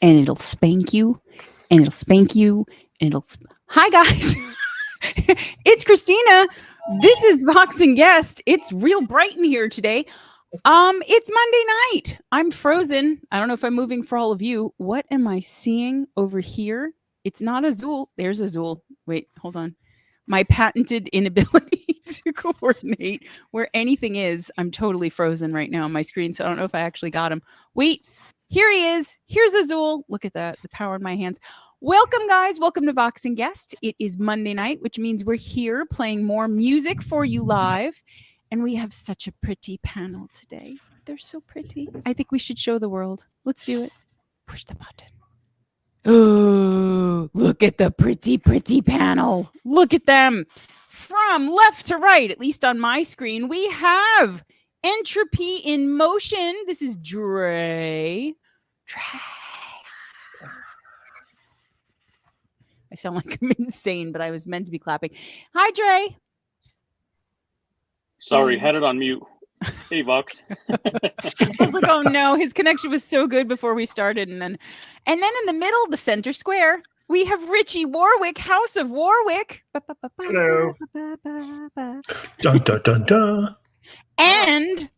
and it'll spank you, and it'll spank you, and it'll. Hi guys, it's Christina. This is Vox and Guest. It's real bright in here today. It's Monday night. I'm frozen. I don't know if I'm moving for all of you. What am I seeing over here? It's not Azul. There's Azul. Wait, hold on. My patented inability to coordinate where anything is. I'm totally frozen right now on my screen, so I don't know if I actually got him. Wait, here he is. Here's Azul. Look at that, the power in my hands. Welcome, guys. Welcome to Vox and Guest. It is Monday night, which means we're here playing more music for you live. And we have such a pretty panel today. They're so pretty. I think we should show the world. Let's do it. Push the button. Oh, look at the pretty, pretty panel. Look at them. From left to right, at least on my screen, we have Entropy in Motion. This is Dre. I sound like I'm insane, but I was meant to be clapping. Hi, Dre. Sorry, had it on mute. Hey, Vox. I was like, oh no, his connection was so good before we started. And then in the middle, the center square, we have Richie Warwick, House of Warwick. Hello. Dun, dun, dun, dun. And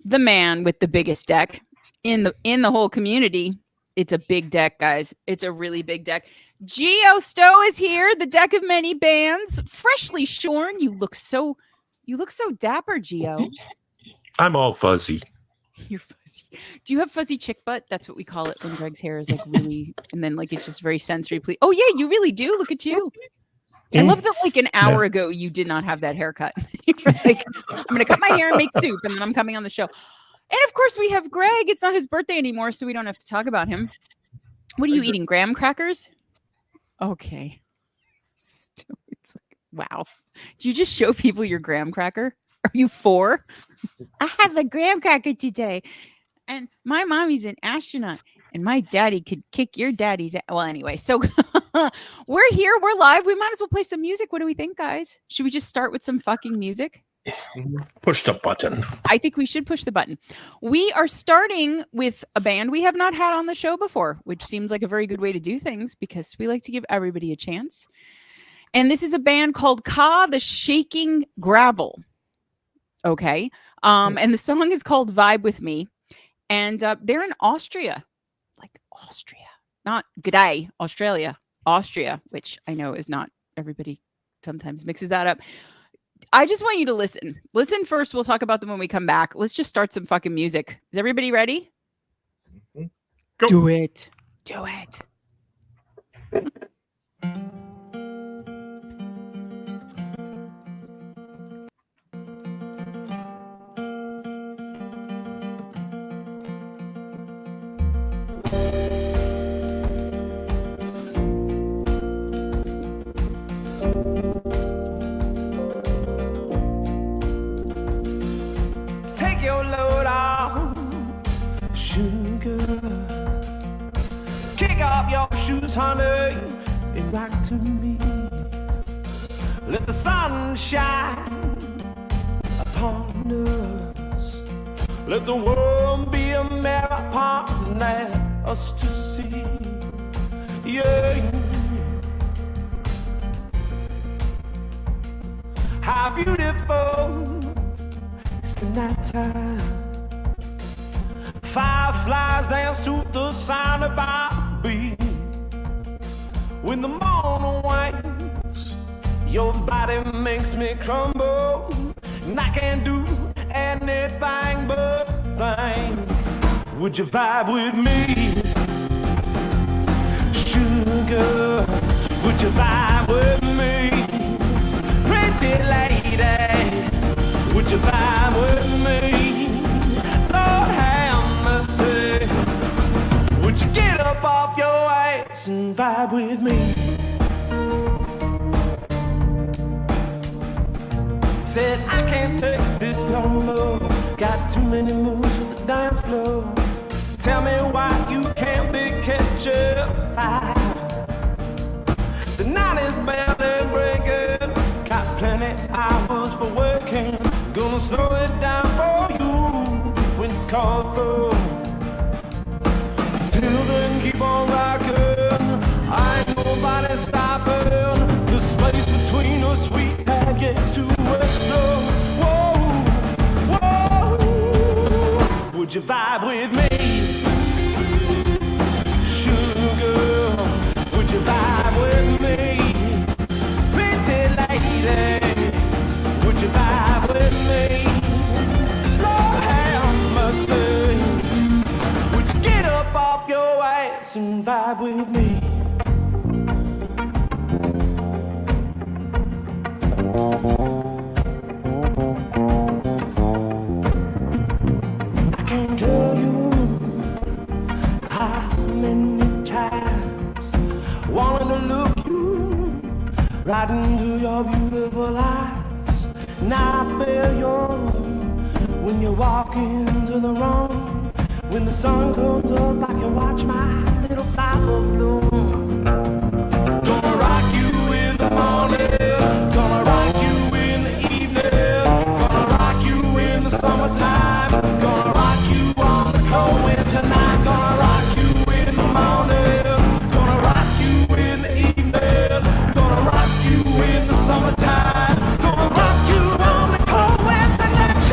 the man with the biggest deck in the whole community. It's a big deck, guys. It's a really big deck. Geo Stowe is here, the deck of many bands, freshly shorn. You look so dapper, Geo. I'm all fuzzy. You're fuzzy. Do you have fuzzy chick butt? That's what we call it when Greg's hair is like really, and then like it's just very sensory. Please. Oh yeah, you really do. Look at you. I love that. Like an hour ago, you did not have that haircut. You were like, I'm gonna cut my hair and make soup, and then I'm coming on the show. And of course, we have Greg. It's not his birthday anymore, so we don't have to talk about him. What are you eating? Graham crackers? Okay. It's like, wow. Do you just show people your graham cracker? Are you 4? I have a graham cracker today. And my mommy's an astronaut. And my daddy could kick your daddy's ass. Well, anyway, so we're here. We're live. We might as well play some music. What do we think, guys? Should we just start with some fucking music? Push the button. I think we should push the button. We are starting with a band we have not had on the show before, which seems like a very good way to do things because we like to give everybody a chance. And this is a band called Ka the Shaking Gravel. Okay. And the song is called Vibe With Me. And they're in Austria. Like Austria. Not G'day, Australia. Austria, which I know is not everybody sometimes mixes that up. I just want you to listen. Listen first. We'll talk about them when we come back. Let's just start some fucking music. Is everybody ready? Go. Do it. Do it. Take your load off, sugar. Kick off your shoes, honey, and rock to me. Let the sun shine upon us. Let the world be a marathon let us to see. Yeah. How beautiful is the nighttime. Fireflies dance to the sound of our beat. When the morning wakes, your body makes me crumble, and I can't do anything but think. Would you vibe with me, sugar? Would you vibe with me, pretty lady? Would you vibe with me? Lord have mercy. Would you get up off your ass and vibe with me? Said I can't take this no more. Got too many moves with the dance floor. Tell me why you can't be catch up. The night is barely breaking. Got plenty hours for working. Gonna slow it down for you when it's called for. Till then, keep on rocking. I ain't nobody stopping. The space between us, we have yet to explore. Whoa, whoa. Would you vibe with me? Sugar, would you vibe with me? Pretty lady, would you vibe with me? Lord have mercy. Would you get up off your ass and vibe with me? I can't tell you how many times wanted to look you right into your beautiful eyes. Now I feel yours when you walk into the room. When the sun comes up, I can watch my little flower bloom. Gonna rock you in the morning, gonna rock you in the evening, gonna rock you in the summertime, gonna rock you on the cold winter nights, gonna rock you in the morning, gonna rock you in the evening, gonna rock you in the summertime, gonna rock you on the cold winter nights.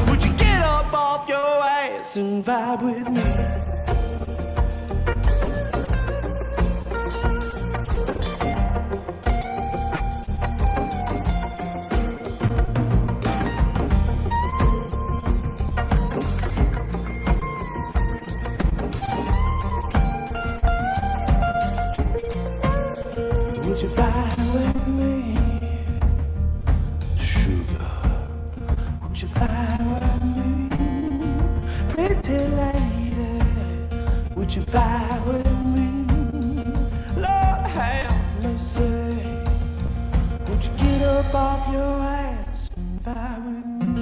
Would you get up off your ass and vibe with me? Would you vibe with me? Sugar, would you vibe with me? Pretty lady, would you vibe with me? Lord have mercy. Would you get up off your ass and vibe with me?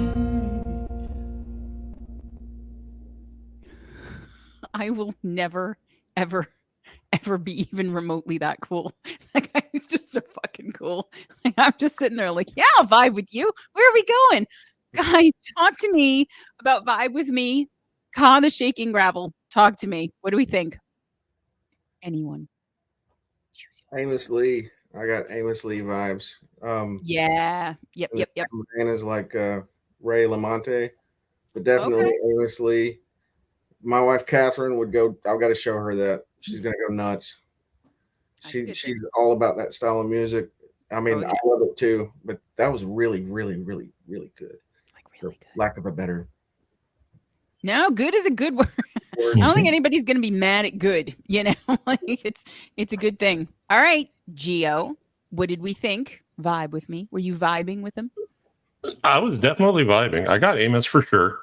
I will never, ever, ever be even remotely that cool. That guy is just so fucking cool. Like, I'm just sitting there like, yeah, I'll vibe with you. Where are we going? Guys, talk to me about vibe with me. Ka the Shaking Gravel. Talk to me. What do we think? Anyone? Choose your- Amos Lee. I got Amos Lee vibes. Yeah. Yep. And is like Ray Lamonte, but definitely Okay. Amos Lee. My wife Catherine would go. I've got to show her that. She's gonna go nuts. That's good. She's all about that style of music. I mean, Oh, yeah. I love it too, but that was really, really, really, really good. Like For really good. lack of a better No, good is a good word. word. I don't think anybody's gonna be mad at good, you know. Like it's a good thing. All right, Gio, what did we think? Vibe with me. Were you vibing with him? I was definitely vibing. I got Amos for sure.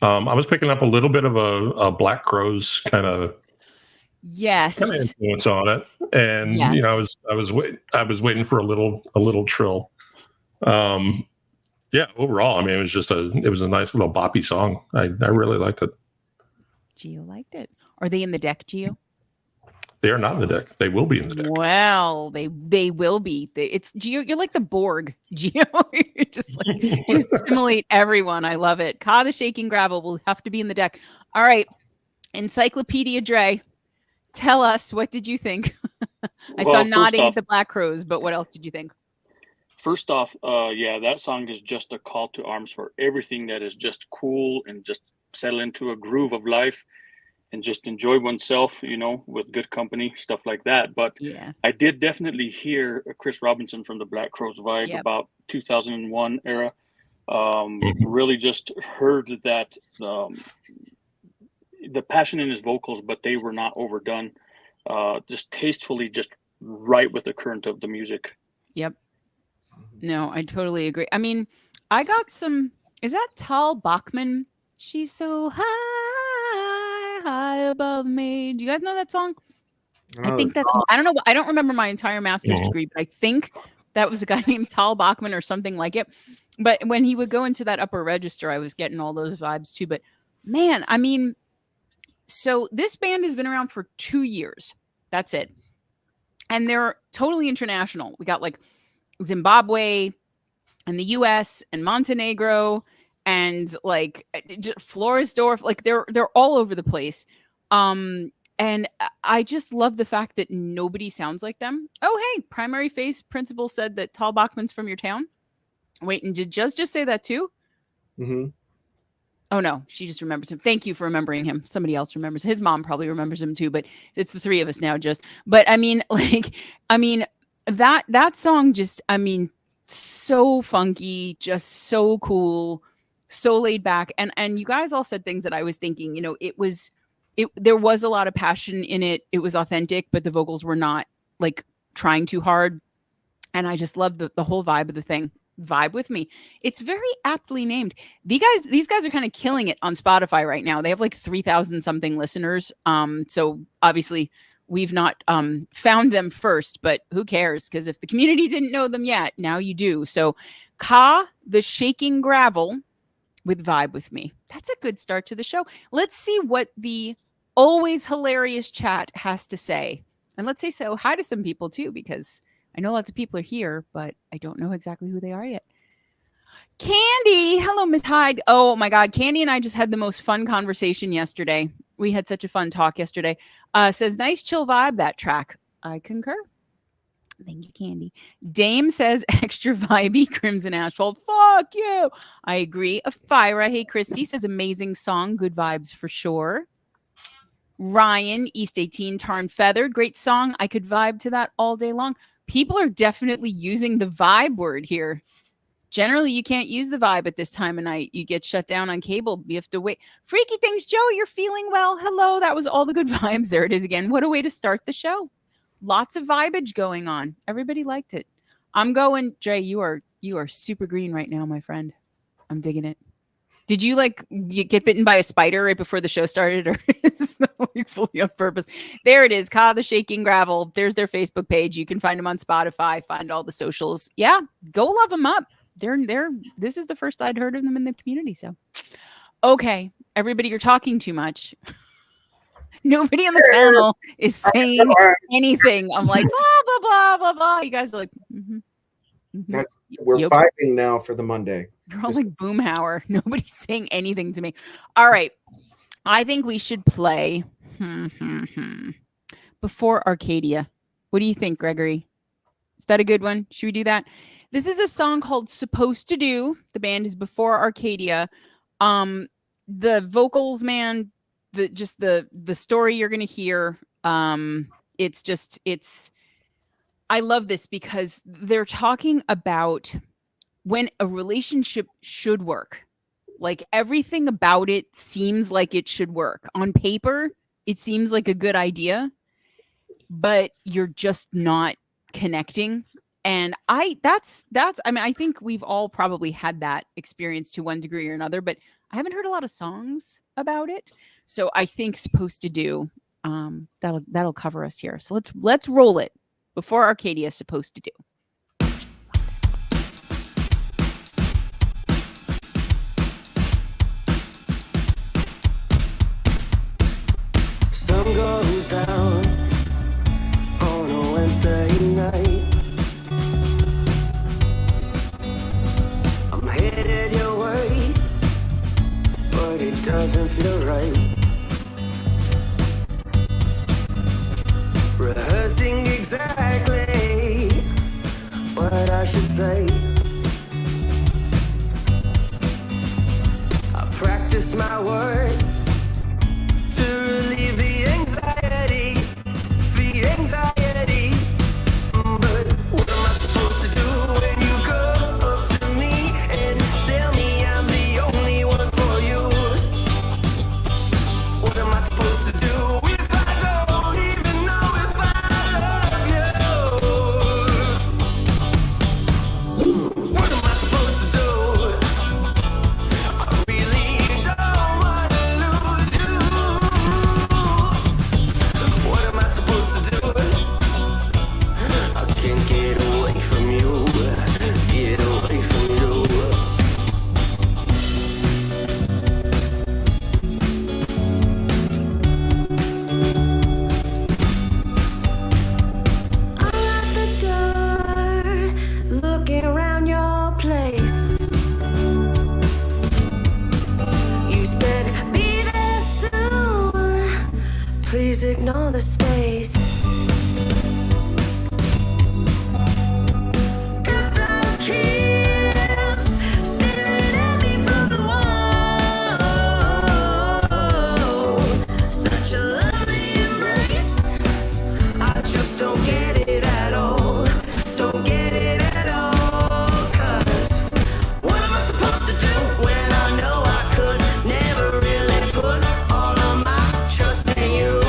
I was picking up a little bit of a Black Crowes kind of Yes. influence on it, and Yes. you know, I was waiting for a little trill. Yeah, overall, I mean, it was a nice little boppy song. I really liked it. Gio liked it. Are they in the deck, Gio? They are not in the deck. They will be in the deck. Well, they will be. It's Gio. You're like the Borg, Gio. You're just like you assimilate everyone. I love it. Ka the Shaking Gravel will have to be in the deck. All right, Encyclopedia Dre, tell us, what did you think? I saw Well, nodding first at off- the Black Crowes, but what else did you think? First off, yeah, that song is just a call to arms for everything that is just cool and just settle into a groove of life and just enjoy oneself, you know, with good company, stuff like that. But Yeah. I did definitely hear Chris Robinson from the Black Crowes vibe Yep. about 2001 era. Mhm. Really just heard that the passion in his vocals, but they were not overdone. Just tastefully, just right with the current of the music. Yep. No, I totally agree. I mean, I got some. Is that Tal Bachman? She's so high, high above me. Do you guys know that song? I think that's. I don't know. I don't remember my entire master's No. degree, but I think that was a guy named Tal Bachman or something like it. But when he would go into that upper register, I was getting all those vibes too. But man, I mean, So this band has been around for 2 years. That's it. And they're totally international. We got like Zimbabwe and the US and Montenegro and like Floresdorf. Like they're all over the place. And I just love the fact that nobody sounds like them. Oh, hey, Primary Face Principal said that Tal Bachman's from your town. Wait, and did just say that too? Mm-hmm. Oh, no, she just remembers him. Thank you for remembering him. Somebody else remembers. His mom probably remembers him too, but it's the three of us now just. But I mean, that song just, so funky, just so cool, so laid back. And you guys all said things that I was thinking, there was a lot of passion in it. It was authentic, but the vocals were not like trying too hard. And I just love the whole vibe of the thing. Vibe with me. It's very aptly named. These guys are kind of killing it on Spotify right now. They have like 3,000 something listeners. So obviously we've not found them first, but who cares? Because if the community didn't know them yet, now you do. So Ka, the Shaking Gravel with Vibe with Me. That's a good start to the show. Let's see what the always hilarious chat has to say. And let's say so hi to some people too, because I know lots of people are here, but I don't know exactly who they are yet. Candy. Hello, Miss Hyde. Oh my God. Candy and I just had the most fun conversation yesterday. We had such a fun talk yesterday. Says, nice chill vibe, that track. I concur. Thank you, Candy. Dame says, extra vibey, Crimson Asphalt. Fuck you. I agree. Afira, hey, Christy says, amazing song. Good vibes for sure. Ryan, East 18, Tar and Feathered. Great song. I could vibe to that all day long. People are definitely using the vibe word here. Generally, you can't use the vibe at this time of night. You get shut down on cable. You have to wait. Freaky Things, Joe, you're feeling well. Hello. That was all the good vibes. There it is again. What a way to start the show. Lots of vibage going on. Everybody liked it. I'm going, Dre, you are super green right now, my friend. I'm digging it. Did you get bitten by a spider right before the show started, or is that like fully on purpose? There it is. Ka the Shaking Gravel. There's their Facebook page. You can find them on Spotify, find all the socials. Yeah, go love them up. They're this is the first I'd heard of them in the community. So, okay, everybody, you're talking too much. Nobody on the panel is saying anything. I'm like, blah, blah, blah, blah, blah. You guys are like, we're vibing now for the Monday. You're all like Boomhauer. Nobody's saying anything to me. All right. I think we should play Before Arcadia. What do you think, Gregory? Is that a good one? Should we do that? This is a song called Supposed to Do. The band is Before Arcadia. The vocals, man, the story you're going to hear. I love this because they're talking about when a relationship should work. Like everything about it seems like it should work. On paper, it seems like a good idea, but you're just not connecting. And I think we've all probably had that experience to one degree or another, but I haven't heard a lot of songs about it. So I think Supposed to Do, that'll cover us here. So let's roll it. Before Arcadia, Supposed to Do. Sun goes down on a Wednesday night. I'm headed your way, but it doesn't feel right. Rehearsing exactly what I should say. I practiced my words to relieve the anxiety. But what am I supposed to do when you come up to me and tell me I'm the only one for you? What am I supposed to do if I don't even know if I love you? What am I supposed to do? I really don't want to Please ignore the space. Customs kiss, staring at me from the wall. Such a lovely embrace. I just don't get it at all. Don't get it at all. 'Cause what am I supposed to do when I know I could never really put all of my trust in you?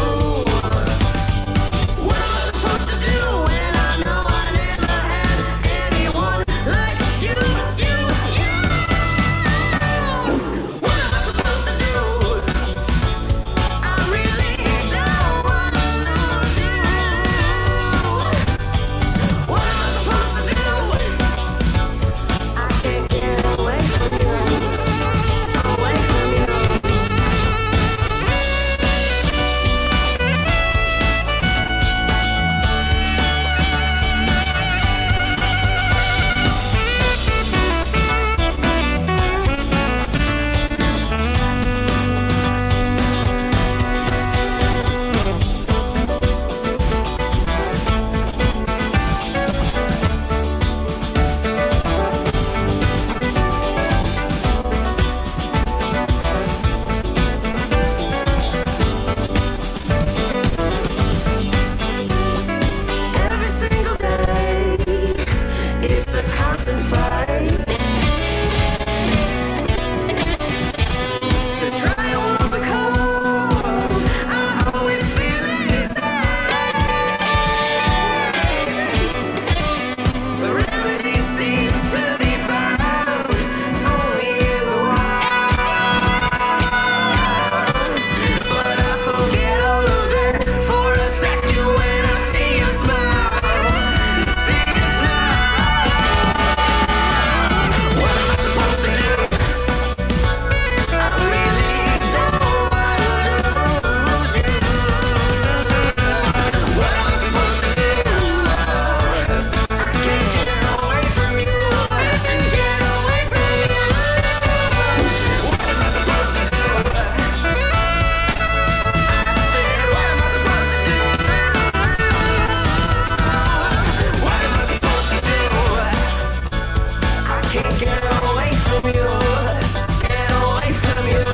What am I supposed to do when I know I never had anyone like you? What am I supposed to do? I really don't wanna lose you. What am I supposed to do? I can't get away from you. Away from you. Every single day, it's a constant fight to try and warm the cold. I always feel inside. The remedy seems to be found only in the wild. But I forget all of that for a second when I see you smile. See you smile. What am I supposed to do? I really don't wanna lose you. What am I supposed to do? I can't get away from you. I can't get away from you. What am I supposed to do? I said, what am I supposed to do? What am I supposed to do? I can't get away from you. Get away from you.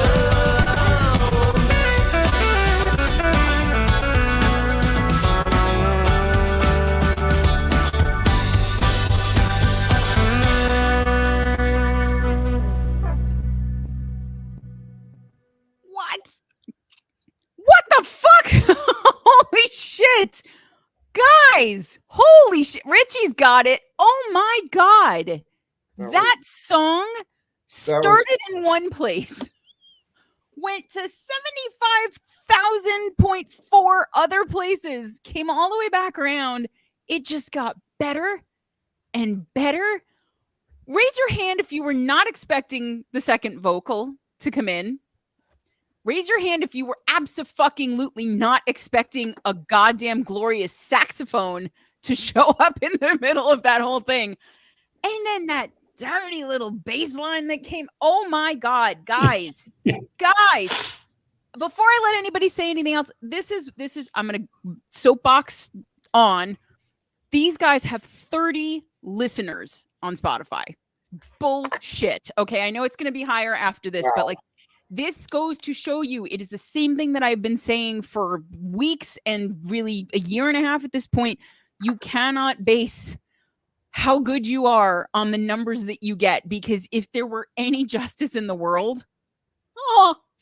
What? What the fuck? Holy shit. Guys, holy shit. Richie's got it. Oh my God. That song started in one place, went to 75,000.4 other places, came all the way back around. It just got better and better. Raise your hand if you were not expecting the second vocal to come in. Raise your hand if you were abso-fucking-lutely not expecting a goddamn glorious saxophone to show up in the middle of that whole thing. And then that dirty little bass line that came. Oh my God, guys. Guys. Before I let anybody say anything else, this is I'm gonna soapbox on. These guys have 30 listeners on Spotify. Bullshit. Okay, I know it's gonna be higher after this, but like this goes to show you it is the same thing that I've been saying for weeks and really a year and a half at this point. You cannot base how good you are on the numbers that you get, because if there were any justice in the world,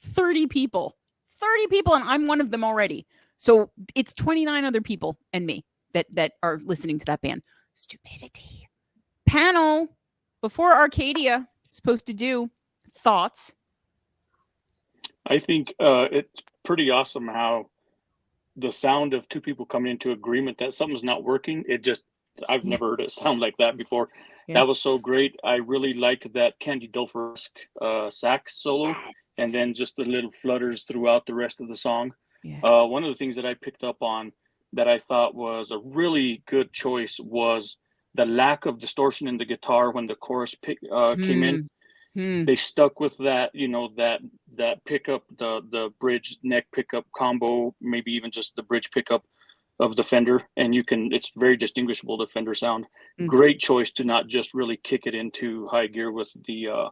30 people, and I'm one of them already. So it's 29 other people and me that are listening to that band. Stupidity. Panel, before Arcadia is supposed to do thoughts. I think it's pretty awesome how the sound of two people coming into agreement that something's not working. I've never heard it sound like that before. Yeah. That was so great. I really liked that Candy Dulfer-esque sax solo, and then just the little flutters throughout the rest of the song. Yeah. One of the things that I picked up on that I thought was a really good choice was the lack of distortion in the guitar when the chorus came in. They stuck with that, that pickup, the bridge neck pickup combo, maybe even just the bridge pickup of the Fender, and it's very distinguishable, the Fender sound. Great choice to not just really kick it into high gear with the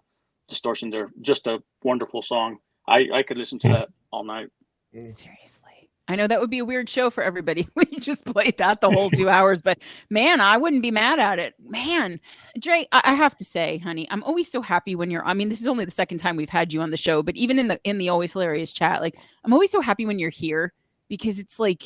distortion there. Just a wonderful song. I could listen to that all night. Seriously. I know that would be a weird show for everybody. We just played that the whole 2 hours, but man, I wouldn't be mad at it. Man, Dre, I have to say, honey, I'm always so happy when this is only the second time we've had you on the show, but even in the Always Hilarious chat, like, I'm always so happy when you're here, because it's like,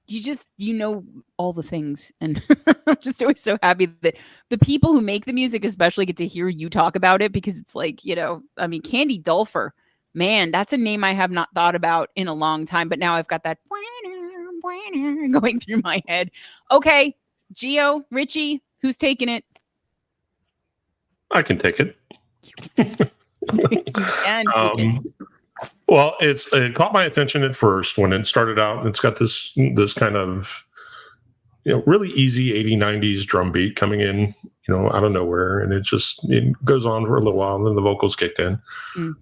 you know all the things. And I'm just always so happy that the people who make the music especially get to hear you talk about it, because it's like, Candy Dulfer, man, that's a name I have not thought about in a long time, but now I've got that going through my head. Okay, Gio, Richie, who's taking it? I can take it. You can take it. Well, it caught my attention at first when it started out. It's got this kind of really easy 80s, 90s drum beat coming in, out of nowhere, and it goes on for a little while, and then the vocals kicked in.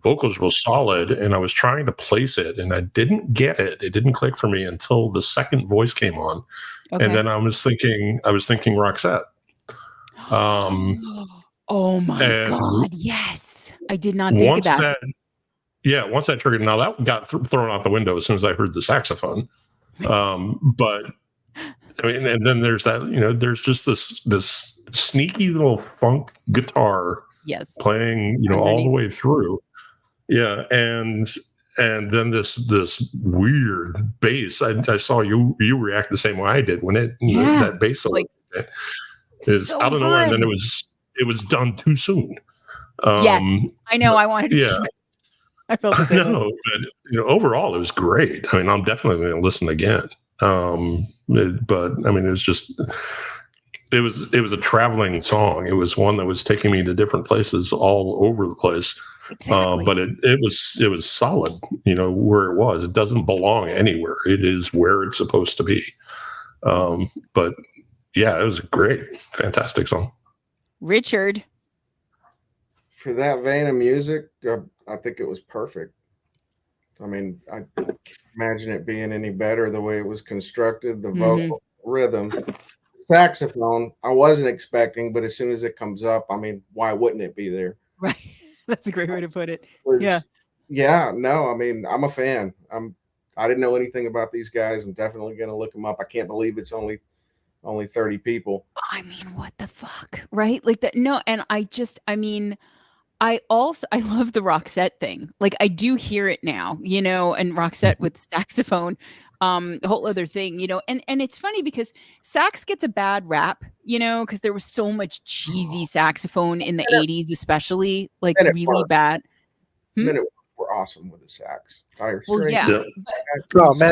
Vocals were solid, and I was trying to place it, and I didn't get it. It didn't click for me until the second voice came on, and then I was thinking Roxette. Oh my God! Yes, I did not think of that. Once that triggered, now that got thrown out the window as soon as I heard the saxophone. But and then there's that, there's just this sneaky little funk guitar, playing, all the way through. Yeah, and then this weird bass. I saw you react the same way I did when that bass solo is so out of nowhere, and then it was done too soon. Yes, I know. I wanted to. Yeah. I felt the same. No, but overall it was great. I mean, I'm definitely going to listen again. But I mean, it was a traveling song. It was one that was taking me to different places all over the place. Exactly. But it was solid. Where it was. It doesn't belong anywhere. It is where it's supposed to be. But yeah, it was a great, fantastic song. Richard, for that vein of music, I think it was perfect. I mean, I can't imagine it being any better the way it was constructed, the vocal rhythm, saxophone. I wasn't expecting, but as soon as it comes up, I mean, why wouldn't it be there? Right. That's a great way to put it. Yeah. No, I mean, I'm a fan. I didn't know anything about these guys. I'm definitely going to look them up. I can't believe it's only 30 people. I mean, what the fuck, right? Like that. No, and I love the Roxette thing. Like, I do hear it now, and Roxette with saxophone, a whole other thing, and it's funny because sax gets a bad rap, because there was so much cheesy saxophone in the 80s, especially, like, really bad. Men at Work were awesome with the sax. Men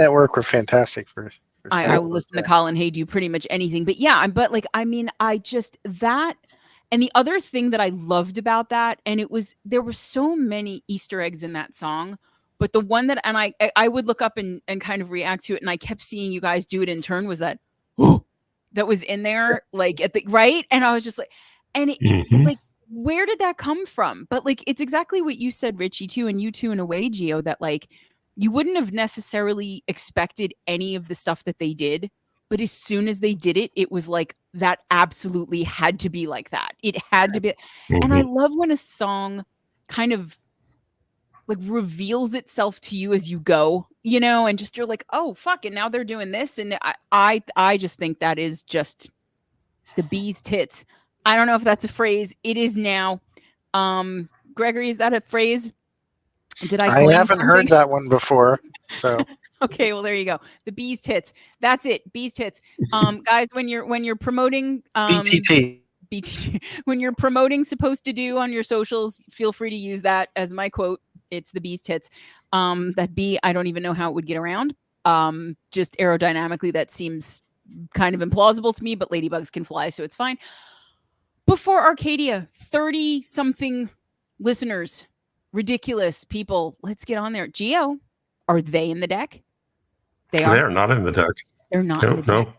at Work were fantastic for I will listen to Colin Hay do pretty much anything, but I just that. And the other thing that I loved about that, and there were so many Easter eggs in that song, but the one that, and I would look up and kind of react to it, and I kept seeing you guys do it in turn, was that, that was in there, like right? And I was just like, and like, where did that come from? But like, it's exactly what you said, Richie, too, and you too, in a way, Gio, that like, you wouldn't have necessarily expected any of the stuff that they did. But as soon as they did it, it was like, that absolutely had to be like that. It had to be. And I love when a song kind of like reveals itself to you as you go, and just, you're like, oh, fuck. And now they're doing this. And I just think that is just the bee's tits. I don't know if that's a phrase. It is now. Gregory, is that a phrase? I haven't heard that one before. So. Okay, well, there you go. The bee's tits. That's it. Bee's tits. Guys, when you're promoting BTT, when you're promoting supposed to do on your socials, feel free to use that as my quote. It's the bee's tits. That bee, I don't even know how it would get around. Just aerodynamically, that seems kind of implausible to me, but ladybugs can fly, so it's fine. Before Arcadia, 30 something listeners, ridiculous people. Let's get on there. Gio, are they in the deck? They are not in the deck. They're not in the deck. No,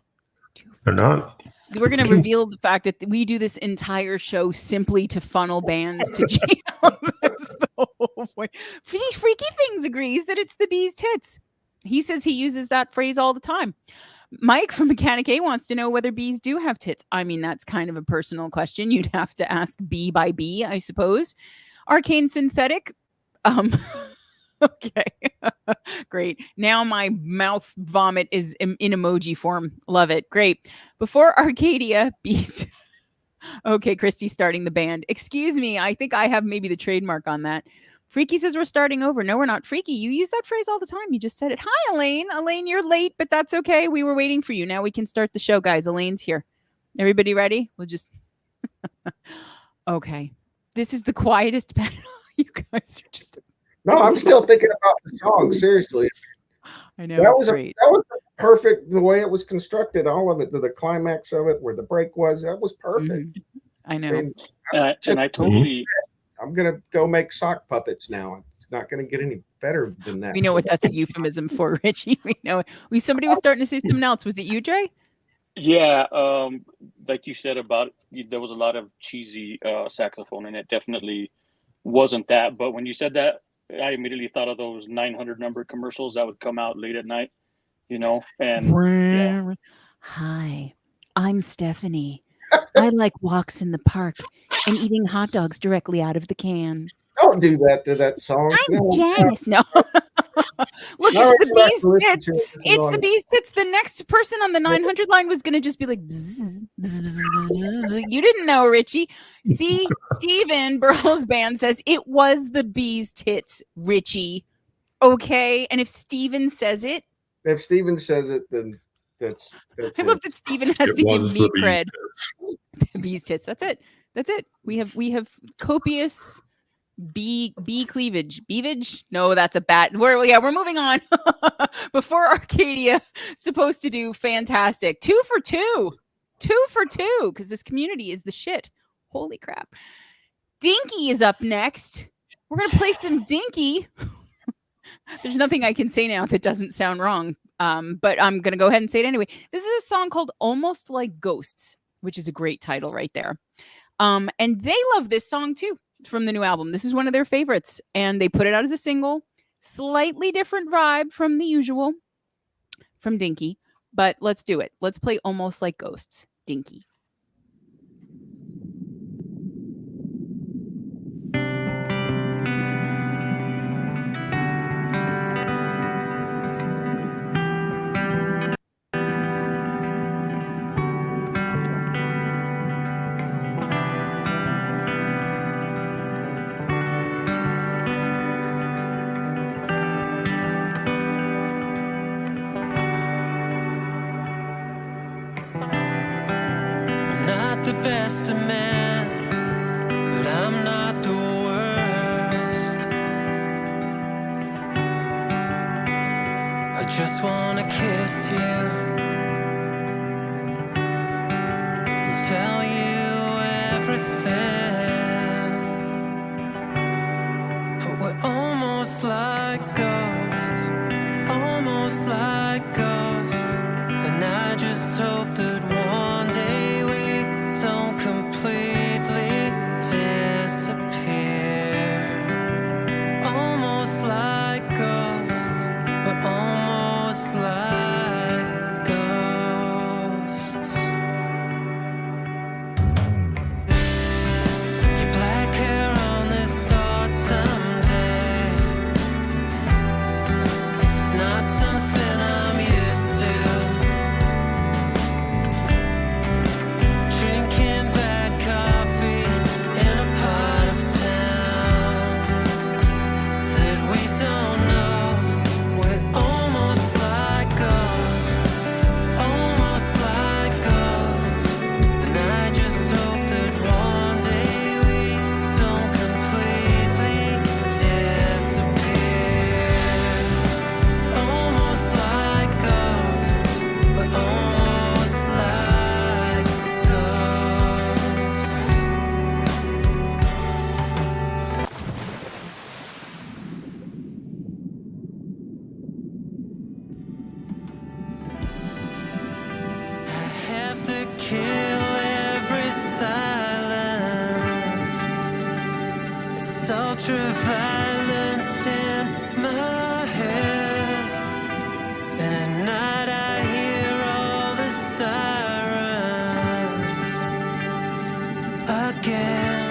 they're not. we're going to reveal the fact that we do this entire show simply to funnel bands to jam. That's the whole point. Freaky Things agrees that it's the bee's tits. He says he uses that phrase all the time. Mike from Mechanic A wants to know whether bees do have tits. I mean, that's kind of a personal question. You'd have to ask bee by bee, I suppose. Arcane Synthetic. Okay. Great. Now my mouth vomit is in emoji form. Love it. Great. Before Arcadia, Beast. Okay, Christy's starting the band. Excuse me. I think I have maybe the trademark on that. Freaky says we're starting over. No, we're not. Freaky, you use that phrase all the time. You just said it. Hi, Elaine. Elaine, you're late, but that's okay. We were waiting for you. Now we can start the show, guys. Elaine's here. Everybody ready? We'll just... Okay. This is the quietest panel. You guys are just... No, I'm still thinking about the song. Seriously, I know. That was great. that was perfect. The way it was constructed, all of it, the climax of it, where the break was, that was perfect. I know. And I totally. I'm gonna go make sock puppets now. It's not gonna get any better than that. We know what that's a euphemism for, Richie. We know it. Somebody was starting to say something else. Was it you, Jay? Yeah, like you said about there was a lot of cheesy saxophone, and it definitely wasn't that. But when you said that, I immediately thought of those 900 number commercials that would come out late at night, and yeah. Hi, I'm Stephanie. I like walks in the park and eating hot dogs directly out of the can. Don't do that to that song. I'm Janice. No. Look, No, it's the bee's tits. to it. It's the bee's tits. The next person on the 900 line was going to just be like, bzz, bzz, bzz, bzz, bzz. You didn't know, Richie. See, Steven Burl's band says it was the bee's tits, Richie. Okay. And if Steven says it, then that's I love that Steven has It to give was me the bee's cred. tits. Bee's tits. That's it. That's it. We have copious bee cleavage. Beavage? No, that's a bat. We're moving on. Before Arcadia, supposed to do fantastic. 2 for 2. 2 for 2, because this community is the shit. Holy crap. Dinky is up next. We're gonna play some Dinky. There's nothing I can say now that doesn't sound wrong. But I'm gonna go ahead and say it anyway. This is a song called Almost Like Ghosts, which is a great title right there. And they love this song too from the new album. This is one of their favorites, and they put it out as a single. Slightly different vibe from the usual from Dinky, but let's do it. Let's play Almost Like Ghosts, Dinky. I'm not the best of men, but I'm not the worst. I just wanna kiss you and tell you everything. But we're almost like ghosts, almost like ghosts. And I just hope that one day we don't completely disappear. Almost like ghosts, we're almost like ghosts. Your black hair on this autumn day, kill every silence. It's ultra violence in my head. And at night I hear all the sirens again.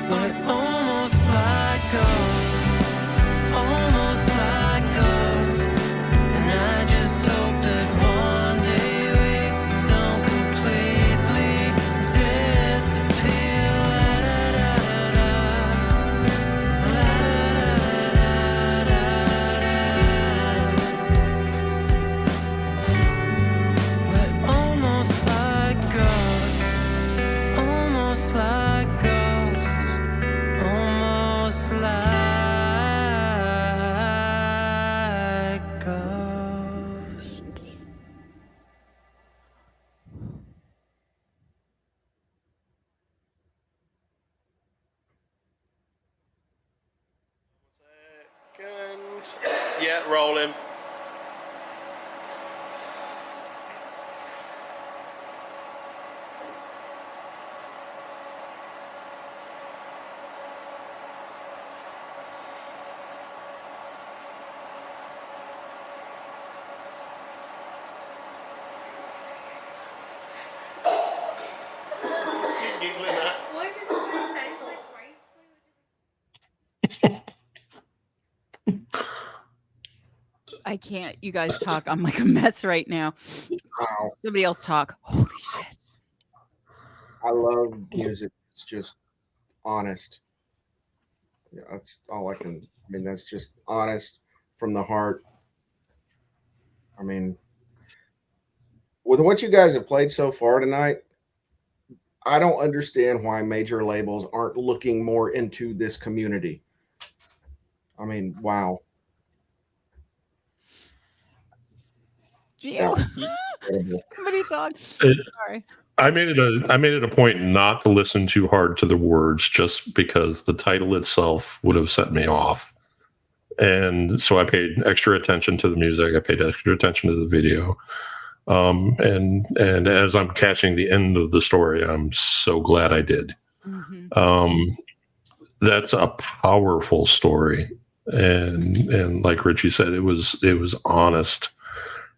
But almost like ghosts, almost like ghosts. And I just hope that one day we don't completely disappear. We're almost like ghosts, almost like ghosts, almost like ghosts. Second. Yeah, rolling. What's he giggling at? I can't. You guys talk. I'm like a mess right now. Wow. Somebody else talk. Holy shit. I love music. It's just honest. Yeah, that's all I can. I mean, that's just honest from the heart. I mean, with what you guys have played so far tonight, I don't understand why major labels aren't looking more into this community. I mean, wow. Gio. Incredible. Somebody talk. It- Sorry. I made it a point not to listen too hard to the words, just because the title itself would have set me off. And so I paid extra attention to the music. I paid extra attention to the video. And as I'm catching the end of the story, I'm so glad I did. Mm-hmm. That's a powerful story, and like Richie said, it was honest,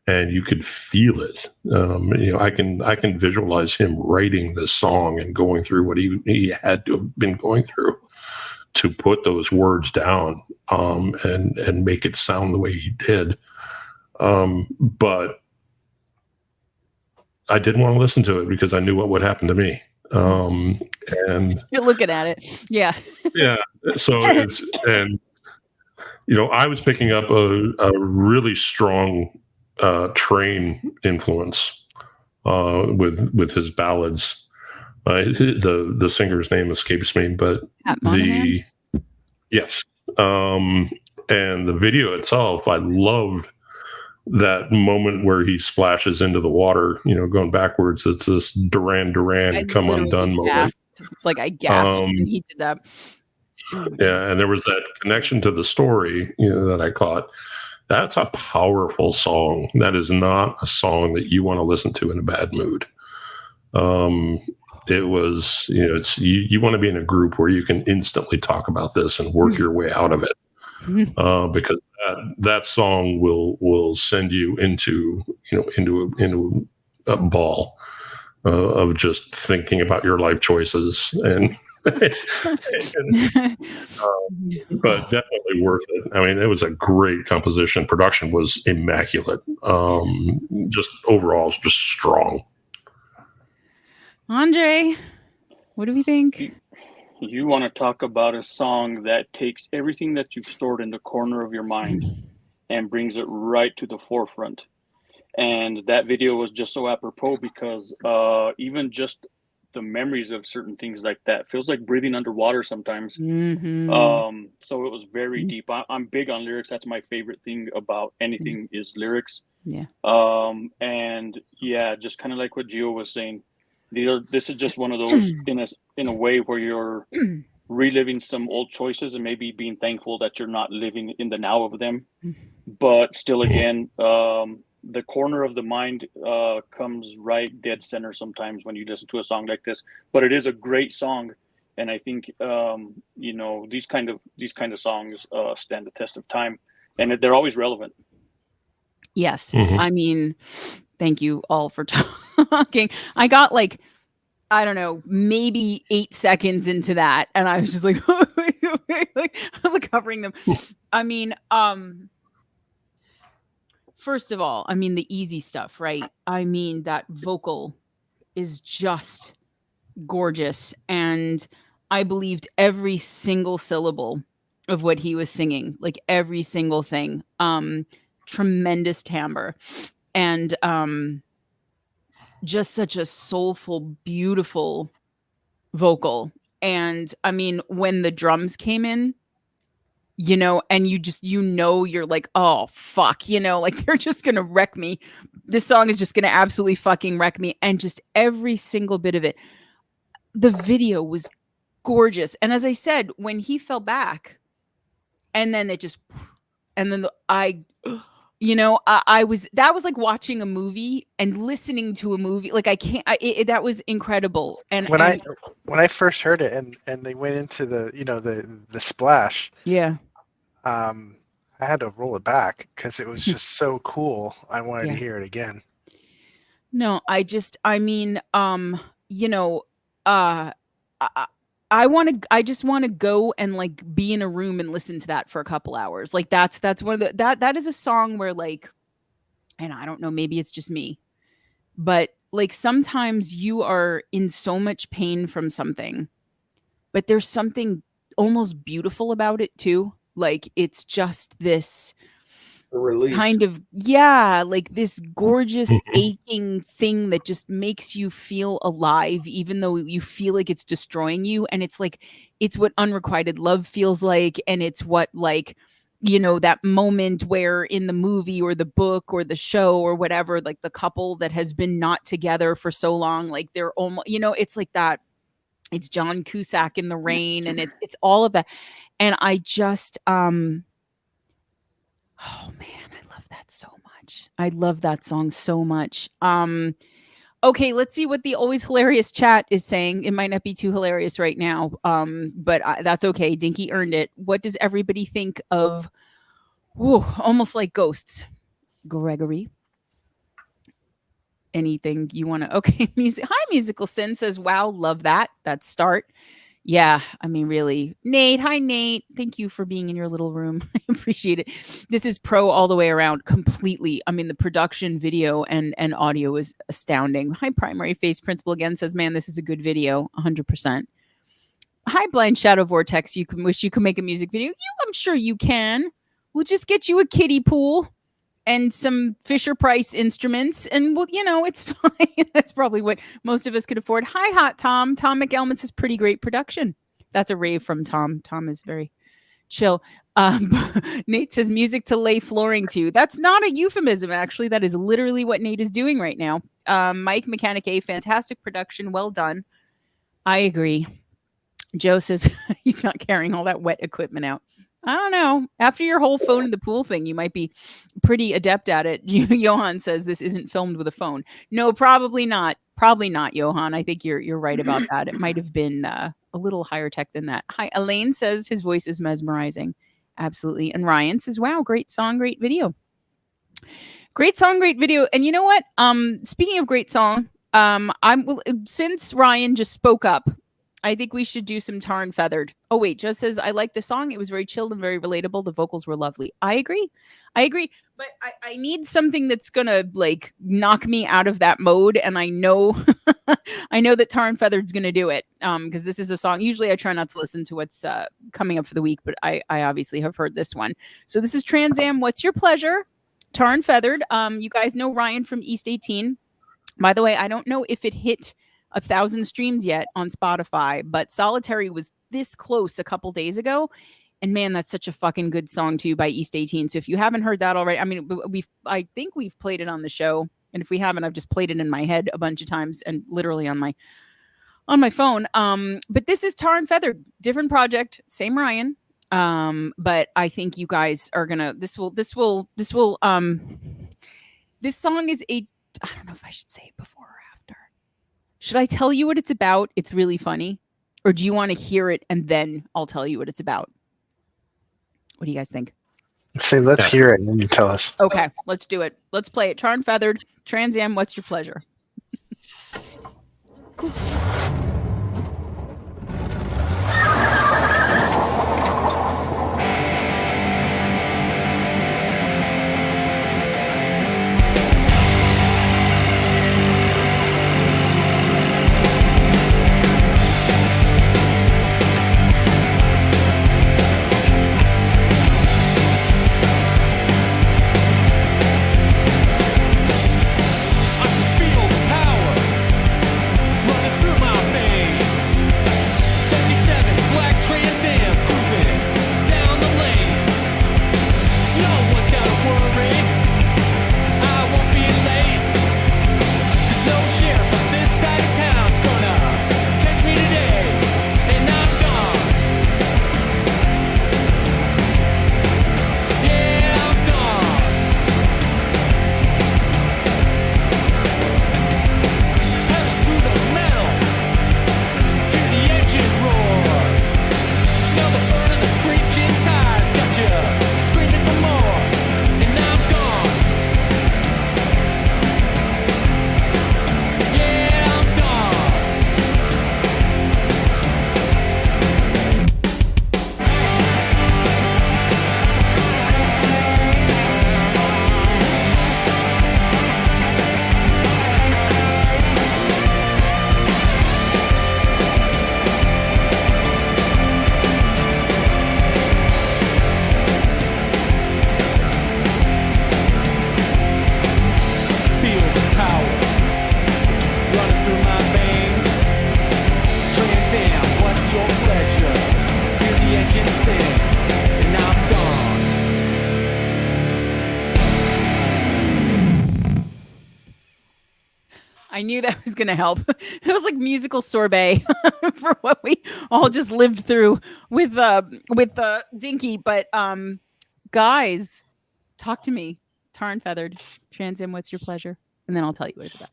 and you could feel it. I can visualize him writing this song and going through what he had to have been going through to put those words down, and make it sound the way he did. But I didn't want to listen to it because I knew what would happen to me. And You're looking at it. Yeah. yeah, so it's, and I was picking up a really strong Train influence with his ballads. The singer's name escapes me, but Pat Monahan? Yes, and the video itself, I loved that moment where he splashes into the water, going backwards. It's this Duran I come literally undone moment. gasped. Like I gasped when he did that. Yeah, and there was that connection to the story, that I caught. That's a powerful song. That is not a song that you want to listen to in a bad mood. It was, it's you want to be in a group where you can instantly talk about this and work your way out of it, because that song will send you into a ball of just thinking about your life choices and. But definitely worth it. I mean, it was a great composition. Production was immaculate. Just overall, just strong. Andre, what do we think? You want to talk about a song that takes everything that you've stored in the corner of your mind and brings it right to the forefront. And that video was just so apropos because even just the memories of certain things like that feels like breathing underwater sometimes. Mm-hmm. So it was very deep. I'm big on lyrics. That's my favorite thing about anything is lyrics. Yeah. And yeah, just kind of like what Gio was saying. This is just one of those in a way where you're reliving some old choices and maybe being thankful that you're not living in the now of them. But still, again, the corner of the mind comes right dead center sometimes when you listen to a song like this. But it is a great song, and I think you know, these kind of songs stand the test of time, and they're always relevant. Yes. Mhm. I mean, thank you all for talking. I got like, I don't know, maybe 8 seconds into that, and I was just like, like I was like covering them. I mean, first of all, I mean the easy stuff, right? I mean that vocal is just gorgeous, and I believed every single syllable of what he was singing, like every single thing. Tremendous timbre, and just such a soulful, beautiful vocal. And I mean, when the drums came in, you know, and you're like, oh fuck, you know, like they're just gonna wreck me. This song is just gonna absolutely fucking wreck me. And just every single bit of it. The video was gorgeous. And as I said, when he fell back and then it just, and then you know, I was, that was like watching a movie and listening to a movie. Like I can't, that was incredible. And when I first heard it and they went into the, you know, the splash, yeah, I had to roll it back because it was just so cool. I wanted Yeah. to hear it again. No, I mean, you know, I just want to go and like be in a room and listen to that for a couple hours. Like that's one of that is a song where like, and I don't know, maybe it's just me, but like sometimes you are in so much pain from something, but there's something almost beautiful about it too. Like it's just this The relief. kind of, yeah, like this gorgeous Mhm. aching thing that just makes you feel alive even though you feel like it's destroying you. And it's like, it's what unrequited love feels like, and it's what, like, you know, that moment where in the movie or the book or the show or whatever, like the couple that has been not together for so long, like they're almost, you know, it's like that. It's John Cusack in The Rain, and it's all of that. And I just oh man, I love that so much. I love that song so much. Okay, let's see what the always hilarious chat is saying. It might not be too hilarious right now, but that's okay. Dinky earned it. What does everybody think of almost like ghosts? Gregory, anything you want to? Okay, music. Hi, Musical Sin says, "Wow, love that. That's start." Yeah, I mean, really. Nate, hi, Nate. Thank you for being in your little room. I appreciate it. This is pro all the way around, completely. I mean, the production, video, and audio is astounding. Hi, Primary Face Principal again says, man, this is a good video, 100%. Hi, Blind Shadow Vortex. You can wish you could make a music video. I'm sure you can. We'll just get you a kiddie pool and some Fisher Price instruments, and well, you know, it's fine. That's probably what most of us could afford. Hi, Hot Tom. Tom McElman says, pretty great production. That's a rave from Tom. Tom is very chill. Nate says, music to lay flooring to. That's not a euphemism, actually. That is literally what Nate is doing right now. Mike Mechanic A, fantastic production. Well done. I agree. Joe says he's not carrying all that wet equipment out. I don't know. After your whole phone in the pool thing, you might be pretty adept at it. Johan says this isn't filmed with a phone. No, probably not. Probably not, Johan. I think you're right about that. It might have been a little higher tech than that. Hi, Elaine says his voice is mesmerizing. Absolutely. And Ryan says, wow, great song, great video. Great song, great video. And you know what? Speaking of great song, since Ryan just spoke up, I think we should do some Tar and Feathered. Oh, wait, just says, I like the song. It was very chilled and very relatable. The vocals were lovely. I agree. But I need something that's going to like knock me out of that mode. And I know, I know that Tar and Feathered's going to do it. Because this is a song. Usually I try not to listen to what's coming up for the week, but I obviously have heard this one. So this is Trans Am. What's Your Pleasure? Tar and Feathered. You guys know Ryan from East 18. By the way, I don't know if it hit 1,000 streams yet on Spotify, but Solitary was this close a couple days ago. And man, that's such a fucking good song too by East 18. So if you haven't heard that already, I mean, I think we've played it on the show. And if we haven't, I've just played it in my head a bunch of times and literally on my phone. But this is Tar and Feathered, different project, same Ryan. But I think you guys are gonna, this will This song is I don't know if I should say it before or after. Should I tell you what it's about? It's really funny. Or do you want to hear it and then I'll tell you what it's about? What do you guys think? Say, let's hear it and then you tell us. Okay, let's do it. Let's play it. Charn Feathered, Trans Am, what's your pleasure? I knew that was going to help. It was like musical sorbet for what we all just lived through with Dinky. But guys, talk to me. Tarn Feathered, Trans Am, what's your pleasure? And then I'll tell you what it's about.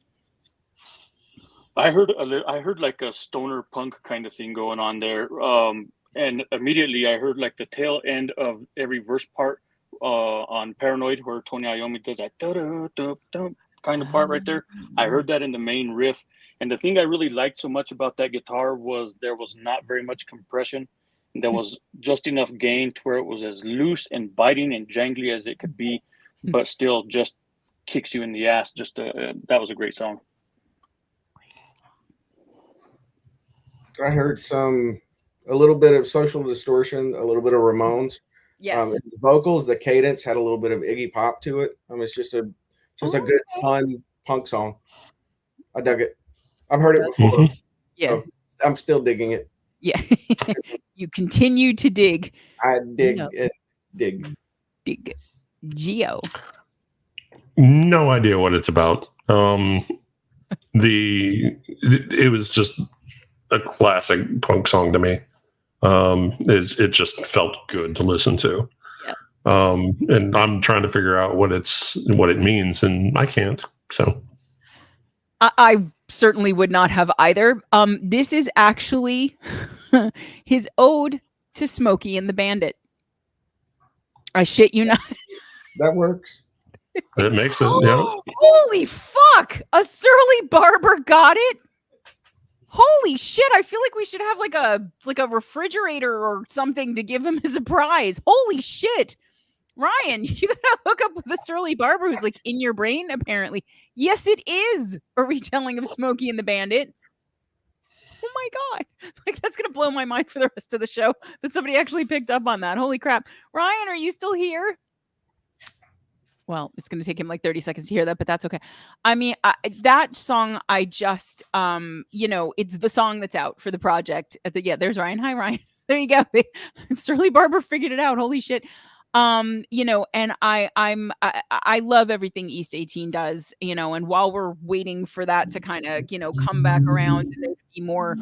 I heard like a stoner punk kind of thing going on there, and immediately I heard like the tail end of every verse part on Paranoid, where Tony Iommi does that da-da-da-da kind of part right there. I heard that in the main riff, and the thing I really liked so much about that guitar was there was not very much compression. There was just enough gain to where it was as loose and biting and jangly as it could be, but still just kicks you in the ass. Just that was a great song. I heard a little bit of Social Distortion, a little bit of Ramones. Yes. The vocals, the cadence had a little bit of Iggy Pop to it. It's just a good, fun punk song. I dug it. I've heard it before. Mm-hmm. Yeah. So I'm still digging it. Yeah. You continue to dig. I dig it. Dig. Geo. No idea what it's about. It was just a classic punk song to me. It just felt good to listen to. Yep. And I'm trying to figure out what it means, and I can't. So I certainly would not have either. This is actually his ode to Smokey and the Bandit. I shit you not. That works. It makes it, yeah. Holy fuck! A surly barber got it. Holy shit! I feel like we should have like a refrigerator or something to give him as a prize. Holy shit, Ryan, you gotta hook up with a surly barber who's like in your brain. Apparently, yes, it is a retelling of Smokey and the Bandit. Oh my god! Like that's gonna blow my mind for the rest of the show that somebody actually picked up on that. Holy crap, Ryan, are you still here? Well, it's going to take him like 30 seconds to hear that, but that's okay. I mean, that song, I just, it's the song that's out for the project. There's Ryan. Hi, Ryan. There you go. Surly Barber figured it out. Holy shit. And I love everything East 18 does, and while we're waiting for that to kind of, come back around and there be more,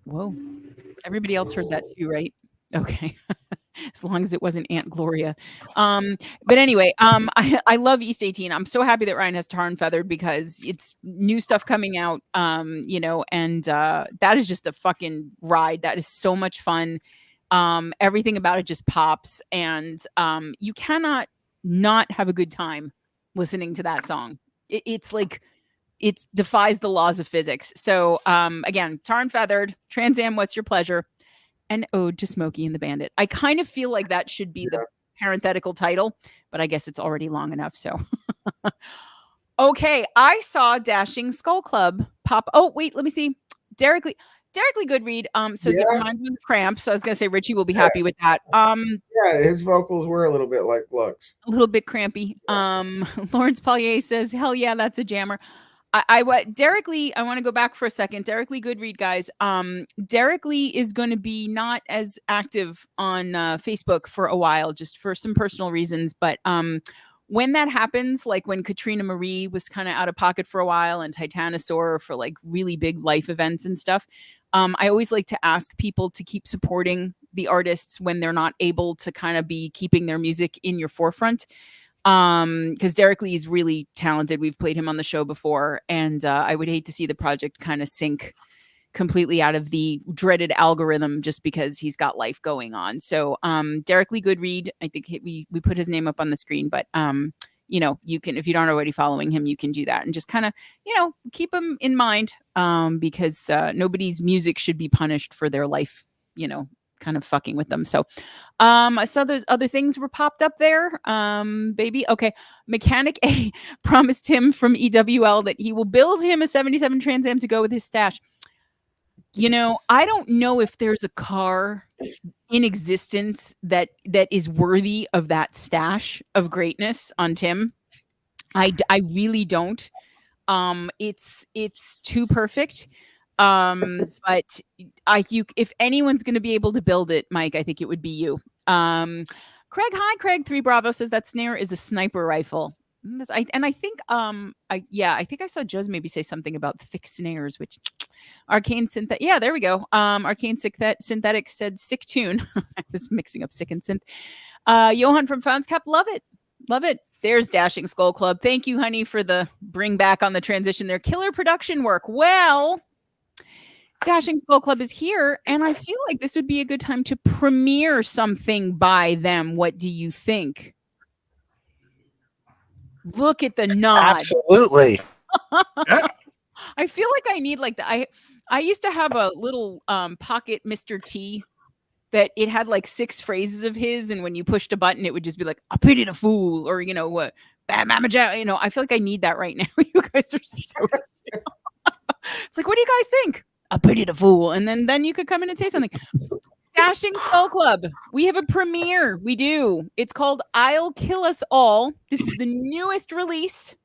whoa, everybody else heard that too, right? Okay. as long as it wasn't Aunt Gloria. But anyway, I love East 18. I'm so happy that Ryan has Tar and Feathered because it's new stuff coming out, and that is just a fucking ride. That is so much fun. Everything about it just pops, and you cannot not have a good time listening to that song. It's like it defies the laws of physics. So again, Tar and Feathered, Trans Am, What's Your Pleasure, and Ode to Smokey and the Bandit. I kind of feel like that should be the parenthetical title, but I guess it's already long enough. So okay, I saw Dashing Skull Club pop. Oh wait, let me see. Derek Lee Goodread says it reminds me of Cramps. So I was gonna say Richie will be happy with that. Yeah, his vocals were a little bit like Lux. A little bit crampy. Lawrence Pollier says, hell yeah, that's a jammer. Derek Lee, I want to go back for a second. Derek Lee Goodread, guys. Derek Lee is going to be not as active on Facebook for a while, just for some personal reasons. But when that happens, like when Katrina Marie was kind of out of pocket for a while and Titanosaur for like really big life events and stuff, I always like to ask people to keep supporting the artists when they're not able to kind of be keeping their music in your forefront. Because Derek Lee is really talented. We've played him on the show before, and I would hate to see the project kind of sink completely out of the dreaded algorithm just because he's got life going on. So Derek Lee Goodread, I think we put his name up on the screen, but you can, if you aren't already following him, you can do that and just kind of, keep him in mind, because nobody's music should be punished for their life, kind of fucking with them. So I saw those other things were popped up there. Baby. Okay. Mechanic A promised him from EWL that he will build him a 77 Trans Am to go with his stash. I don't know if there's a car in existence that is worthy of that stash of greatness on Tim. I really don't. It's too perfect. But if anyone's going to be able to build it, Mike, I think it would be you. Craig 3 Bravo says that snare is a sniper rifle. I think I saw Joe's maybe say something about thick snares, which Arcane Synthetic. Yeah, there we go. Arcane Synthetic said sick tune. I was mixing up sick and synth. Johan from Founscap, love it. There's Dashing Skull Club. Thank you, honey, for the bring back on the transition there. Killer production work. Well, Dashing Skull Club is here, and I feel like this would be a good time to premiere something by them. What do you think? Look at the nod. Absolutely. Yeah. I feel like I need like the I used to have a little pocket Mr. T that it had like 6 phrases of his, and when you pushed a button, it would just be like, I pity the fool, or what, Mama Jack. I feel like I need that right now. You guys are so it's like, what do you guys think? I pity the fool. And then you could come in and say something. Dashing Skull Club. We have a premiere. We do. It's called I'll Kill Us All. This is the newest release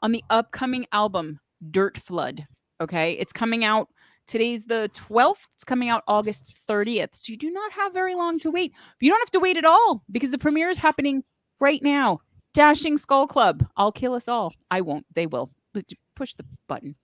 on the upcoming album, Dirt Flood. Okay. It's coming out. Today's the 12th. It's coming out August 30th. So you do not have very long to wait. But you don't have to wait at all because the premiere is happening right now. Dashing Skull Club. I'll Kill Us All. I won't. They will. But push the button.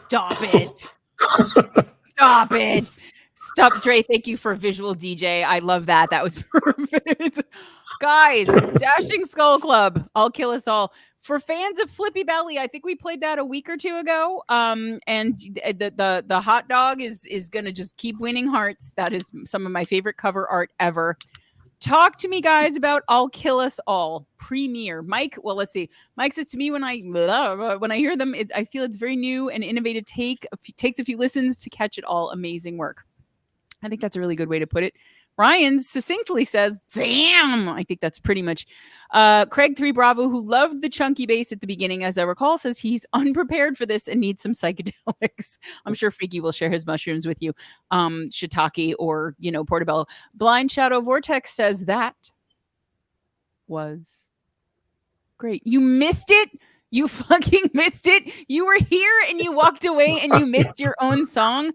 Stop it. Stop it. Stop, Dre. Thank you for visual DJ. I love that. That was perfect. Guys, Dashing Skull Club. I'll kill us all. For fans of Flippy Belly, I think we played that a week or two ago. And the hot dog is gonna just keep winning hearts. That is some of my favorite cover art ever. Talk to me, guys, about "I'll Kill Us All" premiere. Mike, well, let's see. Mike says to me when I hear them, I feel it's very new and innovative. Takes a few listens to catch it all. Amazing work. I think that's a really good way to put it. Ryan succinctly says, damn. I think that's pretty much Craig 3 Bravo, who loved the chunky bass at the beginning, as I recall, says he's unprepared for this and needs some psychedelics. I'm sure Freaky will share his mushrooms with you. Shiitake or, portobello. Blind Shadow Vortex says that was great. You missed it. You fucking missed it. You were here and you walked away and you missed your own song.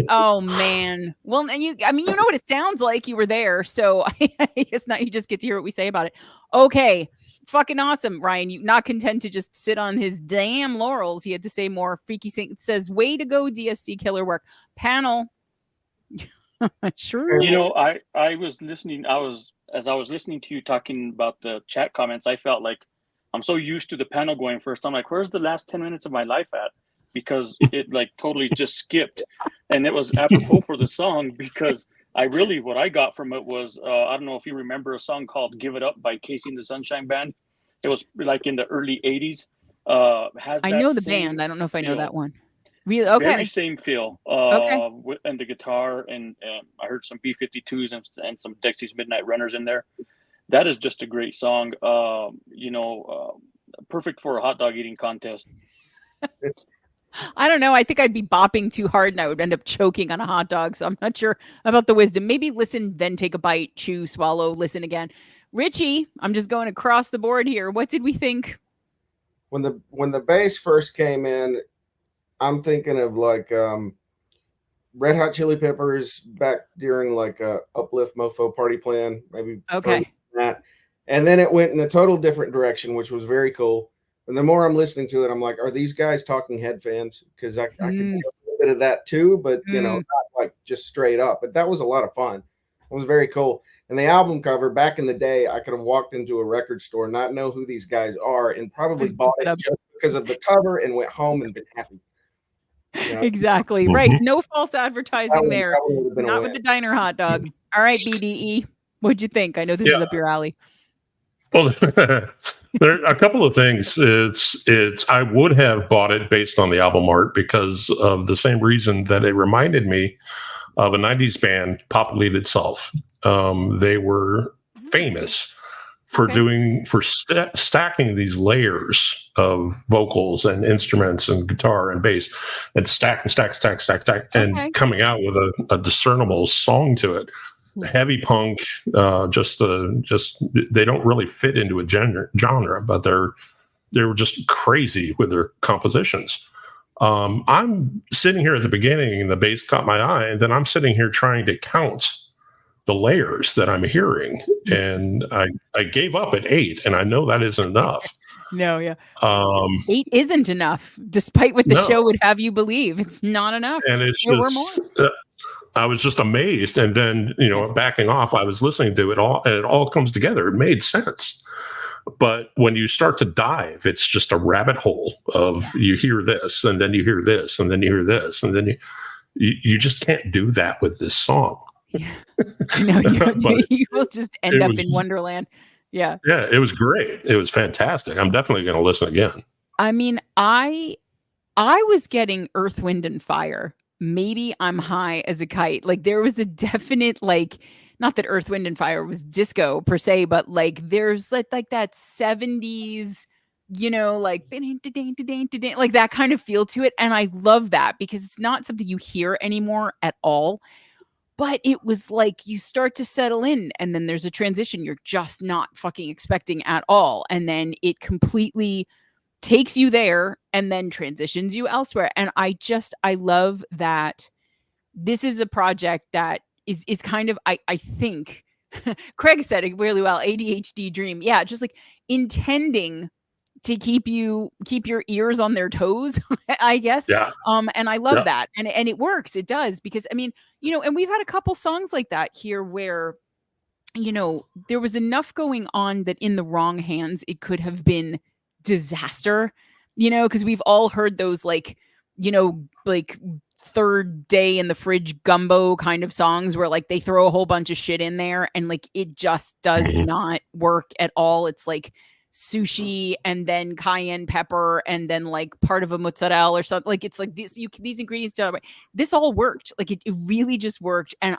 Oh man. Well, and you know what it sounds like. You were there, so I guess not. You just get to hear what we say about it. Okay, fucking awesome, Ryan. You not content to just sit on his damn laurels. He had to say more. Freaky says, "Way to go, DSC, killer work." Panel. Sure. I was listening. As I was listening to you talking about the chat comments, I felt like I'm so used to the panel going first. I'm like, where's the last 10 minutes of my life at? Because it like totally just skipped, and it was apropos for the song, because what I got from it was I don't know if you remember a song called "Give It Up" by Casey and the Sunshine Band. It was like in the early 80s. I know the band. I don't know if I know that one. Really? Okay. Very same feel. Okay. And the guitar, and I heard some B-52s and some Dexys Midnight Runners in there. That is just a great song. Perfect for a hot dog eating contest. I don't know. I think I'd be bopping too hard and I would end up choking on a hot dog. So I'm not sure about the wisdom. Maybe listen, then take a bite, chew, swallow, listen again. Richie, I'm just going across the board here. What did we think? When the bass first came in, I'm thinking of like Red Hot Chili Peppers back during like a Uplift Mofo Party Plan, maybe. Okay. That. And then it went in a total different direction, which was very cool. And the more I'm listening to it, I'm like, are these guys Talking Head fans? Because I could do a little bit of that too, but not like just straight up. But that was a lot of fun. It was very cool. And the album cover, back in the day, I could have walked into a record store, not know who these guys are, and probably bought it just because of the cover and went home and been happy. Exactly. Right. No false advertising there. Not with the diner hot dog. All right, BDE. What'd you think? I know this is up your alley. Well, there are a couple of things. It's I would have bought it based on the album art because of the same reason that it reminded me of a 90s band, Pop Lead itself. They were famous for stacking these layers of vocals and instruments and guitar and bass and stack and coming out with a discernible song to it. Heavy punk, just they don't really fit into a genre, but they were just crazy with their compositions. I'm sitting here at the beginning and the bass caught my eye, and then I'm sitting here trying to count the layers that I'm hearing, and I gave up at 8, and I know that isn't enough. No, yeah. 8 isn't enough, despite what the show would have you believe. It's not enough. And it's just I was just amazed. And then, backing off, I was listening to it all, and it all comes together. It made sense. But when you start to dive, it's just a rabbit hole of you hear this, and then you hear this, and then you hear this, and then you just can't do that with this song. Yeah. I know you will just end up in Wonderland. Yeah. Yeah, it was great. It was fantastic. I'm definitely going to listen again. I mean, I was getting Earth, Wind, and Fire. Maybe I'm high as a kite. Like there was a definite, like, not that Earth, Wind, and Fire was disco per se, but like there's like that 70s, like like that kind of feel to it. And I love that because it's not something you hear anymore at all. But it was like you start to settle in and then there's a transition you're just not fucking expecting at all. And then it completely takes you there and then transitions you elsewhere. And I love that this is a project that is kind of, I think, Craig said it really well, ADHD dream. Yeah, just like intending to keep your ears on their toes, I guess. Yeah. And I love Yeah. that. And it works. It does, because I mean, and we've had a couple songs like that here where, there was enough going on that in the wrong hands, it could have been disaster, because we've all heard those like third day in the fridge gumbo kind of songs where like they throw a whole bunch of shit in there and like it just does not work at all. It's like sushi and then cayenne pepper and then like part of a mozzarella or something. Like it's like these ingredients don't. This all worked. Like it really just worked. And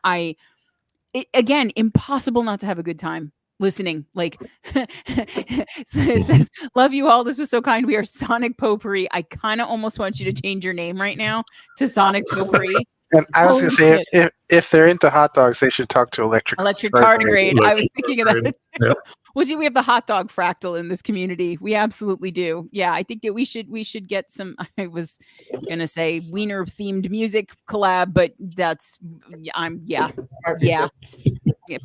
again, impossible not to have a good time listening. Like it says, love you all. This was so kind. We are Sonic Potpourri. I kind of almost want you to change your name right now to Sonic Potpourri. And I was going to Holy say, if they're into hot dogs, they should talk to Electric Tardigrade. I was thinking of that. Yep. Well, we have the hot dog fractal in this community. We absolutely do. Yeah, I think that we should get some. I was gonna say wiener themed music collab, but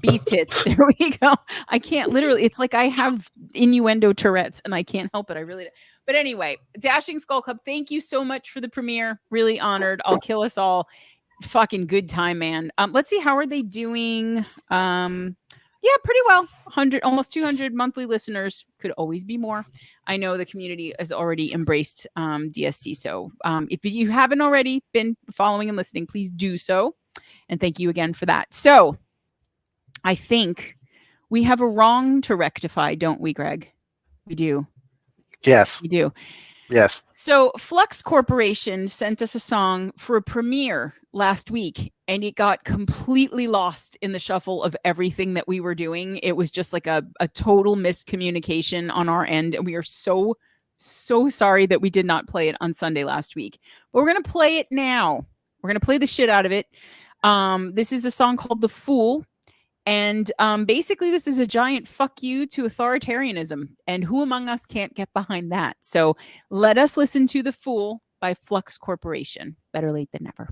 beast hits. There we go. I can't literally. It's like I have innuendo Tourette's, and I can't help it. I really. But anyway, Dashing Skull Club. Thank you so much for the premiere. Really honored. I'll kill us all. Fucking good time, man. Let's see, how are they doing? Yeah, pretty well. 100, almost 200 monthly listeners. Could always be more. I know the community has already embraced DSC. So if you haven't already been following and listening, please do so. And thank you again for that. So I think we have a wrong to rectify, don't we, Greg? We do. Yes. We do. Yes. So Flux Corporation sent us a song for a premiere last week, and it got completely lost in the shuffle of everything that we were doing. It was just like a total miscommunication on our end, and we are so sorry that we did not play it on Sunday last week. But we're going to play it now. We're going to play the shit out of it. This is a song called The Fool. And basically, this is a giant fuck you to authoritarianism. And who among us can't get behind that? So let us listen to The Fool by Flux Corporation. Better late than never.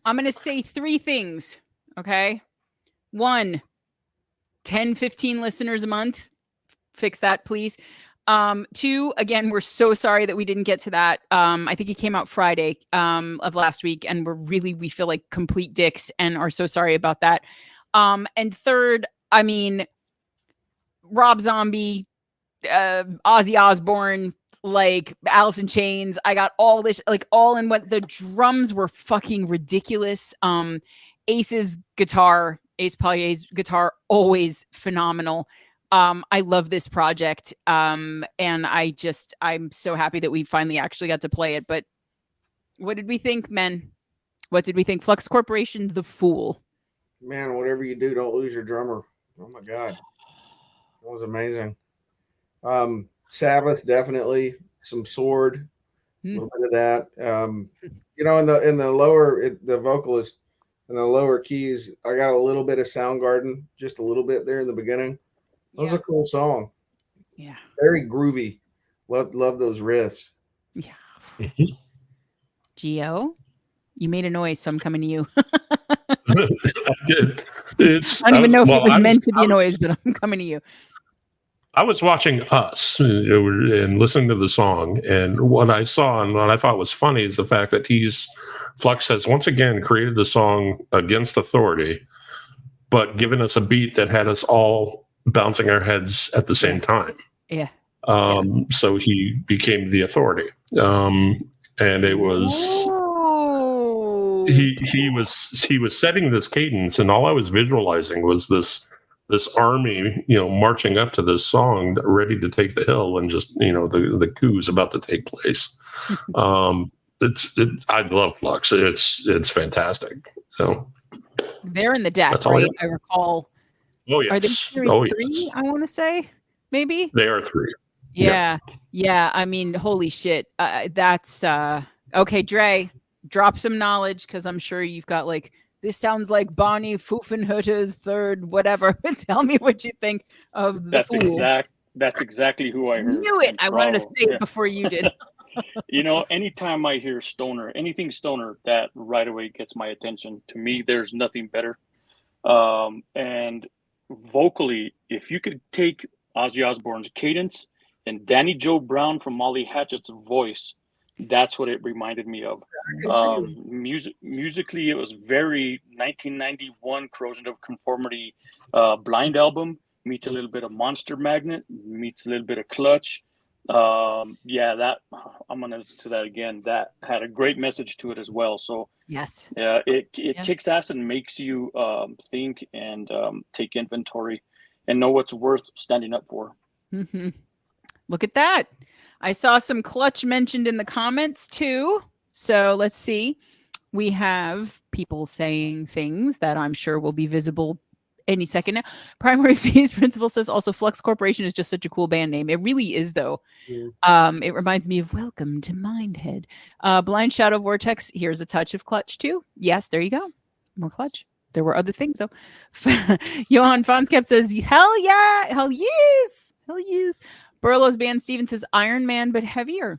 I'm going to say 3 things. Okay. 1, 10, 15 listeners a month. Fix that, please. 2, again, we're so sorry that we didn't get to that. I think it came out Friday of last week, and we feel like complete dicks and are so sorry about that. And 3rd, I mean, Rob Zombie, Ozzy Osbourne, like Alice in Chains. I got all this, like all in what the drums were fucking ridiculous. Ace Polyer's guitar, always phenomenal. I love this project. And I'm so happy that we finally actually got to play it. But what did we think, men? What did we think? Flux Corporation, The Fool. Man, whatever you do, don't lose your drummer. Oh my God. That was amazing. Sabbath, definitely. Some Sword, a little bit of that. You know, in the lower, the vocalist in the lower keys, I got a little bit of Soundgarden, just a little bit there in the beginning. That was a cool song. Yeah. Very groovy. Love those riffs. Yeah. Gio, you made a noise, so I'm coming to you. I did. I don't even know if it was meant to be a noise, but I'm coming to you. I was watching Us and listening to the song, and what I saw and what I thought was funny is the fact that Flux has once again created the song against authority, but given us a beat that had us all bouncing our heads at the same time. Yeah. So he became the authority, and it was he was setting this cadence, and all I was visualizing was this army, marching up to this song, ready to take the hill, and just the coup's about to take place. I love Flux. It's fantastic. So they're in the deck, right? I recall. Oh yes. Are they series 3? Yes. I want to say maybe they are 3. Yeah. I mean, holy shit. That's okay. Dre, drop some knowledge, because I'm sure you've got like, this sounds like Bonnie Pfeffenhutter's third whatever. Tell me what you think of the Fool. That's exactly who I heard. Knew it. I wanted to say it before you did. Anytime I hear stoner, anything stoner, that right away gets my attention. To me, there's nothing better. And vocally, if you could take Ozzy Osbourne's cadence and Danny Joe Brown from Molly Hatchet's voice, that's what it reminded me of. Musically, it was very 1991 Corrosion of Conformity Blind album, meets a little bit of Monster Magnet, meets a little bit of Clutch. That I'm gonna listen to that again. That had a great message to it as well. So yes, it kicks ass and makes you think and take inventory and know what's worth standing up for. Mm-hmm. Look at that. I saw some Clutch mentioned in the comments too. So let's see. We have people saying things that I'm sure will be visible any second now. Primary Phase Principal says also Flux Corporation is just such a cool band name. It really is, though. It reminds me of Welcome to Mindhead. Blind Shadow Vortex, here's a touch of Clutch too. Yes, there you go. More Clutch. There were other things though. Johan Fonskep says, hell yeah, hell yes. Burlow's Band Steven says Iron Man, but heavier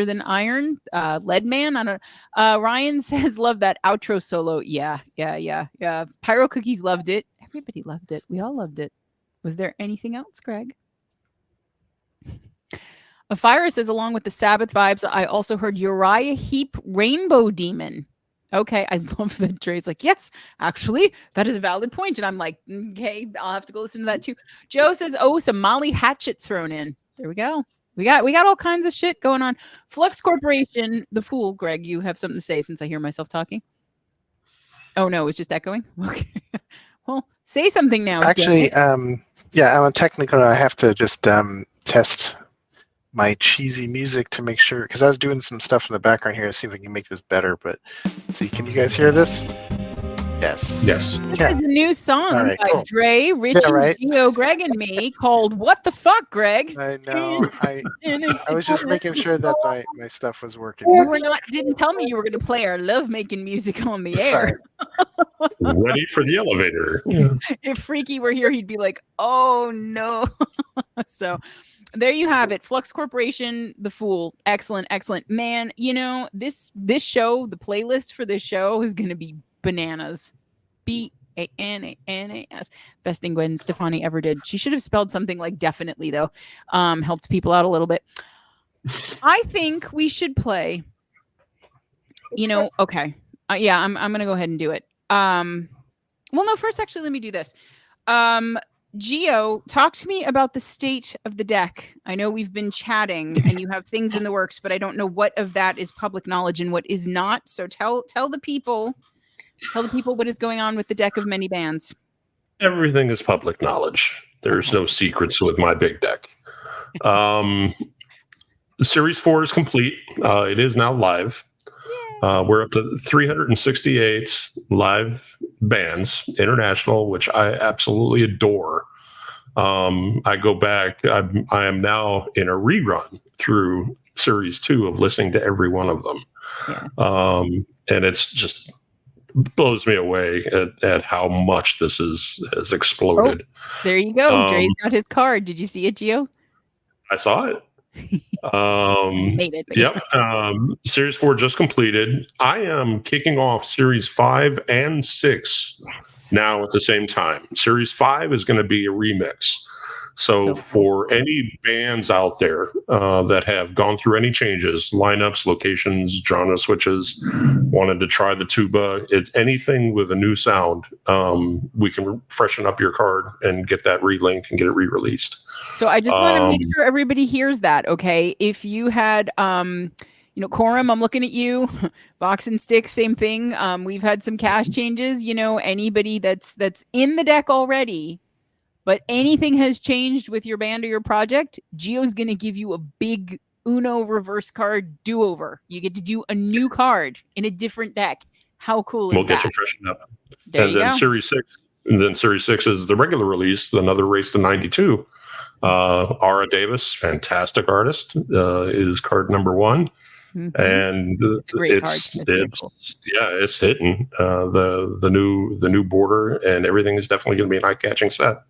than Iron. Lead Man. I don't. Ryan says love that outro solo. Yeah. Pyro Cookies loved it. Everybody loved it. We all loved it. Was there anything else, Greg? A Fire says along with the Sabbath vibes, I also heard Uriah Heep Rainbow Demon. Okay, I love that Dre's like, yes, actually, that is a valid point. And I'm like, okay, I'll have to go listen to that too. Joe says, oh, some Molly Hatchet thrown in. There we go. We got all kinds of shit going on. Flux Corporation, The Fool. Greg, you have something to say since I hear myself talking? Oh, no, it was just echoing? Okay. Well, say something now. Actually, I'm a technical. I have to just test my cheesy music to make sure, because I was doing some stuff in the background here to see if I can make this better. But let's see, can you guys hear this? Yes. This is the new song by Dre, Richie, Gio, Greg, and me called What the Fuck, Greg? I know. I was just making sure that my stuff was working. You didn't tell me you were going to play our love-making music on the air. Ready for the elevator. If Freaky were here, he'd be like, oh, no. So, there you have it. Flux Corporation, The Fool. Excellent, excellent. Man, this show, the playlist for this show is going to be bananas. Bananas. Best thing Gwen Stefani ever did. She should have spelled something like definitely, though. Helped people out a little bit. I think we should play. Okay. Yeah, I'm going to go ahead and do it. Well, no, first, actually, let me do this. Gio, talk to me about the state of the deck. I know we've been chatting and you have things in the works, but I don't know what of that is public knowledge and what is not. So tell the people what is going on with the deck of many bands. Everything is public knowledge. There's no secrets with my big deck. Series 4 is complete. It is now live. We're up to 368 live bands, international, which I absolutely adore. I go back. I am now in a rerun through Series 2 of listening to every one of them. Yeah. And it's just blows me away at how much this has exploded. Oh, there you go. Dre's got his card. Did you see it, Gio? I saw it. Made it, yep. Series 4 just completed. I am kicking off Series 5 and 6 now at the same time. Series 5 is going to be a remix. So for any bands out there that have gone through any changes, lineups, locations, genre switches, wanted to try the tuba, anything with a new sound, we can freshen up your card and get that relinked and get it re-released. So I just want to make sure everybody hears that, okay? If you had, Quorum, I'm looking at you. Vox and Stick, same thing. We've had some cash changes. Anybody that's in the deck already, but anything has changed with your band or your project, Gio's going to give you a big Uno reverse card do-over. You get to do a new card in a different deck. How cool is that? We'll get you freshened up. There and you then go. Series 6 is the regular release, another Race to 92. Ara Davis, fantastic artist, is card number 1. Mm-hmm. And it's hitting the new border, and everything is definitely going to be an eye-catching set.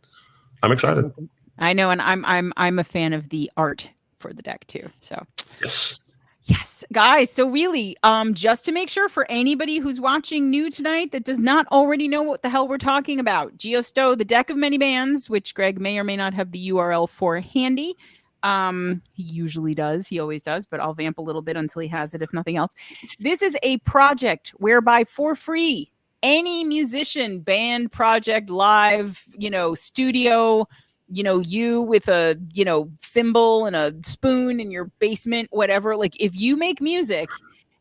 I'm excited. I know, and I'm a fan of the art for the deck too. So yes, guys. So really, just to make sure for anybody who's watching new tonight that does not already know what the hell we're talking about, Gio Stowe, the deck of many bands, which Greg may or may not have the URL for handy. He usually does. He always does, but I'll vamp a little bit until he has it, if nothing else. This is a project whereby for free, any musician, band, project, live, studio, you with a, thimble and a spoon in your basement, whatever. Like if you make music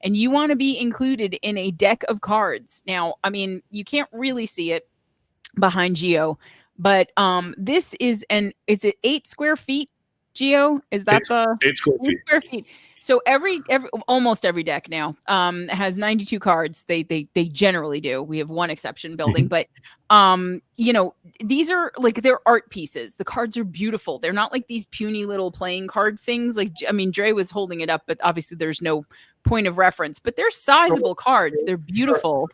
and you want to be included in a deck of cards. Now, I mean, you can't really see it behind Gio, but this is is it 8 square feet? Gio, is that 8 square feet? So almost every deck now has 92 cards. They generally do. We have one exception building, but these are like, they're art pieces. The cards are beautiful. They're not like these puny little playing card things. Like, I mean, Dre was holding it up, but obviously there's no point of reference. But they're sizable cards. They're beautiful.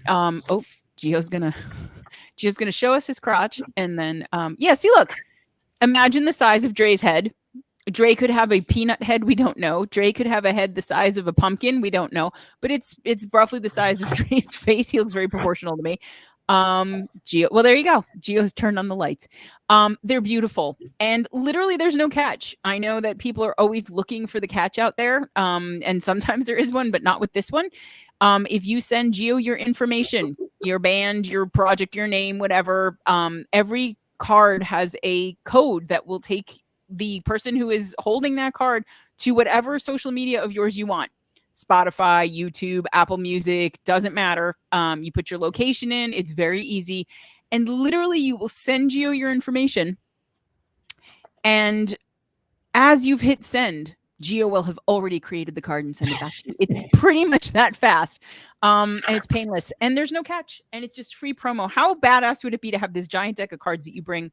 Gio's gonna show us his crotch, and then see, look. Imagine the size of Dre's head. Dre could have a peanut head. We don't know. Dre could have a head the size of a pumpkin. We don't know. But it's roughly the size of Dre's face. He looks very proportional to me. Gio. Well, there you go. Gio's turned on the lights. They're beautiful. And literally there's no catch. I know that people are always looking for the catch out there. And sometimes there is one, but not with this one. If you send Gio your information, your band, your project, your name, whatever, every card has a code that will take the person who is holding that card to whatever social media of yours you want. Spotify, YouTube, Apple Music, doesn't matter. You put your location in, it's very easy. And literally you will send Gio your information. And as you've hit send, Gio will have already created the card and send it back to you. It's pretty much that fast. And it's painless. And there's no catch. And it's just free promo. How badass would it be to have this giant deck of cards that you bring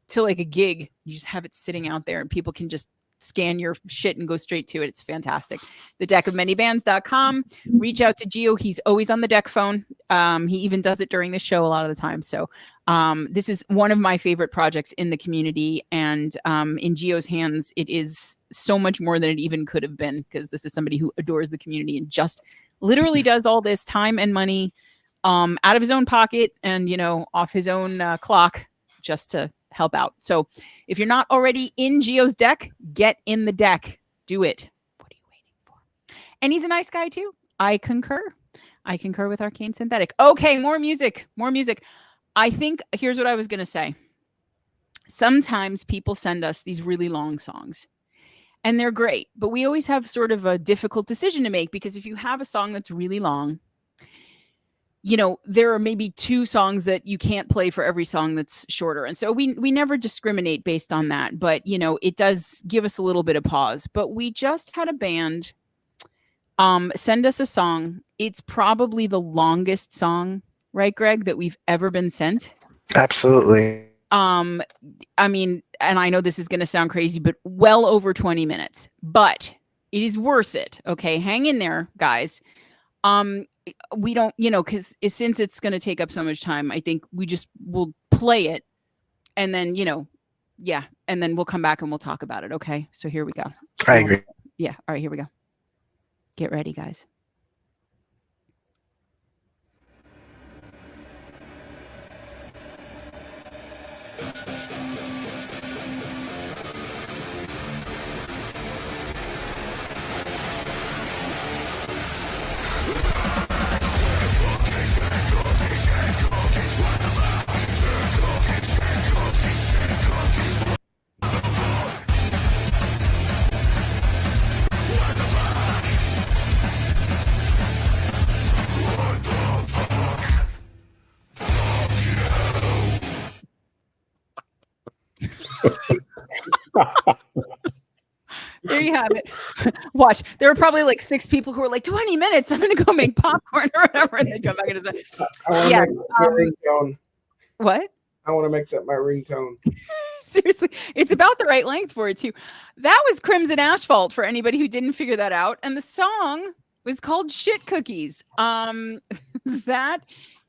to like a gig? You just have it sitting out there and people can just scan your shit and go straight to it. It's fantastic. thedeckofmanybands.com. Reach out to Gio. He's always on the deck phone. He even does it during the show a lot of the time. So this is one of my favorite projects in the community, and in Gio's hands, it is so much more than it even could have been, because this is somebody who adores the community and just literally does all this time and money out of his own pocket and, off his own clock just to help out. So if you're not already in Gio's deck, get in the deck. Do it. What are you waiting for? And he's a nice guy too. I concur with Arcane Synthetic. Okay, more music. I think here's what I was going to say. Sometimes people send us these really long songs and they're great, but we always have sort of a difficult decision to make, because if you have a song that's really long, there are maybe 2 songs that you can't play for every song that's shorter. And so we never discriminate based on that, but it does give us a little bit of pause. But we just had a band send us a song. It's probably the longest song, right, Greg, that we've ever been sent. Absolutely. I mean, and I know this is going to sound crazy, but well over 20 minutes, but it is worth it. Okay. Hang in there, guys. We don't, cause since it's going to take up so much time, I think we'll play it and then, and then we'll come back and we'll talk about it. Okay. So here we go. I agree. Yeah. All right, here we go. Get ready, guys. There you have it. Watch. There were probably like 6 people who were like, 20 minutes. I'm going to go make popcorn or whatever. And they come back and it's like, yeah. What? I want to make that my ringtone. Seriously. It's about the right length for it too. That was Crimson Asphalt for anybody who didn't figure that out. And the song was called Shit Cookies. That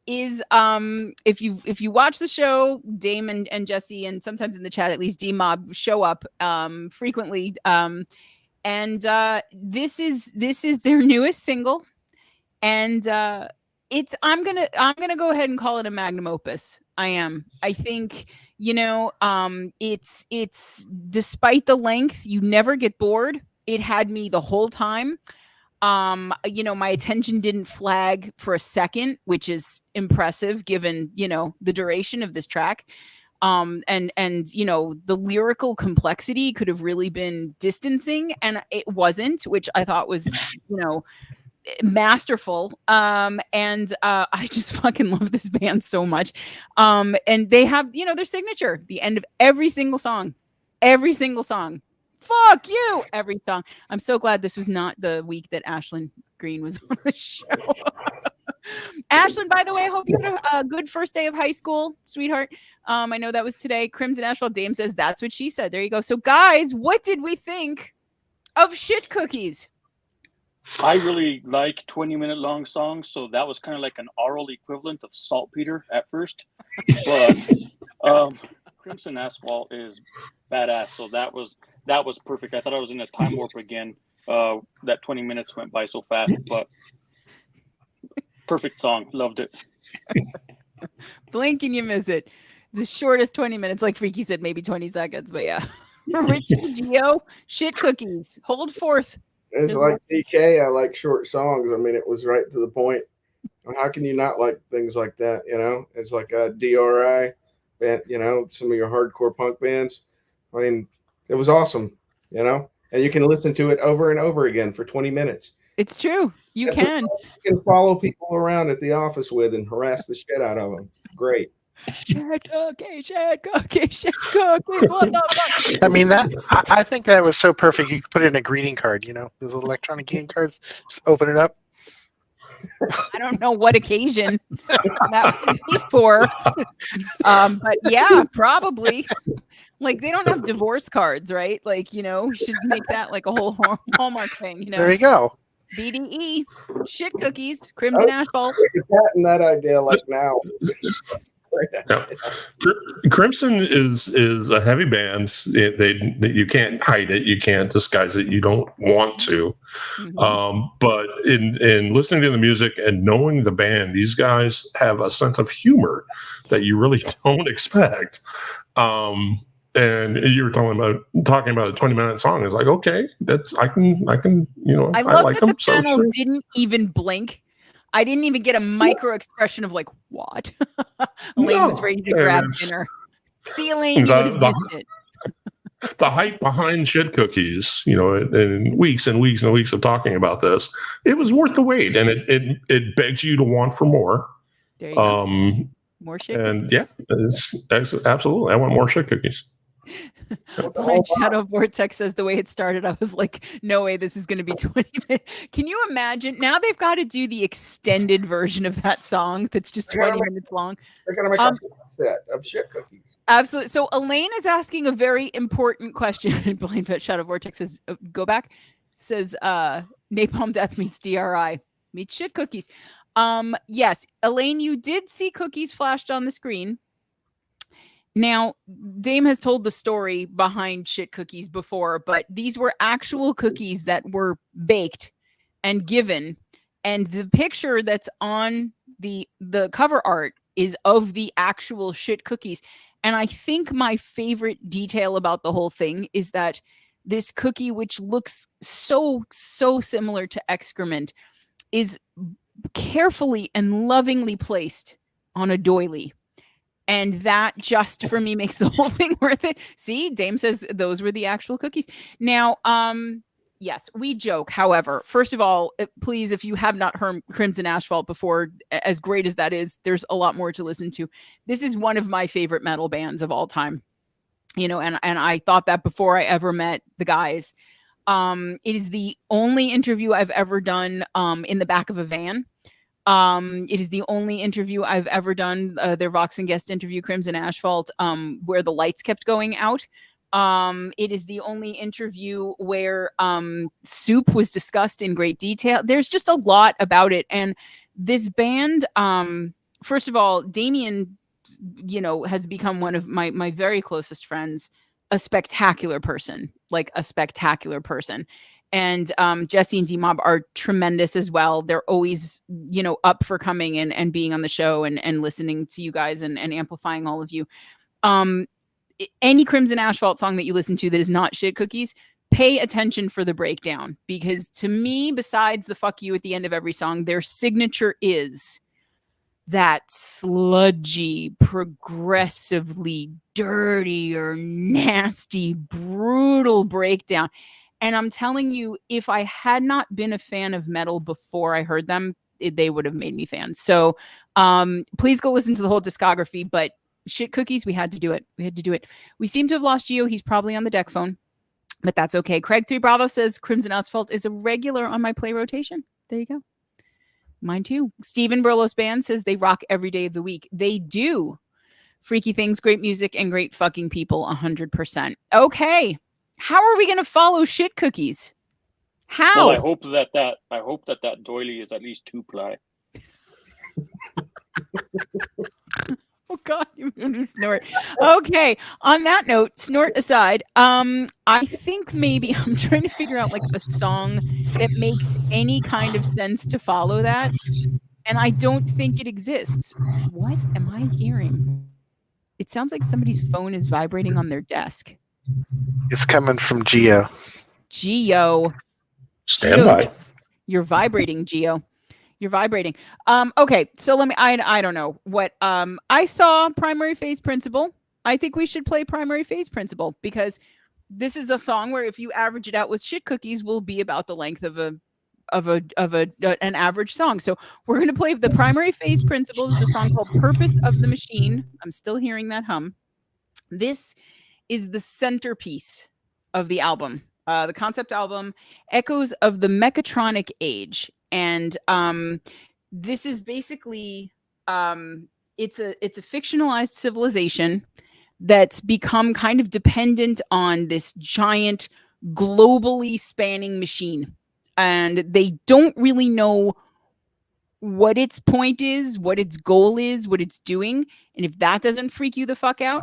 is if you watch the show, Dame and Jesse, and sometimes in the chat at least D-Mob show up frequently, and this is their newest single, and I'm gonna go ahead and call it a magnum opus. I think it's despite the length, you never get bored. It had me the whole time. My attention didn't flag for a second, which is impressive given, the duration of this track. And the lyrical complexity could have really been distancing, and it wasn't, which I thought was, masterful. And I just fucking love this band so much. And they have, their signature, the end of every single song. Fuck you, every song. I'm so glad this was not the week that Ashlyn Green was on the show. Ashlyn, by the way, I hope you had a good first day of high school, sweetheart. I know that was today. Crimson Asphalt Dame says that's what she said. There you go. So guys, what did we think of Shit Cookies? I really like 20-minute long songs, so that was kind of like an oral equivalent of saltpeter at first. But Crimson Asphalt is badass, so that was perfect. I thought I was in a time warp again. That 20 minutes went by so fast, but perfect song. Loved it. Blink and you miss it. The shortest 20 minutes, like Freaky said, maybe 20 seconds, but yeah. Richie Gio, Shit Cookies. Hold forth. It's like DK. I like short songs. I mean, it was right to the point. How can you not like things like that? It's like a DRI band, some of your hardcore punk bands. I mean, it was awesome, and you can listen to it over and over again for 20 minutes. It's true. You can follow people around at the office with and harass the shit out of them. Great. Shit cookies. What the fuck? I mean, I think that was so perfect. You could put it in a greeting card, those little electronic greeting cards. Just open it up. I don't know what occasion that would be for. But yeah, probably. Like they don't have divorce cards, right? Like, you know, we should make that like a whole Hallmark thing, you know. There you go. BDE, shit cookies, Crimson Asphalt. Getting that idea like now. Yeah. Crimson is a heavy band. They you can't hide it, you can't disguise it, you don't want to. But in listening to the music and knowing the band, these guys have a sense of humor that you really don't expect. And you were talking about a 20-minute song. It's like, okay, that's I can you know, I love like that the them. So panel sure. didn't even blink. I didn't even get a micro expression of like, what? Elaine was ready to grab dinner. See, Elaine, you would have missed it. The hype behind shit cookies, you know, and weeks and weeks and weeks of talking about this, it was worth the wait, and it begs you to want for more. There you go. More shit and cookies. Yeah, it's absolutely. I want more shit cookies. My Shadow Vortex says the way it started, I was like, no way, this is going to be 20 minutes. Can you imagine? Now they've got to do the extended version of that song that's just 20 minutes long. They're going to make a set of shit cookies. Absolutely. So Elaine is asking a very important question. Blaine Shadow Vortex says, go back, says Napalm Death meets DRI, meets shit cookies. Yes, Elaine, you did see cookies flashed on the screen. Now, Dame has told the story behind shit cookies before, but these were actual cookies that were baked and given. And the picture that's on the cover art is of the actual shit cookies. And I think my favorite detail about the whole thing is that this cookie, which looks so similar to excrement, is carefully and lovingly placed on a doily. And that just for me makes the whole thing worth it. See, Dame says those were the actual cookies. Now, yes, we joke. However, first of all, please, if you have not heard Crimson Asphalt before, as great as that is, there's a lot more to listen to. This is one of my favorite metal bands of all time. You know, and I thought that before I ever met the guys. It is the only interview I've ever done in the back of a van. It is the only interview I've ever done, their Vox and Guest interview, Crimson Asphalt, where the lights kept going out. It is the only interview where soup was discussed in great detail. There's just a lot about it. And this band, first of all, Damien, you know, has become one of my very closest friends, a spectacular person. And Jesse and D-Mob are tremendous as well. They're always, you know, up for coming and being on the show and listening to you guys and amplifying all of you. Any Crimson Asphalt song that you listen to that is not shit cookies, pay attention for the breakdown. Because to me, besides the fuck you at the end of every song, their signature is that sludgy, progressively dirty or nasty, brutal breakdown. And I'm telling you, if I had not been a fan of metal before I heard them, they would have made me fans. So please go listen to the whole discography. But shit cookies, we had to do it. We seem to have lost Gio. He's probably on the deck phone, but that's okay. Craig 3 Bravo says Crimson Asphalt is a regular on my play rotation. There you go. Mine too. Steven Burlos Band says they rock every day of the week. They do. Freaky things, great music, and great fucking people. 100%. Okay. How are we going to follow shit cookies? How? Well, I hope that doily is at least 2-ply. Oh God, you made me snort. Okay. On that note, snort aside, I think maybe I'm trying to figure out like a song that makes any kind of sense to follow that, and I don't think it exists. What am I hearing? It sounds like somebody's phone is vibrating on their desk. It's coming from Gio. Stand by. You're vibrating, Gio. You're vibrating. Okay, so let me. I don't know what. I saw Primary Phase Principle. I think we should play Primary Phase Principle because this is a song where if you average it out with shit cookies, will be about the length of an average song. So we're going to play the Primary Phase Principle. This is a song called Purpose of the Machine. I'm still hearing that hum. This is the centerpiece of the album. The concept album, Echoes of the Mechatronic Age. And this is basically it's a fictionalized civilization that's become kind of dependent on this giant globally spanning machine, and they don't really know what its point is, what its goal is, what it's doing. And if that doesn't freak you the fuck out,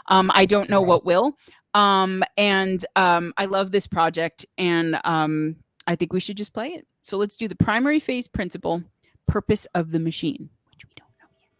I don't know what will. I love this project, and I think we should just play it. So let's do the primary phase principle, purpose of the machine, which we don't know yet.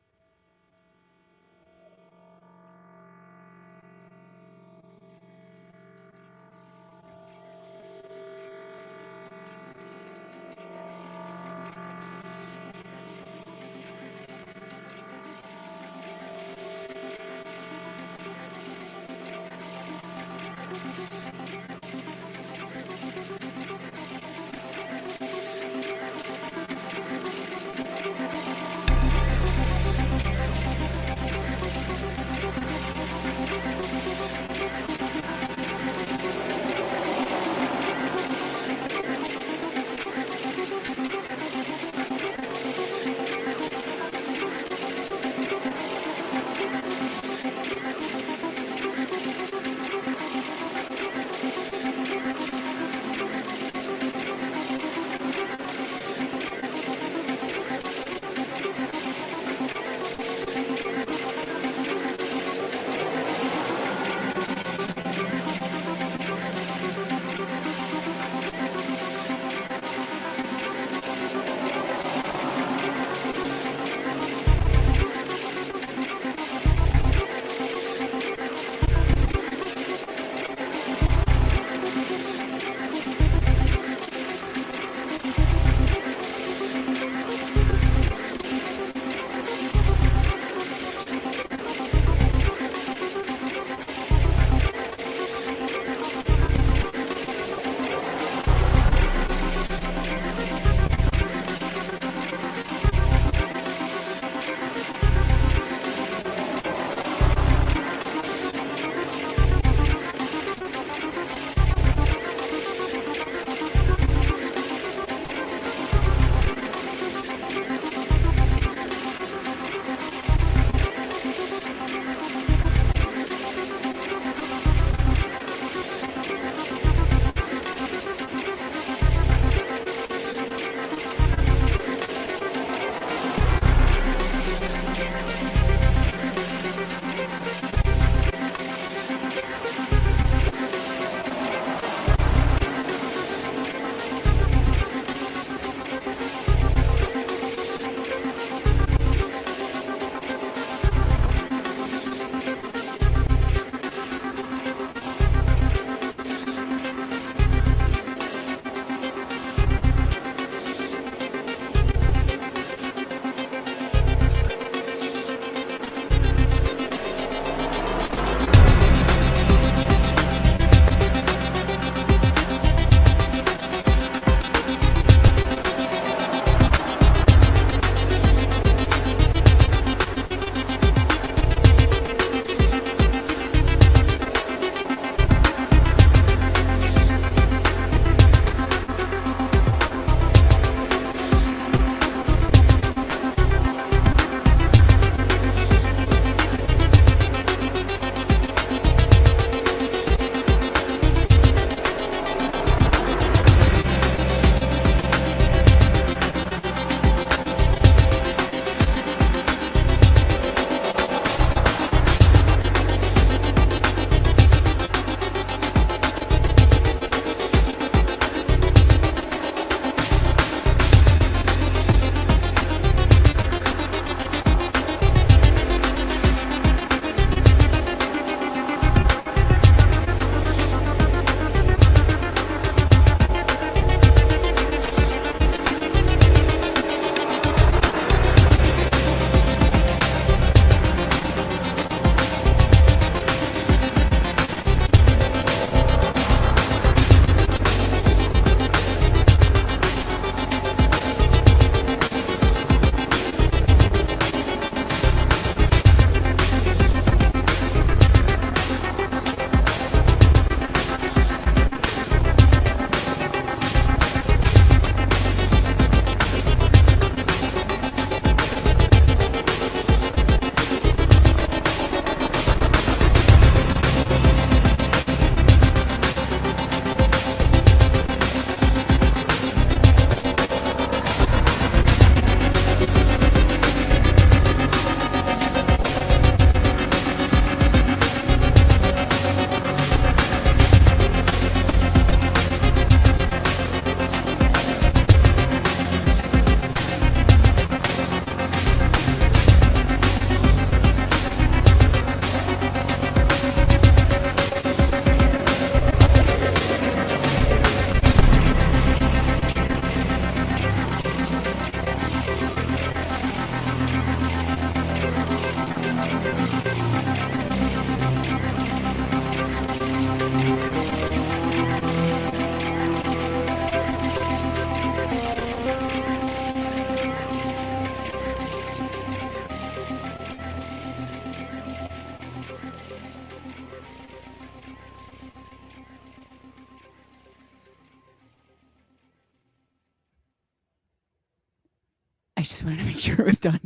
I just wanted to make sure it was done.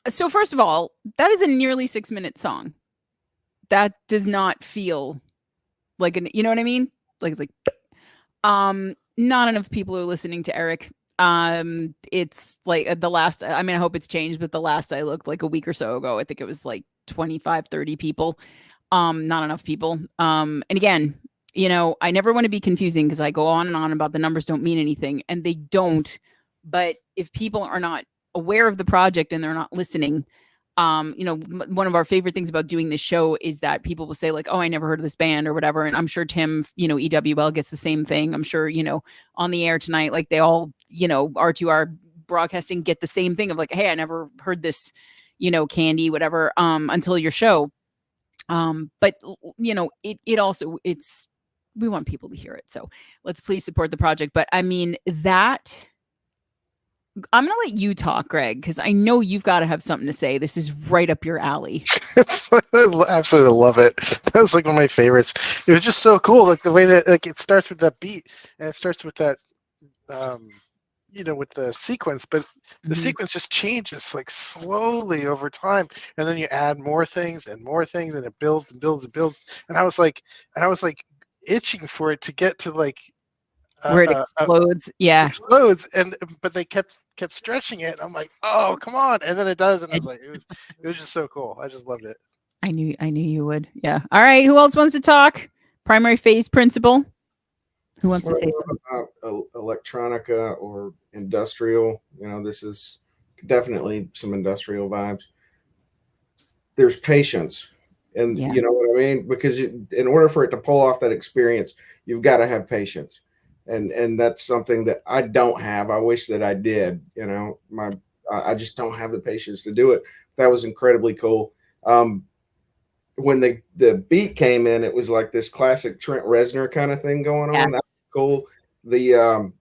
So first of all, that is a nearly 6-minute song. That does not feel like you know what I mean? Like it's like not enough people are listening to Eric. It's like the last, I mean, I hope it's changed, but the last I looked like a week or so ago, I think it was like 25, 30 people. Not enough people. And again, you know, I never want to be confusing because I go on and on about the numbers don't mean anything, and they don't. But if people are not aware of the project and they're not listening, you know, one of our favorite things about doing this show is that people will say like, oh, I never heard of this band or whatever. And I'm sure Tim, you know, EWL gets the same thing. I'm sure, you know, on the air tonight, like they all, you know, R2R broadcasting get the same thing of like, hey, I never heard this, you know, Candy, whatever, until your show. But you know, it also, it's, we want people to hear it. So let's please support the project. But I mean, that I'm going to let you talk, Greg, because I know you've got to have something to say. This is right up your alley. I absolutely love it. That was like one of my favorites. It was just so cool, like the way that like it starts with that beat and it starts with that, you know, with the sequence, but the sequence just changes like slowly over time, and then you add more things, and it builds and builds and builds. And I was like itching for it to get to like where it explodes. Yeah. Explodes, but they kept stretching it. I'm like, oh, come on. And then it does. And I was like, it was just so cool. I just loved it. I knew you would. Yeah. All right. Who else wants to talk? Primary phase principle. Who wants to say something about electronica or industrial? You know, this is definitely some industrial vibes. There's patience. And you know what I mean? Because in order for it to pull off that experience, you've got to have patience. And that's something that I don't have. I wish that I did. You know, I just don't have the patience to do it. That was incredibly cool. When the beat came in, it was like this classic Trent Reznor kind of thing going on. That's cool. The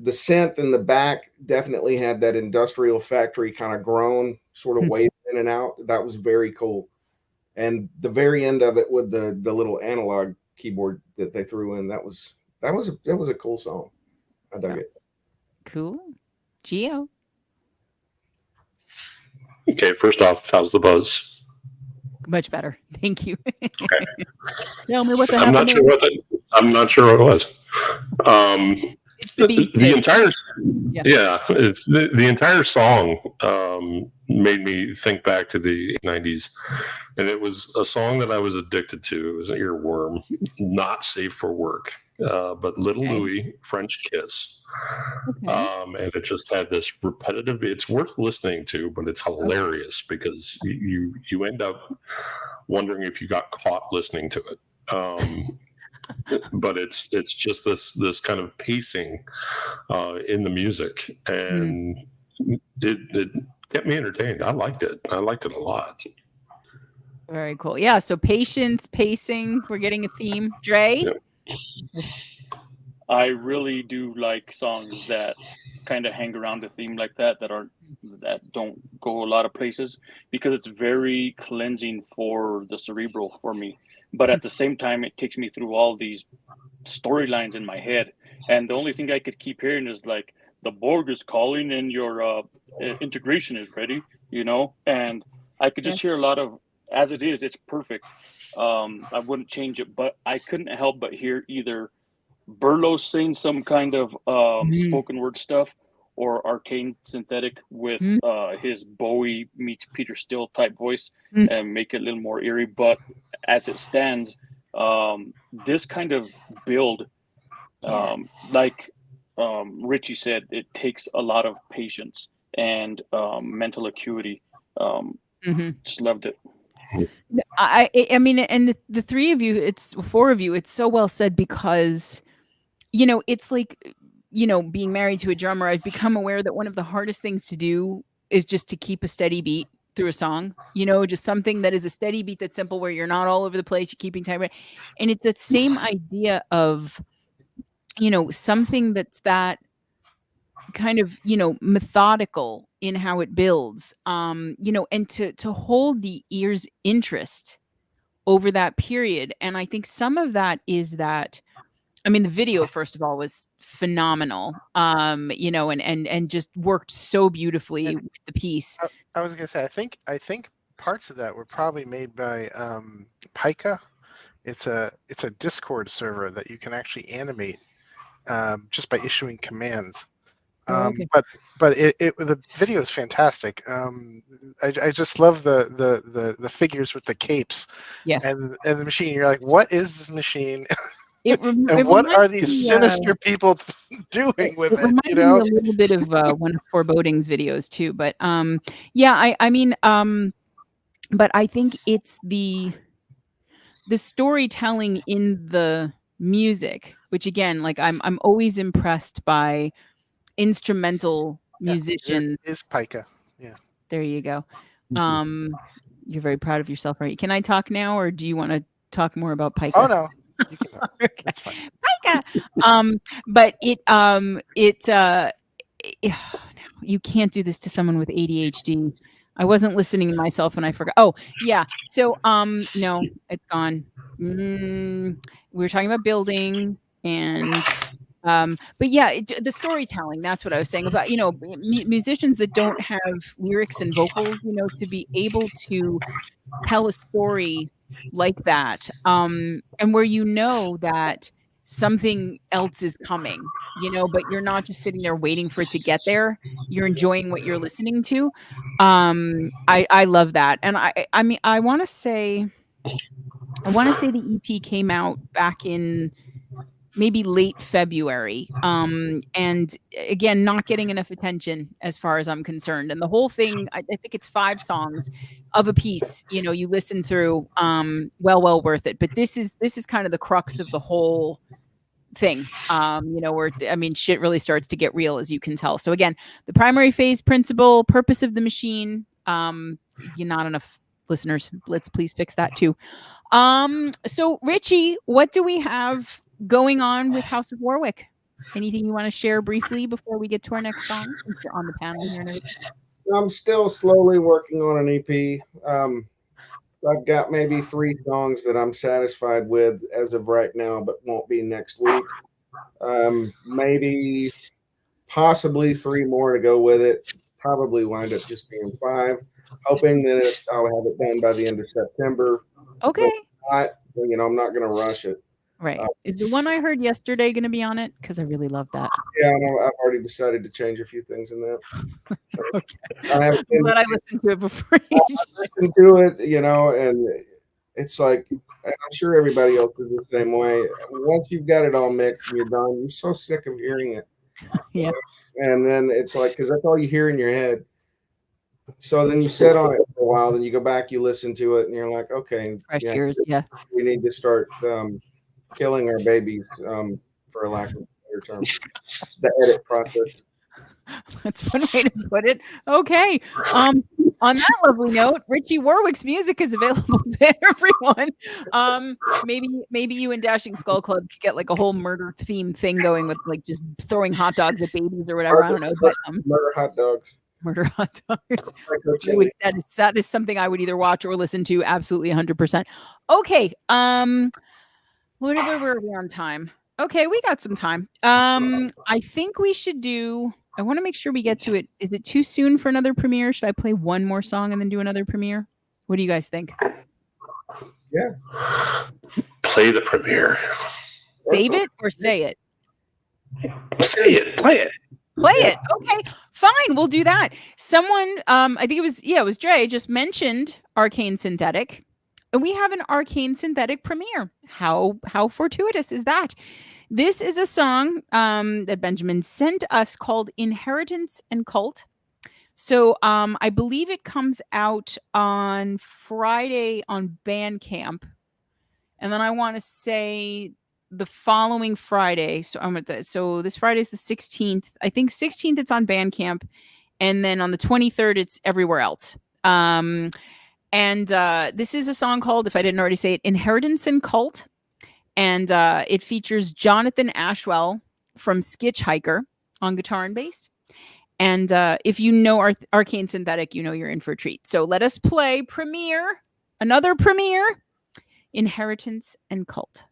synth in the back definitely had that industrial factory kind of groan sort of wave in and out. That was very cool. And the very end of it with the little analog keyboard that they threw in, that was a cool song. I dug it. Cool. Gio. Okay, first off, how's the buzz? Much better. Thank you. Okay. Tell me what the I'm not sure what it was. The entire it's the entire song made me think back to the 90s, and it was a song that I was addicted to. It was an earworm, Not Safe for Work, but Little Louis, French Kiss. And it just had this repetitive, it's worth listening to, but it's hilarious because you end up wondering if you got caught listening to it. But it's just this kind of pacing in the music, and it kept me entertained. I liked it a lot. Very cool. Yeah, so patience, pacing, we're getting a theme. Dre? Yeah. I really do like songs that kind of hang around the theme like that don't go a lot of places, because it's very cleansing for the cerebral for me. But at the same time, it takes me through all these storylines in my head. And the only thing I could keep hearing is like, the Borg is calling and your integration is ready, you know? And I could just hear a lot of, as it is, it's perfect. I wouldn't change it, but I couldn't help but hear either Burlow saying some kind of spoken word stuff, or Arcane Synthetic with his Bowie meets Peter Steele type voice and make it a little more eerie. But as it stands, this kind of build, like Richie said, it takes a lot of patience and mental acuity. Just loved it. I mean, and the three of you, it's four of you, it's so well said, because, you know, it's like, you know, being married to a drummer, I've become aware that one of the hardest things to do is just to keep a steady beat through a song, you know, just something that is a steady beat that's simple, where you're not all over the place, you're keeping time. And it's that same idea of, you know, something that's that kind of, you know, methodical in how it builds, you know, and to hold the ear's interest over that period. And I think some of that is that I mean, the video, first of all, was phenomenal. And just worked so beautifully And with the piece. I was gonna say, I think parts of that were probably made by Pika. It's a Discord server that you can actually animate just by issuing commands. Okay. But the video is fantastic. I just love the figures with the capes. Yeah. And the machine. You're like, what is this machine? It And what are these sinister people doing with it? reminded You know? me a little bit of one of Foreboding's videos too. But yeah, I mean, but I think it's the storytelling in the music, which again, like I'm always impressed by instrumental musicians. It is Pika. Yeah. There you go. You're very proud of yourself, right? Can I talk now, or do you want to talk more about Pika? Oh no, you can talk. Okay. That's fine. Pika. But you can't do this to someone with ADHD. I wasn't listening to myself and I forgot. Oh, yeah. So no, it's gone. We were talking about building and but yeah, the storytelling, that's what I was saying about, musicians that don't have lyrics and vocals, to be able to tell a story like that, and where that something else is coming, but you're not just sitting there waiting for it to get there. You're enjoying what you're listening to. I love that. And I mean, I want to say the EP came out back in maybe late February. And again, not getting enough attention as far as I'm concerned. And the whole thing, I think it's 5 songs of a piece, you listen through, well worth it. But this is kind of the crux of the whole thing, where, I mean, shit really starts to get real, as you can tell. So again, the primary phase principle, purpose of the machine, you're not enough listeners. Let's please fix that too. So Richie, what do we have going on with House of Warwick? Anything you want to share briefly before we get to our next song, since you're on the panel here? I'm still slowly working on an EP. I've got maybe 3 songs that I'm satisfied with as of right now, but won't be next week. Maybe possibly 3 more to go with it. Probably wind up just being 5. Hoping that I'll have it done by the end of September. Okay. But I'm not going to rush it. Right. Is the one I heard yesterday going to be on it? Because I really love that. Yeah, I've already decided to change a few things in that. Okay. I'm glad I listened to it before you. Listened to it, and it's like, and I'm sure everybody else is the same way. Once you've got it all mixed and you're done, you're so sick of hearing it. Yeah. And then it's like, because that's all you hear in your head. So then you sit on it for a while, then you go back, you listen to it, and you're like, okay, fresh ears, yeah. We need to start killing our babies, for a lack of a better term. The edit process. That's one way to put it. Okay. On that lovely note, Richie Warwick's music is available to everyone. Maybe you and Dashing Skull Club could get like a whole murder theme thing going with like just throwing hot dogs at babies or whatever. I don't know. But, murder hot dogs. Murder hot dogs. That is something I would either watch or listen to. Absolutely 100%. Okay. Where were we on time? Okay, we got some time. I think we should do. I want to make sure we get to it. Is it too soon for another premiere? Should I play one more song and then do another premiere? What do you guys think? Yeah. Play the premiere. Save it or say it? Say it. Play it. Play it. Okay, fine. We'll do that. Someone, I think it was Dre, just mentioned Arcane Synthetic. And we have an Arcane Synthetic premiere. How fortuitous is that? This is a song that Benjamin sent us called Inheritance and Cult. So I believe it comes out on Friday on Bandcamp. And then I want to say the following Friday. So this Friday is the 16th. I think 16th it's on Bandcamp. And then on the 23rd, it's everywhere else. And this is a song called, if I didn't already say it, Inheritance and Cult. And it features Jonathan Ashwell from Skitch Hiker on guitar and bass. And if you know Arcane Synthetic, you know you're in for a treat. So let us play another premiere, Inheritance and Cult.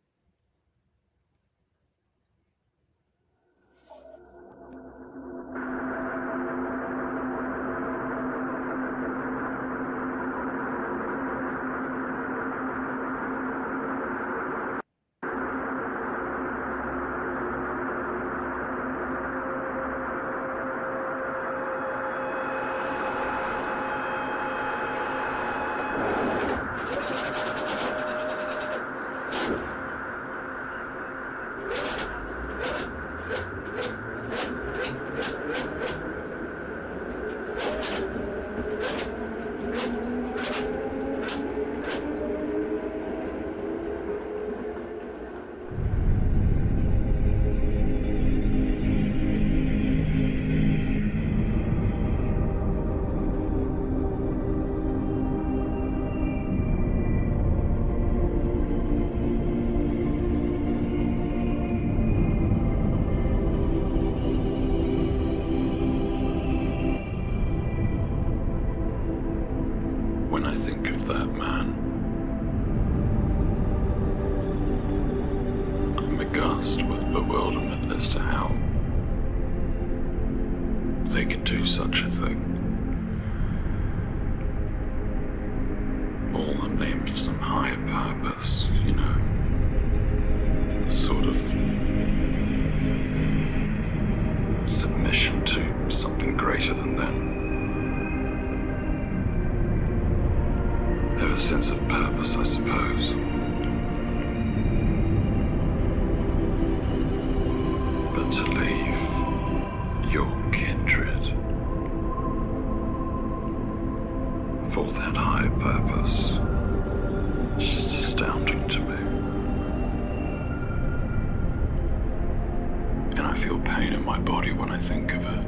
of that man, I'm aghast with bewilderment as to how they could do such a thing. All in the name of some higher purpose, you know. A sort of submission to something greater than them. Have a sense of purpose, I suppose. But to leave your kindred for that higher purpose is just astounding to me. And I feel pain in my body when I think of it.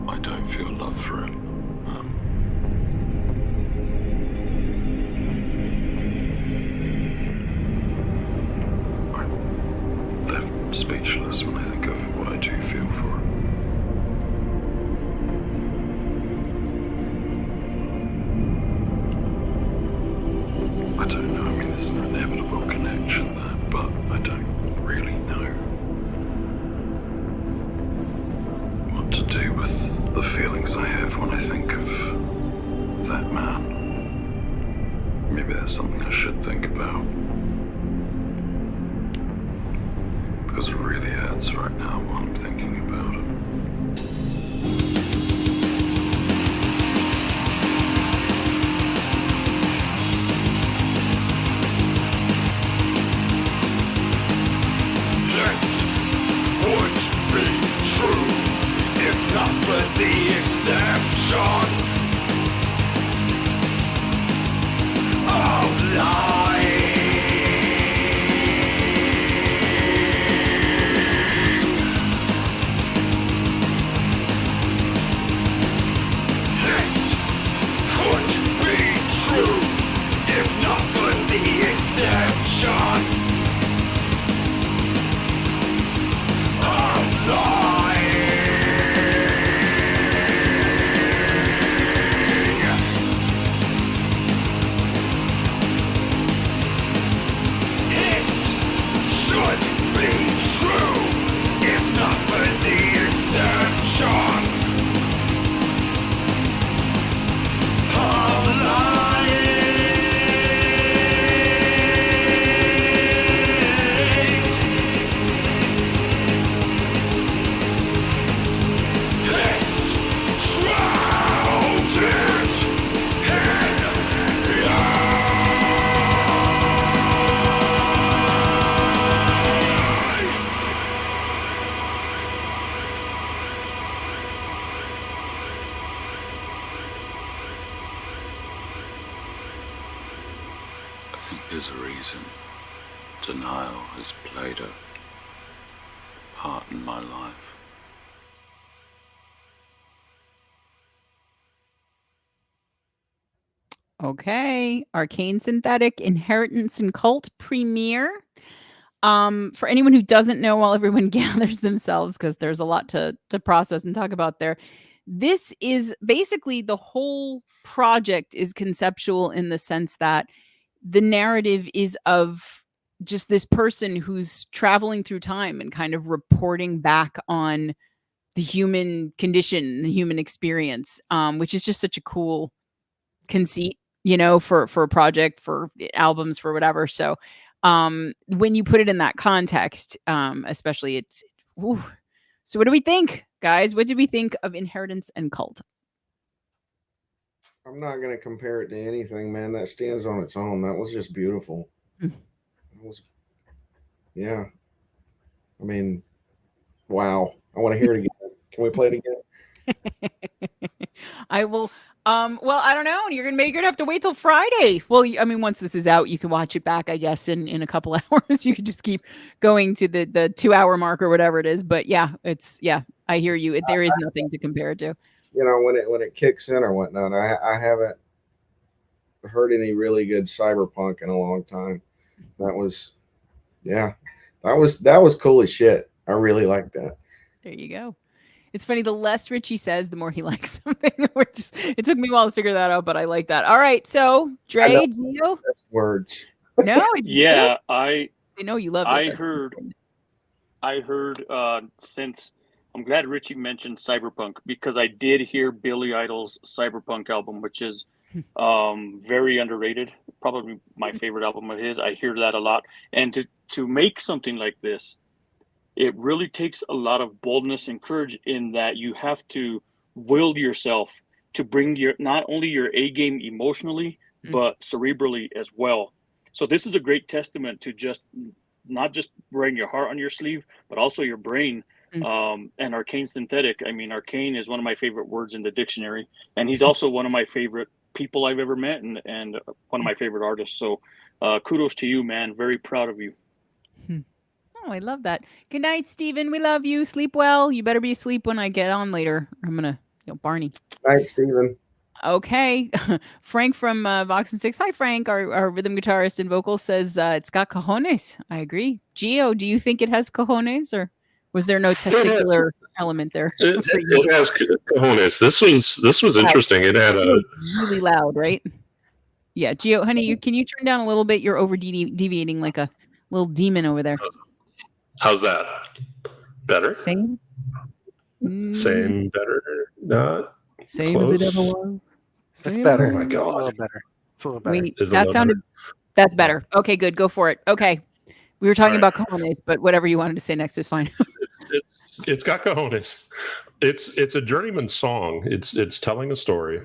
I don't feel love for it. I'm left speechless when I think of what I do feel for it. I don't know, I mean, there's an inevitable connection there, but I don't really know what to do with the feelings I have when I think of that man. Maybe that's something I should think about. Because it really hurts right now while I'm thinking about it. The exception of There's a reason denial has played a part in my life. Okay, Arcane Synthetic Inheritance and Cult premiere. For anyone who doesn't know, while everyone gathers themselves, because there's a lot to process and talk about there, this is basically the whole project is conceptual in the sense that the narrative is of just this person who's traveling through time and kind of reporting back on the human condition, the human experience, which is just such a cool conceit, you know, for a project, for albums, for whatever. So when you put it in that context, especially it's ooh. So what do we think, guys? What did we think of Inheritance and Cult? I'm not going to compare it to anything, man. That stands on its own. That was just beautiful. Mm. That was, yeah. I mean, wow. I want to hear it again. Can we play it again? I will. Well, I don't know. You're gonna have to wait till Friday. Well, I mean, once this is out, you can watch it back, I guess, in a couple hours. You could just keep going to the 2-hour mark or whatever it is. But yeah, I hear you. There is nothing to compare it to. You know, when it kicks in or whatnot, I haven't heard any really good cyberpunk in a long time. That was cool as shit. I really liked that. There you go. It's funny. The less Richie says, the more he likes something. It took me a while to figure that out, but I like that. All right. So, I know Dre, Gio? that's words. No, it's Yeah, I know you loved I it. heard since I'm glad Richie mentioned Cyberpunk because I did hear Billy Idol's Cyberpunk album, which is very underrated. Probably my favorite album of his. I hear that a lot. And to make something like this, it really takes a lot of boldness and courage in that you have to will yourself to bring your not only your A game emotionally, but cerebrally as well. So this is a great testament to just not just wearing your heart on your sleeve, but also your brain. And Arcane Synthetic. I mean, Arcane is one of my favorite words in the dictionary, and he's also one of my favorite people I've ever met, and one of my favorite artists. So, kudos to you, man. Very proud of you. Oh, I love that. Good night, Steven. We love you. Sleep well. You better be asleep when I get on later. I'm gonna, Barney. Night, Steven. Okay. Frank from Vox and Six. Hi, Frank. Our rhythm guitarist and vocal says it's got cojones. I agree. Gio, do you think it has cojones, or was there no testicular element there? It has cojones. This was interesting. It had a really loud, right? Yeah, Gio, honey, can you turn down a little bit? You're over deviating like a little demon over there. How's that? Better? Same? Same, better, not same close. as it ever was. It's better. Oh my God. A little better. It's a little better. Wait, Is it a that little sounded. That's better. Okay, good. Go for it. Okay, we were talking All about right. cojones, but whatever you wanted to say next is fine. It's got cojones. It's a journeyman song. It's telling a story.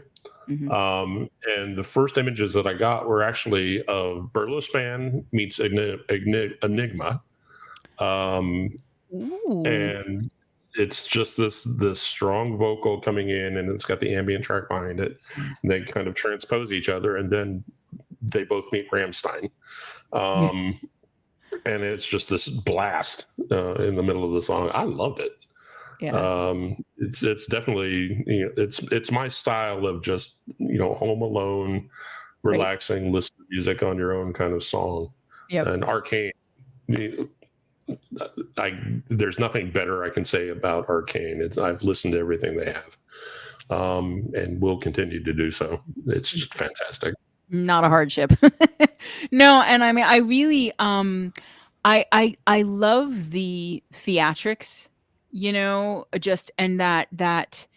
And the first images that I got were actually of Berluspan meets Enigma. And it's just this strong vocal coming in, and it's got the ambient track behind it. And they kind of transpose each other, and then they both meet Rammstein. And it's just this blast in the middle of the song. I loved it. Yeah. It's definitely, it's my style of just, home alone, relaxing, listen to music on your own kind of song. Yep. And Arcane, there's nothing better I can say about Arcane. I've listened to everything they have, and will continue to do so. It's just fantastic. Not a hardship. No, and I mean, I really, I love the theatrics, just, and that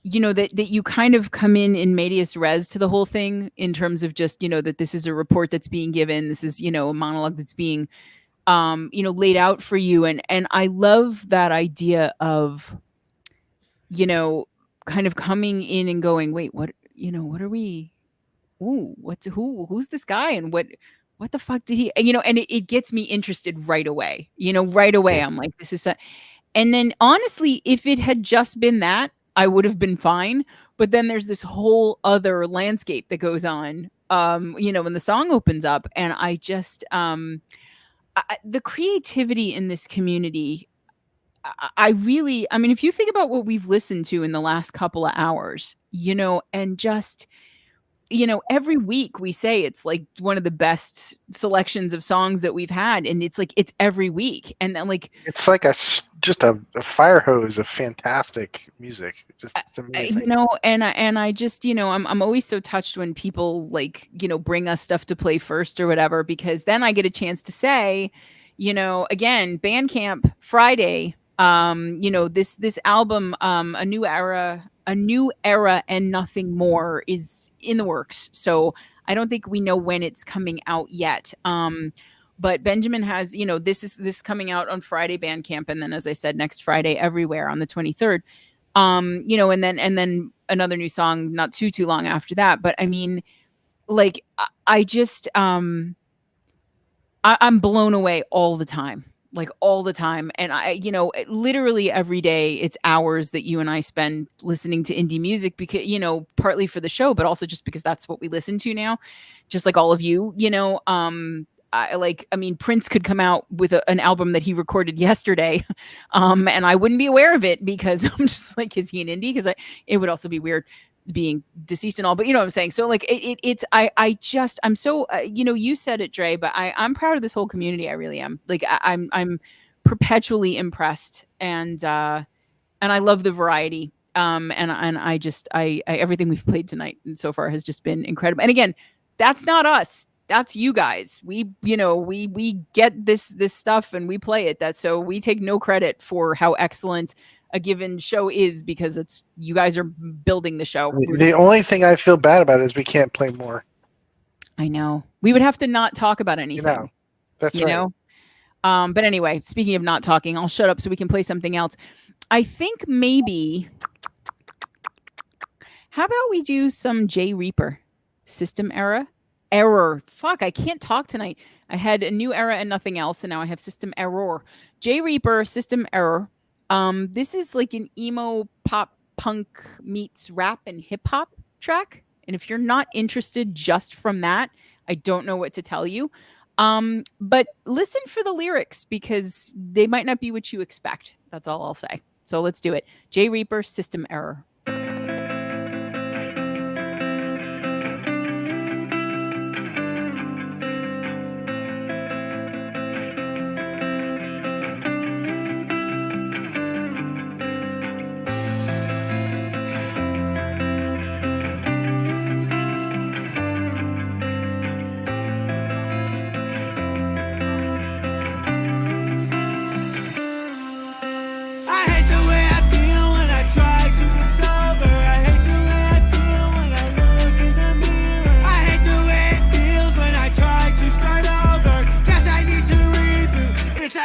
you kind of come in medias res to the whole thing in terms of just, that this is a report that's being given. This is, a monologue that's being, laid out for you. And I love that idea of, kind of coming in and going, wait, what are we, who's this guy? And what the fuck did he, and it gets me interested right away, right away. I'm like, this is and then honestly, if it had just been that, I would have been fine. But then there's this whole other landscape that goes on, when the song opens up, and I just, the creativity in this community, I really, I mean, if you think about what we've listened to in the last couple of hours, and just, every week we say it's like one of the best selections of songs that we've had. And it's like, it's every week. And then it's like just a fire hose of fantastic music. It's amazing. And I just, I'm always so touched when people bring us stuff to play first or whatever, because then I get a chance to say, again, Bandcamp Friday, this album, A New Era and Nothing More is in the works. So I don't think we know when it's coming out yet. But Benjamin has, this coming out on Friday, Bandcamp, and then, as I said, next Friday everywhere on the 23rd. And then another new song not too long after that. But I mean, I just I'm blown away all the time. All the time. And I, literally every day it's hours that you and I spend listening to indie music because, partly for the show, but also just because that's what we listen to now. Just like all of you, Prince could come out with an album that he recorded yesterday. And I wouldn't be aware of it because I'm just like, is he an indie? Because it would also be weird being deceased and all, but you know what I'm saying? So I'm so, you said it, Dre, but I'm proud of this whole community. I really am. I'm perpetually impressed. And and I love the variety. And I everything we've played tonight and so far has just been incredible. And again, that's not us. That's you guys. We, we get this stuff and we play it. That's so we take no credit for how excellent a given show is because it's you guys are building the show. The only thing I feel bad about is we can't play more. I know. We would have to not talk about anything. That's right. But anyway, speaking of not talking, I'll shut up so we can play something else. I think maybe. How about we do some J Reaper system error? Fuck, I can't talk tonight. I had a new era and nothing else, and now I have system error. J Reaper system error. This is like an emo pop punk meets rap and hip hop track. And if you're not interested just from that, I don't know what to tell you. But listen for the lyrics because they might not be what you expect. That's all I'll say. So let's do it. J Reaper system error.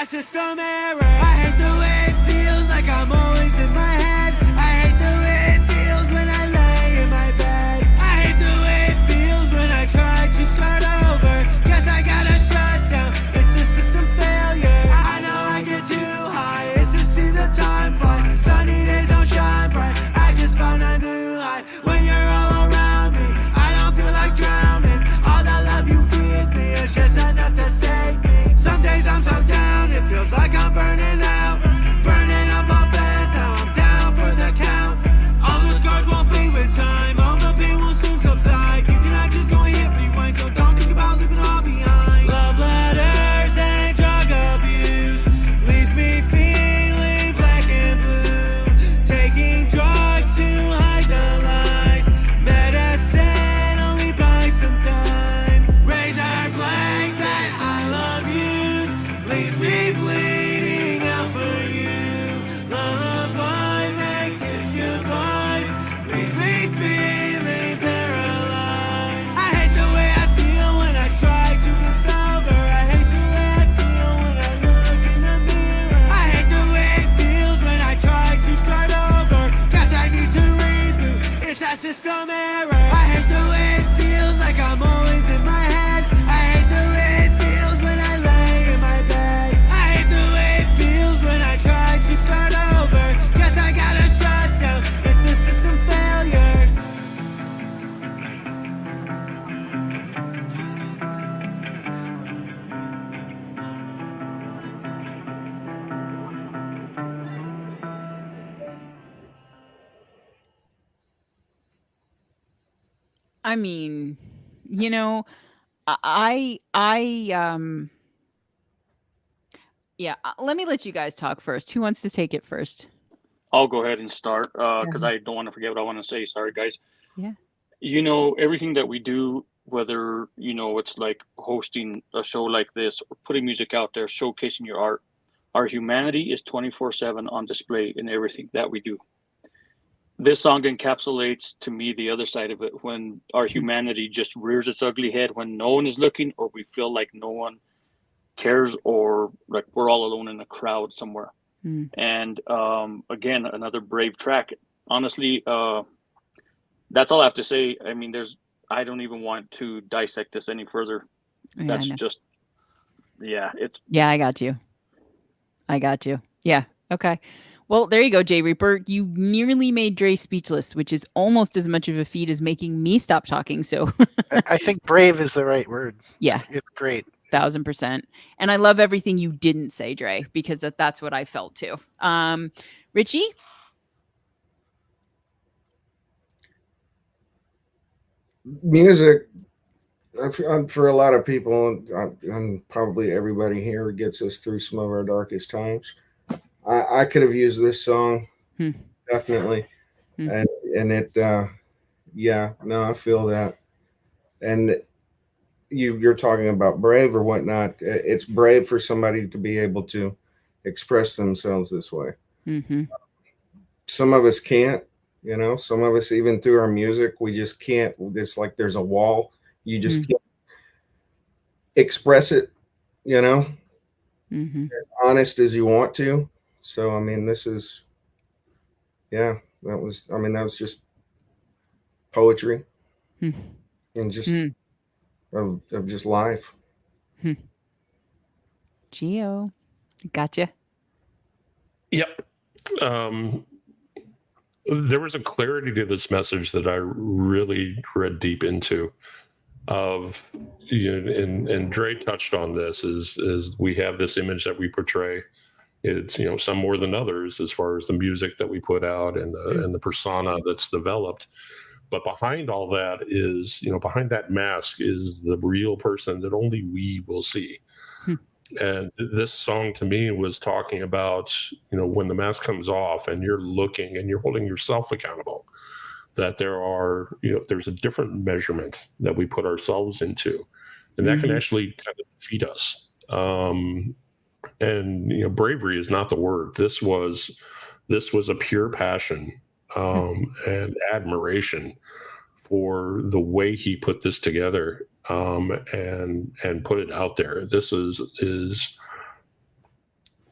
System error. I hate the way it feels like I'm always in my head. I hate the way it feels when I lay in my bed. I hate the way it feels when I try to start over. Guess I gotta shut down. It's a system failure. I know I get too high. It's to see the time fly. Sunny days don't shine bright. I just found a new high. When you're all around me, I don't feel like drowning. All the love you give me is just enough to save me. Some days I'm so down. It feels like I'm burning out. Burning up my fans. Now I'm down for the count. All the scars won't fade with time. All the pain will soon subside. You cannot just go hit rewind. So don't think about leaving all behind. Love letters and drug abuse leaves me feeling black and blue. Taking drugs to hide the lies. Medicine only buys some time. Razor blades and I love you leaves me bleeding out for you. Lullabies and kiss goodbyes leaves me feeling paralyzed. I hate the way I feel when I try to get sober. I hate the way I feel when I look in the mirror. I hate the way it feels when I try to start over. Guess I need to reboot. It's a system error. I hate the way it feels like I'm always in my head. I hate the way it feels when I lay in my bed. I hate the way it feels when I try to start over. Guess I gotta shut down. It's a system failure. I mean, I yeah, let me let you guys talk first. Who wants to take it first? I'll go ahead and start because I don't want to forget what I want to say. Sorry, guys. Yeah. Everything that we do, whether, it's like hosting a show like this or putting music out there, showcasing your art, our humanity is 24/7 on display in everything that we do. This song encapsulates to me the other side of it when our humanity just rears its ugly head when no one is looking or we feel like no one cares or like we're all alone in a crowd somewhere. And again, another brave track. Honestly, that's all I have to say. I mean, I don't even want to dissect this any further. Yeah, That's just, it's. Yeah, I got you. Yeah. Okay. Well, there you go, Jay Reaper. You nearly made Dre speechless, which is almost as much of a feat as making me stop talking. So I think brave is the right word. Yeah. It's great. 1000%. And I love everything you didn't say, Dre, because that's what I felt too. Richie? Music, for a lot of people, and probably everybody here, gets us through some of our darkest times. I could have used this song Definitely. Hmm. And it yeah, no, I feel that. And you're talking about brave or whatnot. It's brave for somebody to be able to express themselves this way. Mm-hmm. Some of us can't, some of us, even through our music, we just can't. It's like there's a wall. You just can't express it, you know, Mm-hmm. as honest as you want to. So, I mean, this is, yeah, that was just poetry Hmm. and just Hmm. of just life. Geo, gotcha. Yep. There was a clarity to this message that I really read deep into. Of and Dre touched on this is we have this image that we portray. It's some more than others as far as the music that we put out and the persona that's developed. But behind all that is behind that mask is the real person that only we will see. And this song to me was talking about, when the mask comes off and you're looking and you're holding yourself accountable, that there's a different measurement that we put ourselves into. And that can actually kind of feed us. And bravery is not the word. This was a pure passion and admiration for the way he put this together and put it out there. This is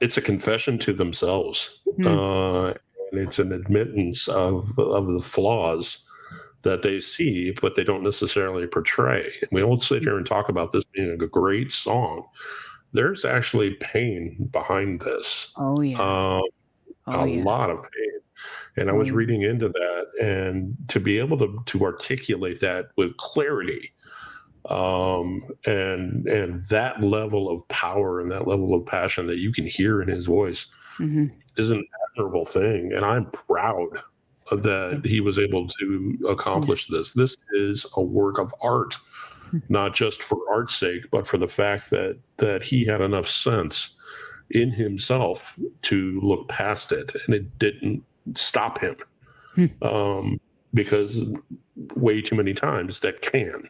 it's a confession to themselves, and it's an admittance of the flaws that they see, but they don't necessarily portray. We won't sit here and talk about this being a great song. There's actually pain behind this. Oh yeah. A lot of pain. And I was reading into that, and to be able to articulate that with clarity, and that level of power and that level of passion that you can hear in his voice is an admirable thing. And I'm proud that he was able to accomplish this. This is a work of art, not just for art's sake, but for the fact that he had enough sense in himself to look past it, and it didn't stop him. Because way too many times that can.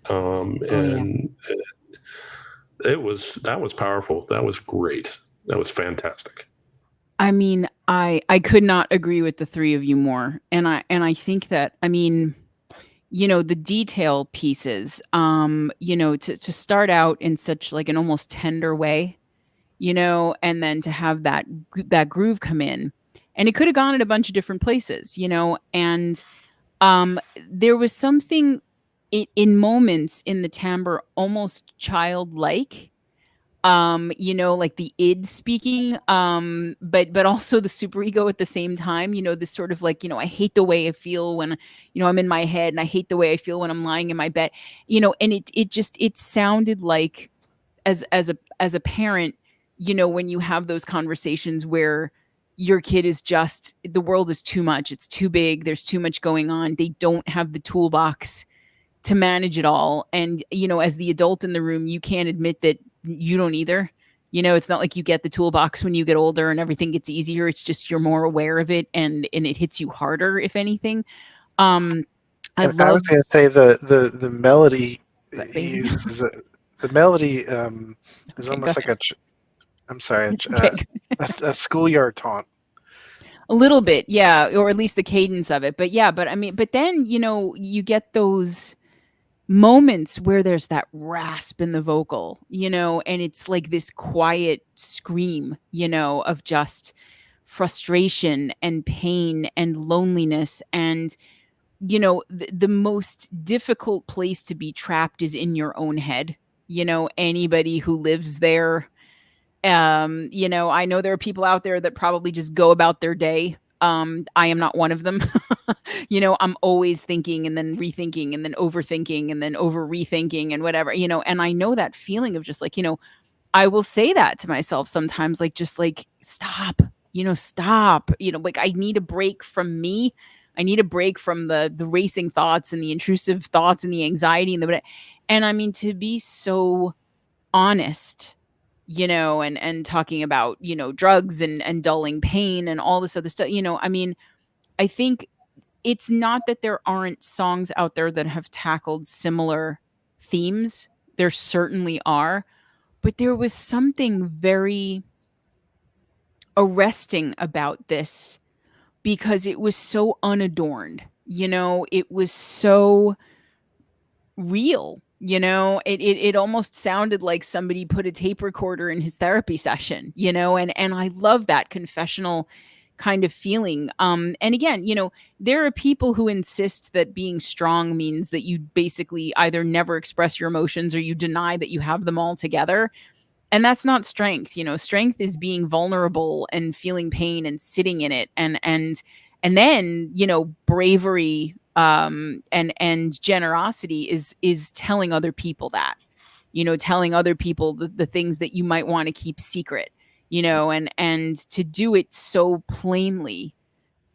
And that was powerful. That was great. That was fantastic. I mean, I could not agree with the three of you more. And I think that, I mean, the detail pieces, to start out in such like an almost tender way, and then to have that groove come in, and it could have gone in a bunch of different places, and there was something in moments in the timbre almost childlike, like the id speaking, but also the superego at the same time, this sort of like, I hate the way I feel when, I'm in my head, and I hate the way I feel when I'm lying in my bed, and it sounded like as a parent, when you have those conversations where your kid is just, the world is too much, it's too big, there's too much going on, they don't have the toolbox to manage it all. And, as the adult in the room, you can't admit that you don't either. It's not like you get the toolbox when you get older and everything gets easier. It's just you're more aware of it, and it hits you harder, if anything. I was going to say the melody he baby. uses the melody is Okay, almost go like I'm sorry, Okay. a schoolyard taunt. A little bit, yeah, or at least the cadence of it. But yeah, but I mean, but then, you get those moments where there's that rasp in the vocal, and it's like this quiet scream, of just frustration and pain and loneliness. And, the most difficult place to be trapped is in your own head. Anybody who lives there, I know there are people out there that probably just go about their day. I am not one of them. I'm always thinking and then rethinking and then overthinking and then over rethinking and whatever, and I know that feeling of just like, I will say that to myself sometimes, like, just like, stop, stop, like I need a break from me. I need a break from the racing thoughts and the intrusive thoughts and the anxiety and I mean, to be so honest, and talking about, drugs and dulling pain and all this other stuff. I mean, I think it's not that there aren't songs out there that have tackled similar themes. There certainly are, but there was something very arresting about this because it was so unadorned. It was so real. It almost sounded like somebody put a tape recorder in his therapy session, and I love that confessional kind of feeling. And again, there are people who insist that being strong means that you basically either never express your emotions or you deny that you have them all together. And that's not strength. Strength is being vulnerable and feeling pain and sitting in it. And then, bravery and generosity is telling other people that, telling other people the things that you might want to keep secret, and to do it so plainly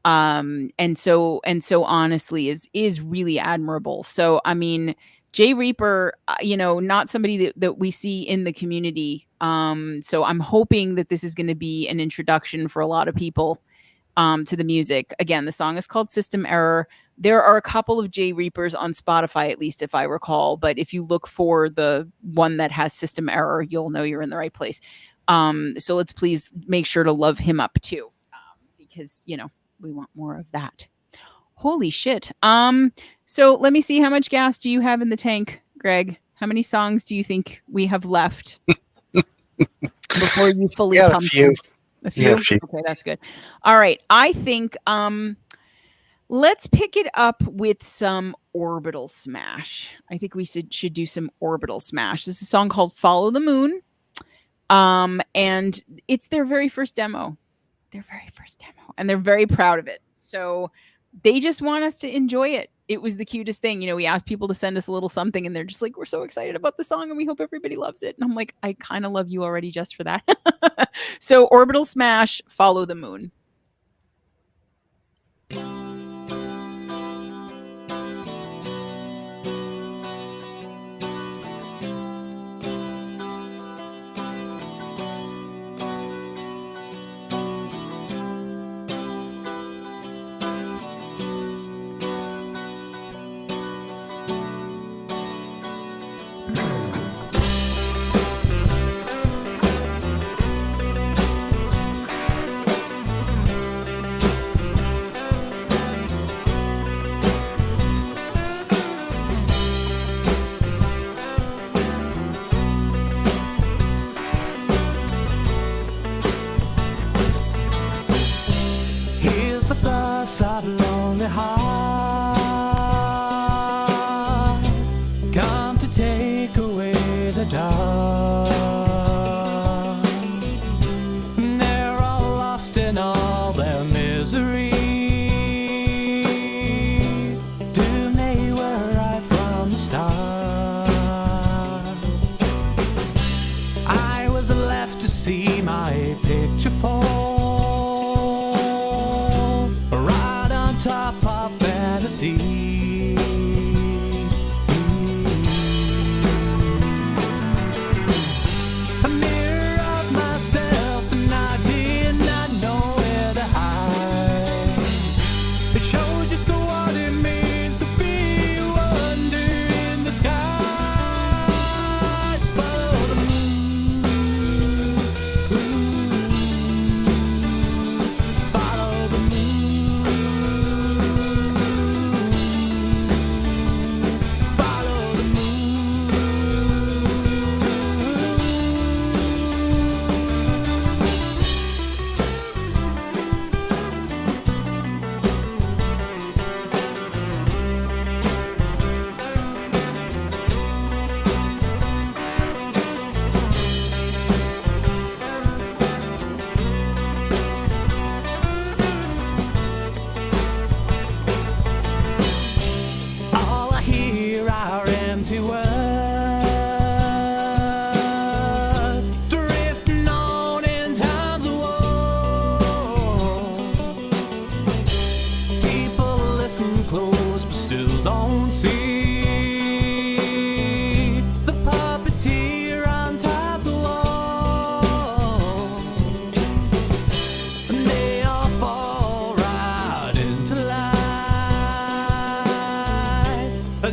and so honestly is really admirable. So I mean, Jay Reaper, not somebody that we see in the community. So I'm hoping that this is going to be an introduction for a lot of people to the music. Again, the song is called System Error. There are a couple of Jay Reapers on Spotify, at least if I recall. But if you look for the one that has System Error, you'll know you're in the right place. So let's please make sure to love him up too, because, we want more of that. Holy shit. So let me see, how much gas do you have in the tank, Greg? How many songs do you think we have left before you fully pump? A few. A few? Yeah, a few. Okay, that's good. All right. I think let's pick it up with some Orbital Smash. I think we should do some Orbital Smash. This is a song called Follow the Moon. And it's their very first demo. And they're very proud of it. So they just want us to enjoy it. It was the cutest thing. We asked people to send us a little something and they're just like, we're so excited about the song and we hope everybody loves it. And I'm like, I kind of love you already just for that. So Orbital Smash, Follow the Moon.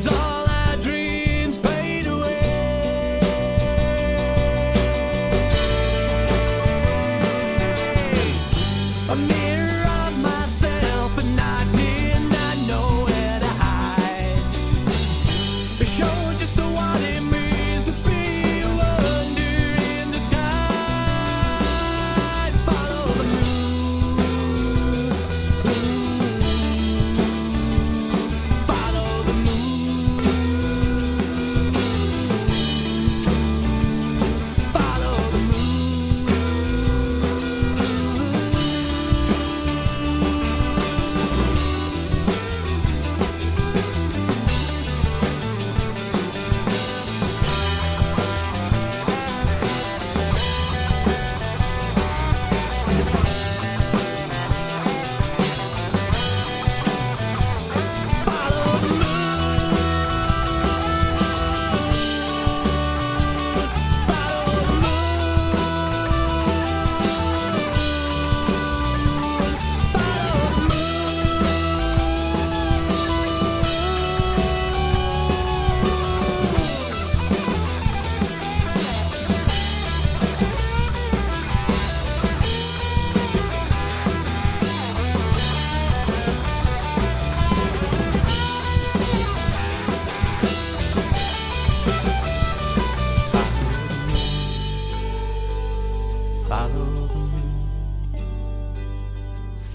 as all our dreams fade away. A mirror of myself, and I did not know where to hide. It showed just what it means to be a wonder in the sky. Follow the moon. Follow the moon. Follow the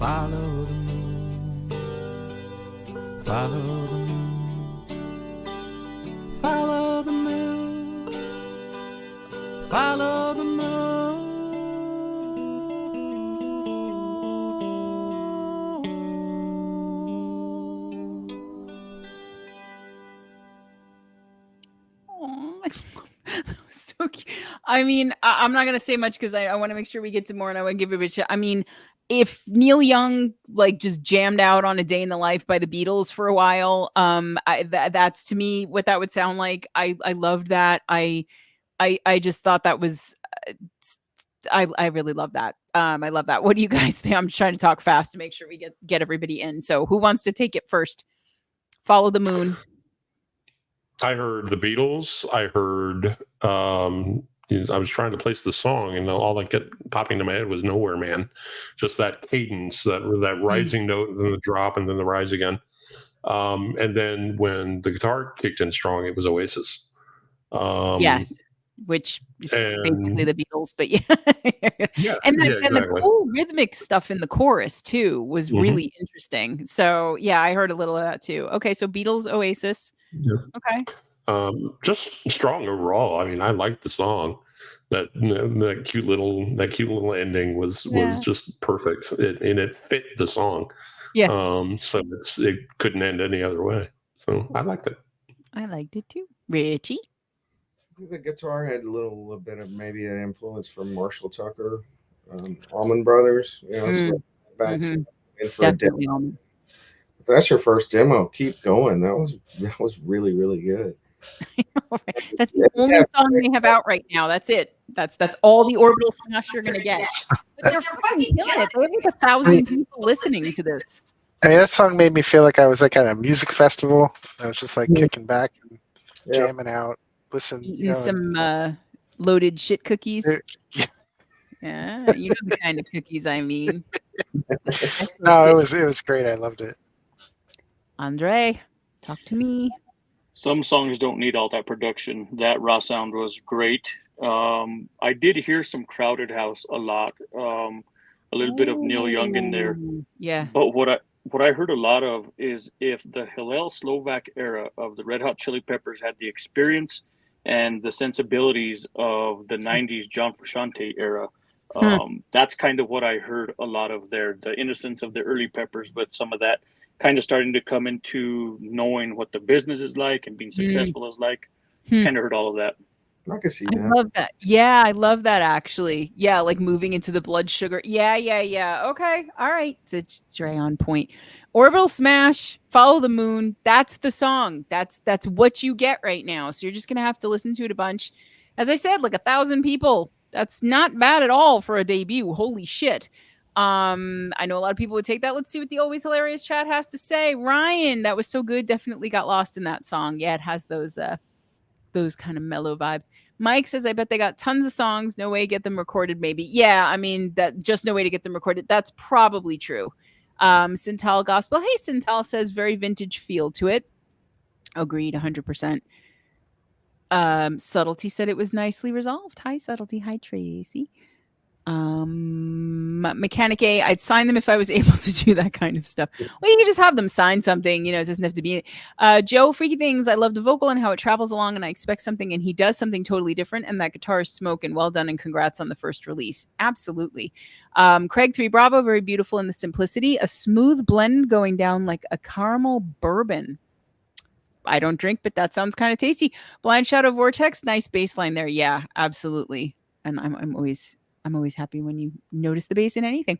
Follow the moon. Follow the moon. Follow the moon. Follow the moon. Follow the moon. Aw, that was so cute. I mean, I'm not gonna say much because I want to make sure we get to more, and I want to give it a shot. I mean, if Neil Young like just jammed out on "A Day in the Life" by the Beatles for a while, that's to me what that would sound like. I loved that. I just thought that was. I really love that. I love that. What do you guys think? I'm trying to talk fast to make sure we get everybody in. So who wants to take it first? Follow the Moon. I heard the Beatles. I heard. I was trying to place the song, and all that kept popping into my head was "Nowhere Man." Just that cadence, that rising note, and then the drop, and then the rise again. And then when the guitar kicked in strong, it was Oasis. Yes, which is basically the Beatles, but yeah. Yeah, and the exactly. cool rhythmic stuff in the chorus too was really interesting. So yeah, I heard a little of that too. Okay, so Beatles, Oasis. Yeah. Okay. Just strong overall. I mean, I liked the song. That cute little ending was just perfect, and it fit the song. Yeah. So it couldn't end any other way. So I liked it. I liked it too. Richie. The guitar had a little bit of maybe an influence from Marshall Tucker, Allman Brothers. You know, so back in for a Definitely demo. Allman. If that's your first demo, keep going. That was really, really good. That's the only song they have out right now. That's it. That's all the Orbital Smash you're gonna get. But they're fucking killing it. They have like 1,000 people listening to this. I mean, that song made me feel like I was like at a music festival. I was just like kicking back and jamming out, listening. Eating some loaded shit cookies. Yeah, you know the kind of cookies I mean. No, it was great. I loved it. Andre, talk to me. Some songs don't need all that production. That raw sound was great. I did hear some Crowded House a lot. A little bit of Neil Young in there. Yeah. But what I heard a lot of is if the Hillel Slovak era of the Red Hot Chili Peppers had the experience and the sensibilities of the 90s John Frusciante era, that's kind of what I heard a lot of there. The innocence of the early Peppers, but some of that kind of starting to come into knowing what the business is like and being successful is like. Kind of heard all of that. I can see I that. love that. Yeah, I love that actually. Yeah, like moving into the blood sugar. Yeah. Okay. All right. It's Dre on point. Orbital Smash, Follow the Moon. That's the song. That's what you get right now. So you're just gonna have to listen to it a bunch. As I said, like 1,000 people. That's not bad at all for a debut. Holy shit. I know a lot of people would take that. Let's see what the Always Hilarious chat has to say. Ryan, that was so good. Definitely got lost in that song. Yeah, it has those kind of mellow vibes. Mike says, I bet they got tons of songs. No way to get them recorded, maybe. Yeah, I mean, that just no way to get them recorded. That's probably true. Sintal Gospel. Hey, Sintal says, very vintage feel to it. Agreed, 100%. Subtlety said it was nicely resolved. Hi, Subtlety. Hi, Tracy. Mechanic A, I'd sign them if I was able to do that kind of stuff. Well, you can just have them sign something, it doesn't have to be Joe, Freaky Things, I love the vocal and how it travels along, and I expect something, and he does something totally different, and that guitar is smoke, and well done, and congrats on the first release. Absolutely. Craig 3 Bravo, very beautiful in the simplicity, a smooth blend going down like a caramel bourbon. I don't drink, but that sounds kind of tasty. Blind Shadow Vortex, nice bass line there. Yeah, absolutely. And I'm always happy when you notice the bass in anything.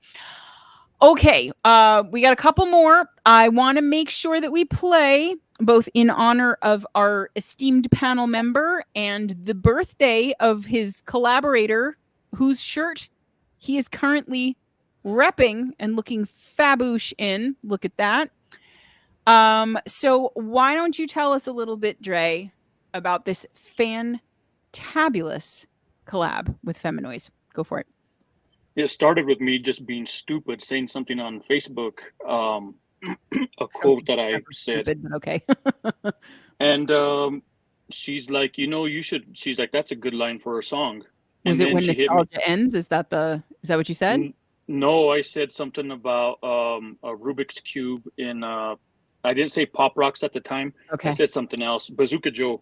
Okay, we got a couple more. I want to make sure that we play both in honor of our esteemed panel member and the birthday of his collaborator, whose shirt he is currently repping and looking faboosh in. Look at that. So why don't you tell us a little bit, Dre, about this fantabulous collab with Feminoise? Go for it. It started with me just being stupid, saying something on Facebook, a quote that I said. Stupid, but okay. And she's like, you should. She's like, that's a good line for a song. Was it when nostalgia ends? Is that what you said? No, I said something about a Rubik's Cube in. I didn't say Pop Rocks at the time. Okay. I said something else. Bazooka Joe.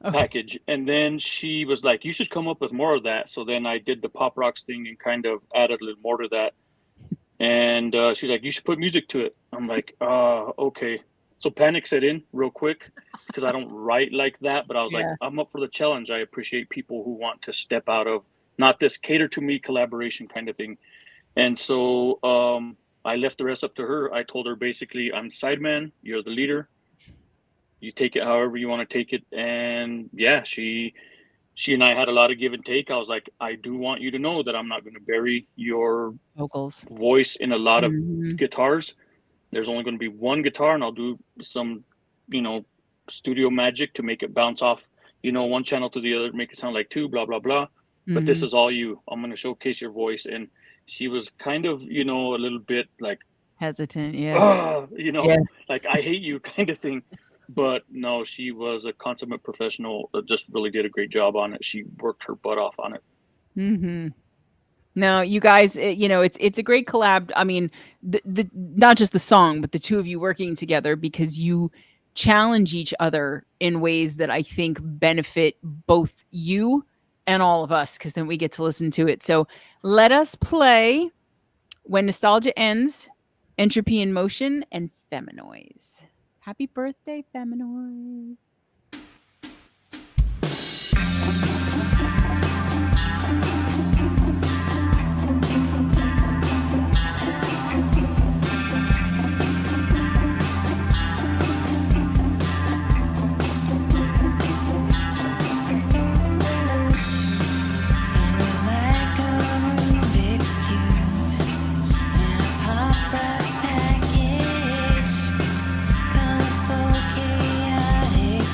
Package, and then she was like, you should come up with more of that. So then I did the Pop Rocks thing and kind of added a little more to that, and she's like, you should put music to it. I'm like, okay. So panic set in real quick because I don't write like that, but I was like, I'm up for the challenge. I appreciate people who want to step out of not this cater to me collaboration kind of thing. And so I left the rest up to her. I told her basically, I'm the sideman, you're the leader. You take it however you want to take it. And yeah, she and I had a lot of give and take. I was like, I do want you to know that I'm not going to bury your vocals voice in a lot of guitars. There's only going to be one guitar, and I'll do some, studio magic to make it bounce off, one channel to the other, make it sound like two, blah, blah, blah. But this is all you. I'm going to showcase your voice. And she was kind of, a little bit like hesitant. Like, I hate you kind of thing. But no, she was a consummate professional that just really did a great job on it. She worked her butt off on it. Mm-hmm. No, you guys, it's a great collab. I mean, the not just the song, but the two of you working together, because you challenge each other in ways that I think benefit both you and all of us, because then we get to listen to it. So let us play When Nostalgia Ends, Entropy in Motion, and Feminoise. Happy birthday, Feminoise. Colorful, chaotic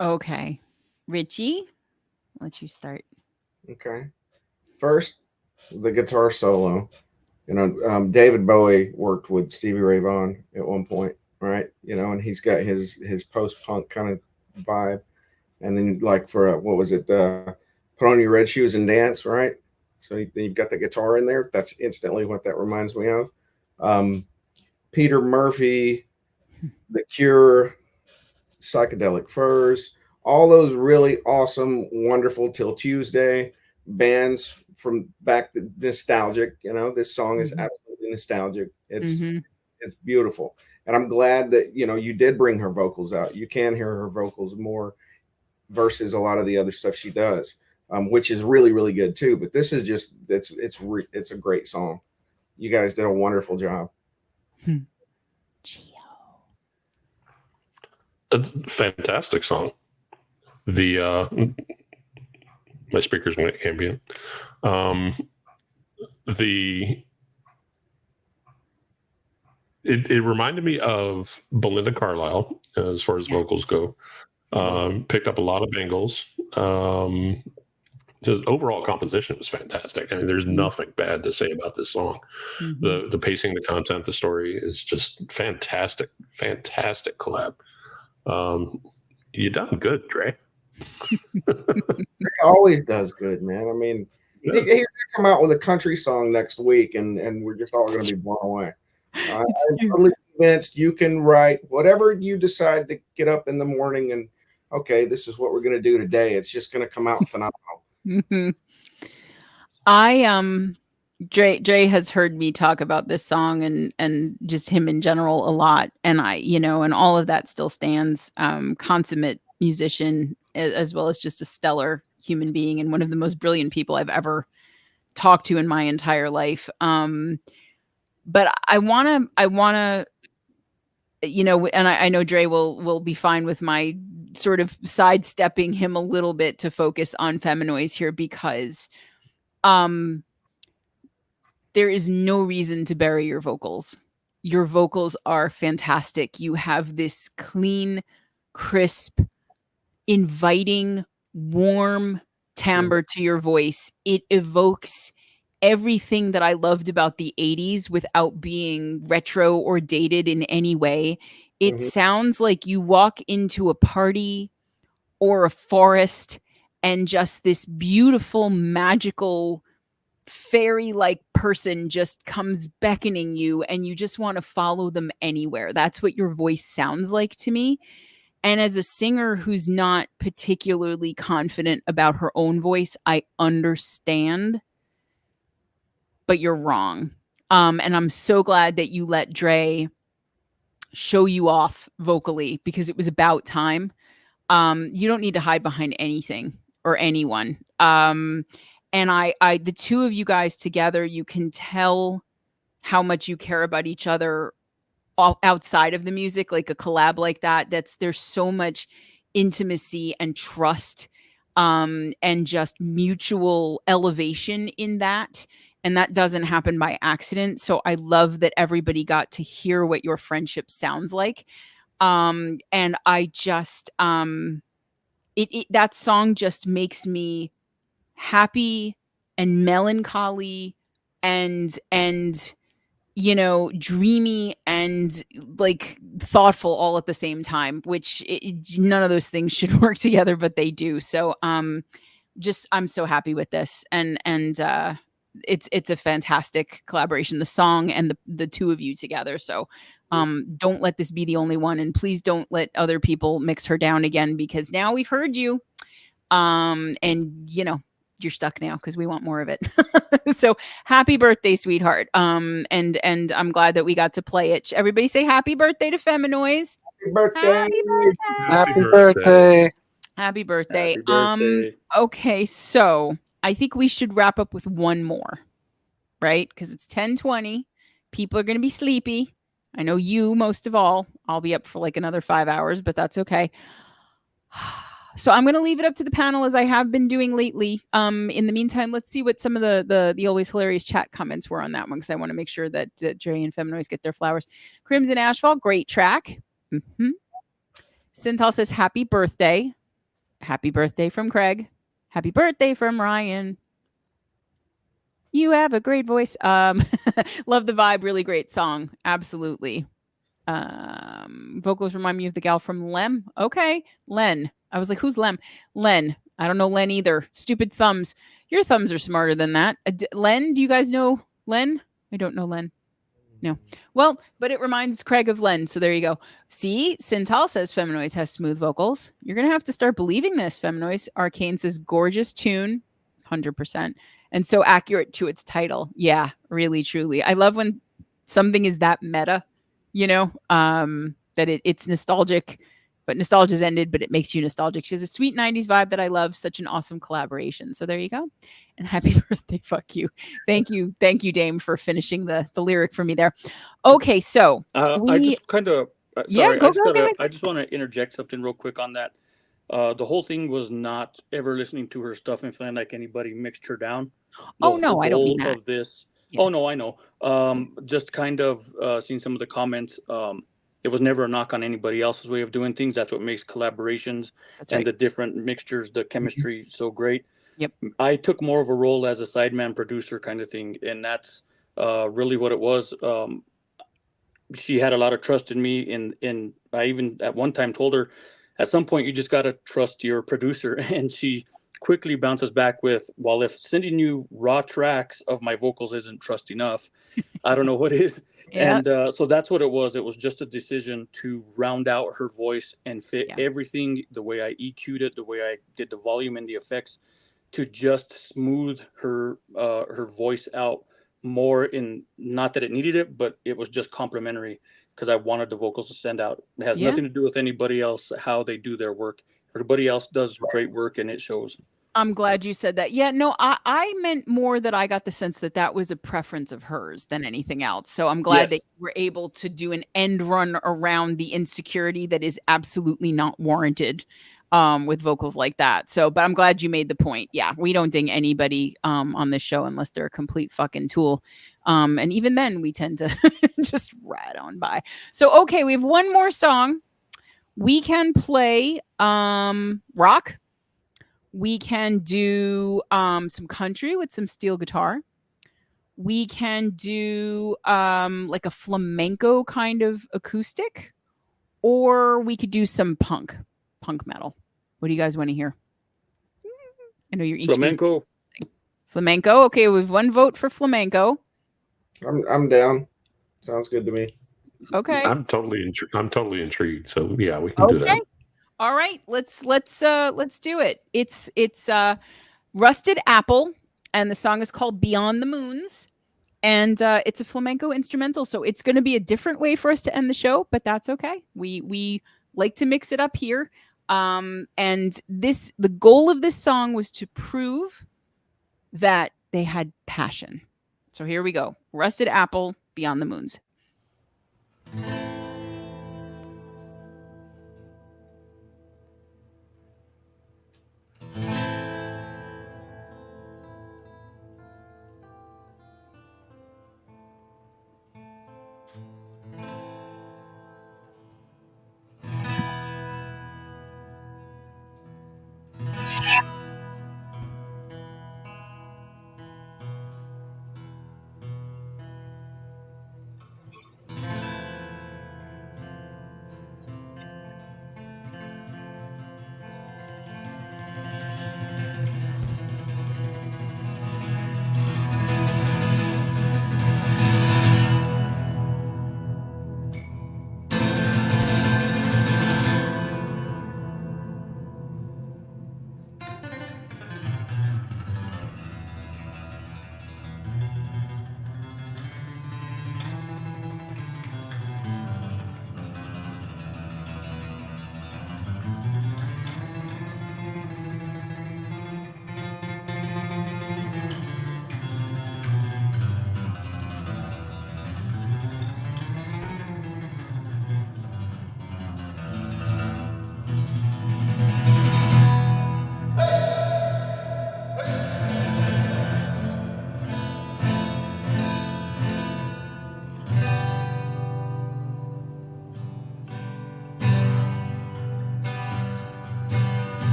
Okay. Richie, I'll let you start. Okay. First, the guitar solo. David Bowie worked with Stevie Ray Vaughan at one point, right? And he's got his post punk kind of vibe. And then, like, for what was it? Put on your red shoes and dance, right? So you've got the guitar in there. That's instantly what that reminds me of. Peter Murphy, The Cure, Psychedelic Furs, all those really awesome, wonderful Till Tuesday bands from back, the nostalgic. This song is absolutely nostalgic. It's beautiful, and I'm glad that you did bring her vocals out. You can hear her vocals more versus a lot of the other stuff she does, which is really, really good too. But this is just it's a great song. You guys did a wonderful job. It's a fantastic song. The my speakers went ambient. It reminded me of Belinda Carlisle as far as vocals go. Picked up a lot of Bengals. His overall composition was fantastic. I mean, there's nothing bad to say about this song. The pacing, the content, the story is just fantastic. Fantastic collab. You done good, Dre. He always does good, man. I mean, he's gonna come out with a country song next week, and we're just all gonna be blown away. I'm totally convinced you can write whatever you decide to get up in the morning and okay, this is what we're gonna do today. It's just gonna come out phenomenal. Dre has heard me talk about this song and just him in general a lot, and and all of that still stands. Consummate musician, as well as just a stellar human being and one of the most brilliant people I've ever talked to in my entire life. But I wanna, and I know Dre will be fine with my sort of sidestepping him a little bit to focus on Feminoise here, because there is no reason to bury your vocals. Your vocals are fantastic. You have this clean, crisp, inviting, warm timbre to your voice. It evokes everything that I loved about the 80s without being retro or dated in any way. It sounds like you walk into a party or a forest and just this beautiful, magical, fairy-like person just comes beckoning you and you just want to follow them anywhere. That's what your voice sounds like to me. And as a singer who's not particularly confident about her own voice, I understand, but you're wrong. And I'm so glad that you let Dre show you off vocally, because it was about time. You don't need to hide behind anything or anyone. And I, the two of you guys together, you can tell how much you care about each other outside of the music. Like a collab like that, there's so much intimacy and trust, and just mutual elevation in that. And that doesn't happen by accident. So I love that everybody got to hear what your friendship sounds like. And I just, that song just makes me happy and melancholy and dreamy and like thoughtful all at the same time, which none of those things should work together, but they do. So I'm so happy with this, and it's a fantastic collaboration, the song and the two of you together. So don't let this be the only one, and please don't let other people mix her down again, because now we've heard you, and you're stuck now because we want more of it. So happy birthday, sweetheart. And I'm glad that we got to play it. Everybody say happy birthday to Feminoise. Happy birthday. Happy birthday. Happy birthday. Happy birthday. Okay, so I think we should wrap up with one more, right? Because it's 10:20. People are going to be sleepy. I know you most of all. I'll be up for like another 5 hours, but that's okay. So I'm going to leave it up to the panel, as I have been doing lately. In the meantime, let's see what some of the always hilarious chat comments were on that one, because I want to make sure that Dre and Feminoise get their flowers. Crimson Asphalt, great track. Sintal says happy birthday. Happy birthday from Craig. Happy birthday from Ryan. You have a great voice. Love the vibe. Really great song. Absolutely. Vocals remind me of the gal from Lem. Okay, Len. I was like, who's Lem? Len. I don't know Len either. Stupid thumbs. Your thumbs are smarter than that. Len, do you guys know Len? I don't know Len. No. Well, but it reminds Craig of Len. So there you go. See, Sintal says Feminoise has smooth vocals. You're going to have to start believing this. Feminoise. Arcane says gorgeous tune. 100%. And so accurate to its title. Yeah, really, truly. I love when something is that meta, that it's nostalgic, but nostalgia's ended, but it makes you nostalgic. She has a sweet 90s vibe that I love. Such an awesome collaboration. So there you go. And happy birthday, fuck you. Thank you, Dame, for finishing the lyric for me there. Okay, so I just kind of yeah, sorry. go ahead. I just want to interject something real quick on that. The whole thing was not ever listening to her stuff and feeling like anybody mixed her down. Oh no, I don't mean that. Of this. Yeah. Oh no, I know. Just kind of seeing some of the comments. It was never a knock on anybody else's way of doing things. That's what makes collaborations and the different mixtures, the chemistry so great. Yep. I took more of a role as a sideman producer kind of thing, and that's really what it was. She had a lot of trust in me, and I even at one time told her, at some point you just got to trust your producer, and she quickly bounces back with, well, if sending you raw tracks of my vocals isn't trust enough, I don't know what is. Yeah. And so that's what it was. It was just a decision to round out her voice and fit everything, the way I EQ'd it, the way I did the volume and the effects, to just smooth her voice out more. In not that it needed it, but it was just complimentary because I wanted the vocals to stand out. It has nothing to do with anybody else, how they do their work. Everybody else does great work, and it shows. I'm glad you said that. Yeah, no, I meant more that I got the sense that that was a preference of hers than anything else. So I'm glad that you were able to do an end run around the insecurity that is absolutely not warranted with vocals like that. So, but I'm glad you made the point. Yeah, we don't ding anybody on this show unless they're a complete fucking tool. And even then we tend to just rat on by. So, okay, we have one more song. We can play rock. We can do some country with some steel guitar. We can do like a flamenco kind of acoustic, or we could do some punk metal. What do you guys want to hear? I know you're each flamenco. Flamenco. Okay, we have one vote for flamenco. I'm down. Sounds good to me. Okay. I'm totally intrigued. So yeah, we can do that. All right, let's do it. It's Rusted Apple, and the song is called Beyond the Moons, and it's a flamenco instrumental. So it's going to be a different way for us to end the show, but that's okay. We like to mix it up here, and the goal of this song was to prove that they had passion. So here we go. Rusted Apple, Beyond the Moons.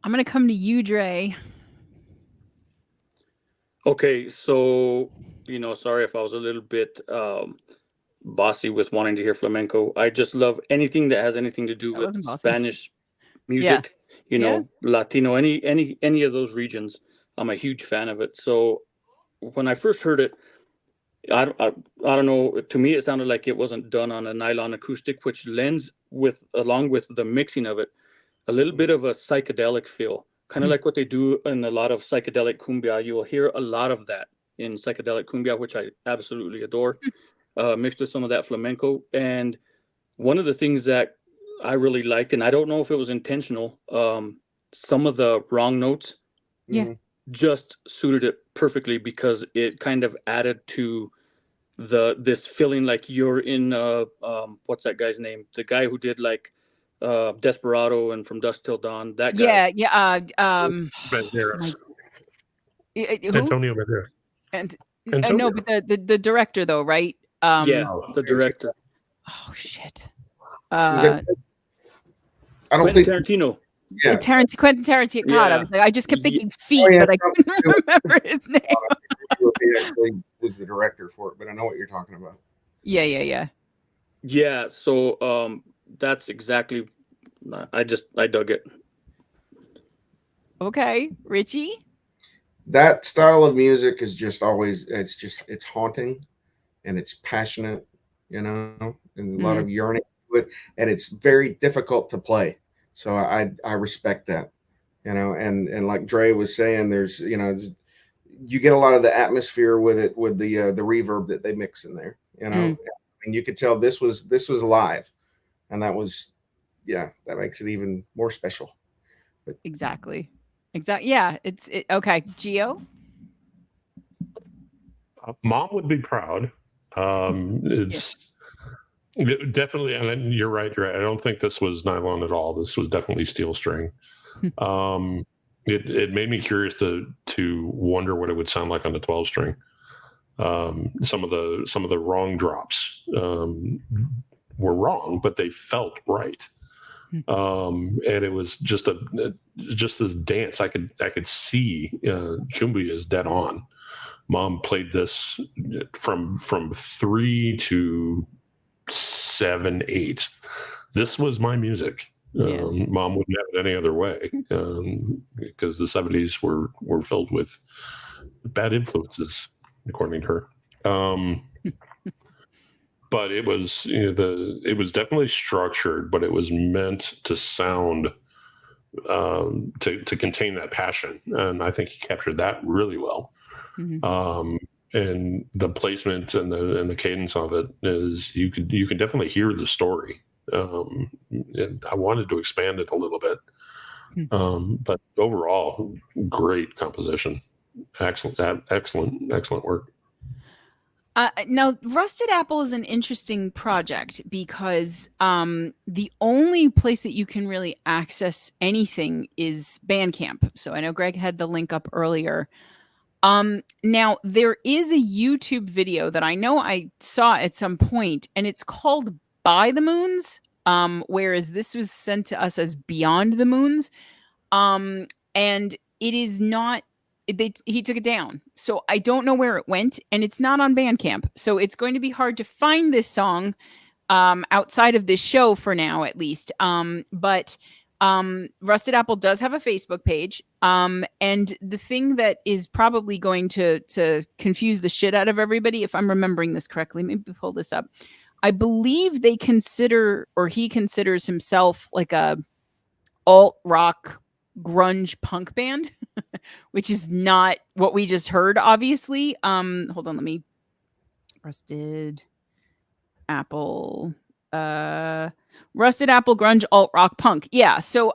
I'm gonna come to you, Dre. Okay, so sorry if I was a little bit bossy with wanting to hear flamenco. I just love anything that has anything to do That with wasn't bossy. Spanish Yeah. music. Latino, any of those regions. I'm a huge fan of it. So when I first heard it, I don't know. To me, it sounded like it wasn't done on a nylon acoustic, which lends along with the mixing of it, a little bit of a psychedelic feel, kind of like what they do in a lot of psychedelic cumbia. You'll hear a lot of that in psychedelic cumbia, which I absolutely adore, mixed with some of that flamenco. And one of the things that I really liked, and I don't know if it was intentional, some of the wrong notes Yeah. just suited it perfectly because it kind of added to this feeling like you're in what's that guy's name? The guy who did like Desperado and From Dusk Till Dawn. That guy. Yeah. Banderas. Who? Antonio Banderas. And Antonio. no, but the director though, right? Yeah, the director. Oh shit. I don't Quentin think. Tarantino. Yeah. Quentin Tarantino. God, Yeah. I just kept thinking Oh, feet, yeah, but I couldn't remember his name. He actually was the director for it, but I know what you're talking about. Yeah. Yeah. So that's exactly. I dug it. Okay, Richie. That style of music is just always it's haunting, and it's passionate, and a lot of yearning to it, and it's very difficult to play. So I respect that, and like Dre was saying, there's you get a lot of the atmosphere with it, with the reverb that they mix in there, and you could tell this was live, and that makes it even more special. But, Exactly. Yeah, it's okay. Gio. Mom would be proud. It's definitely, and you're right, Dre. I don't think this was nylon at all. This was definitely steel string. It made me curious to wonder what it would sound like on the 12 string. Some of the wrong drops were wrong, but they felt right. And it was just this dance. I could see cumbia is dead on. Mom played this from 3 to 7, 8. This was my music. Mom wouldn't have it any other way, because the 70s were filled with bad influences, according to her. But it was it was definitely structured, but it was meant to sound to contain that passion, and I think he captured that really well. And the placement and the cadence of it is you can definitely hear the story. And I wanted to expand it a little bit, but overall, great composition, excellent work. Now, Rusted Apple is an interesting project because the only place that you can really access anything is Bandcamp. So I know Greg had the link up earlier. Now, there is a YouTube video that I know I saw at some point, and it's called By the Moons, whereas this was sent to us as Beyond the Moons. And it is not... he took it down, so I don't know where it went, and it's not on Bandcamp, so it's going to be hard to find this song outside of this show for now, at least. But Rusted Apple does have a Facebook page, and the thing that is probably going to confuse the shit out of everybody, if I'm remembering this correctly, maybe pull this up. I believe they consider, or he considers himself, like a alt rock grunge punk band, which is not what we just heard, obviously. Hold on, let me... Rusted Apple grunge alt rock punk. Yeah, so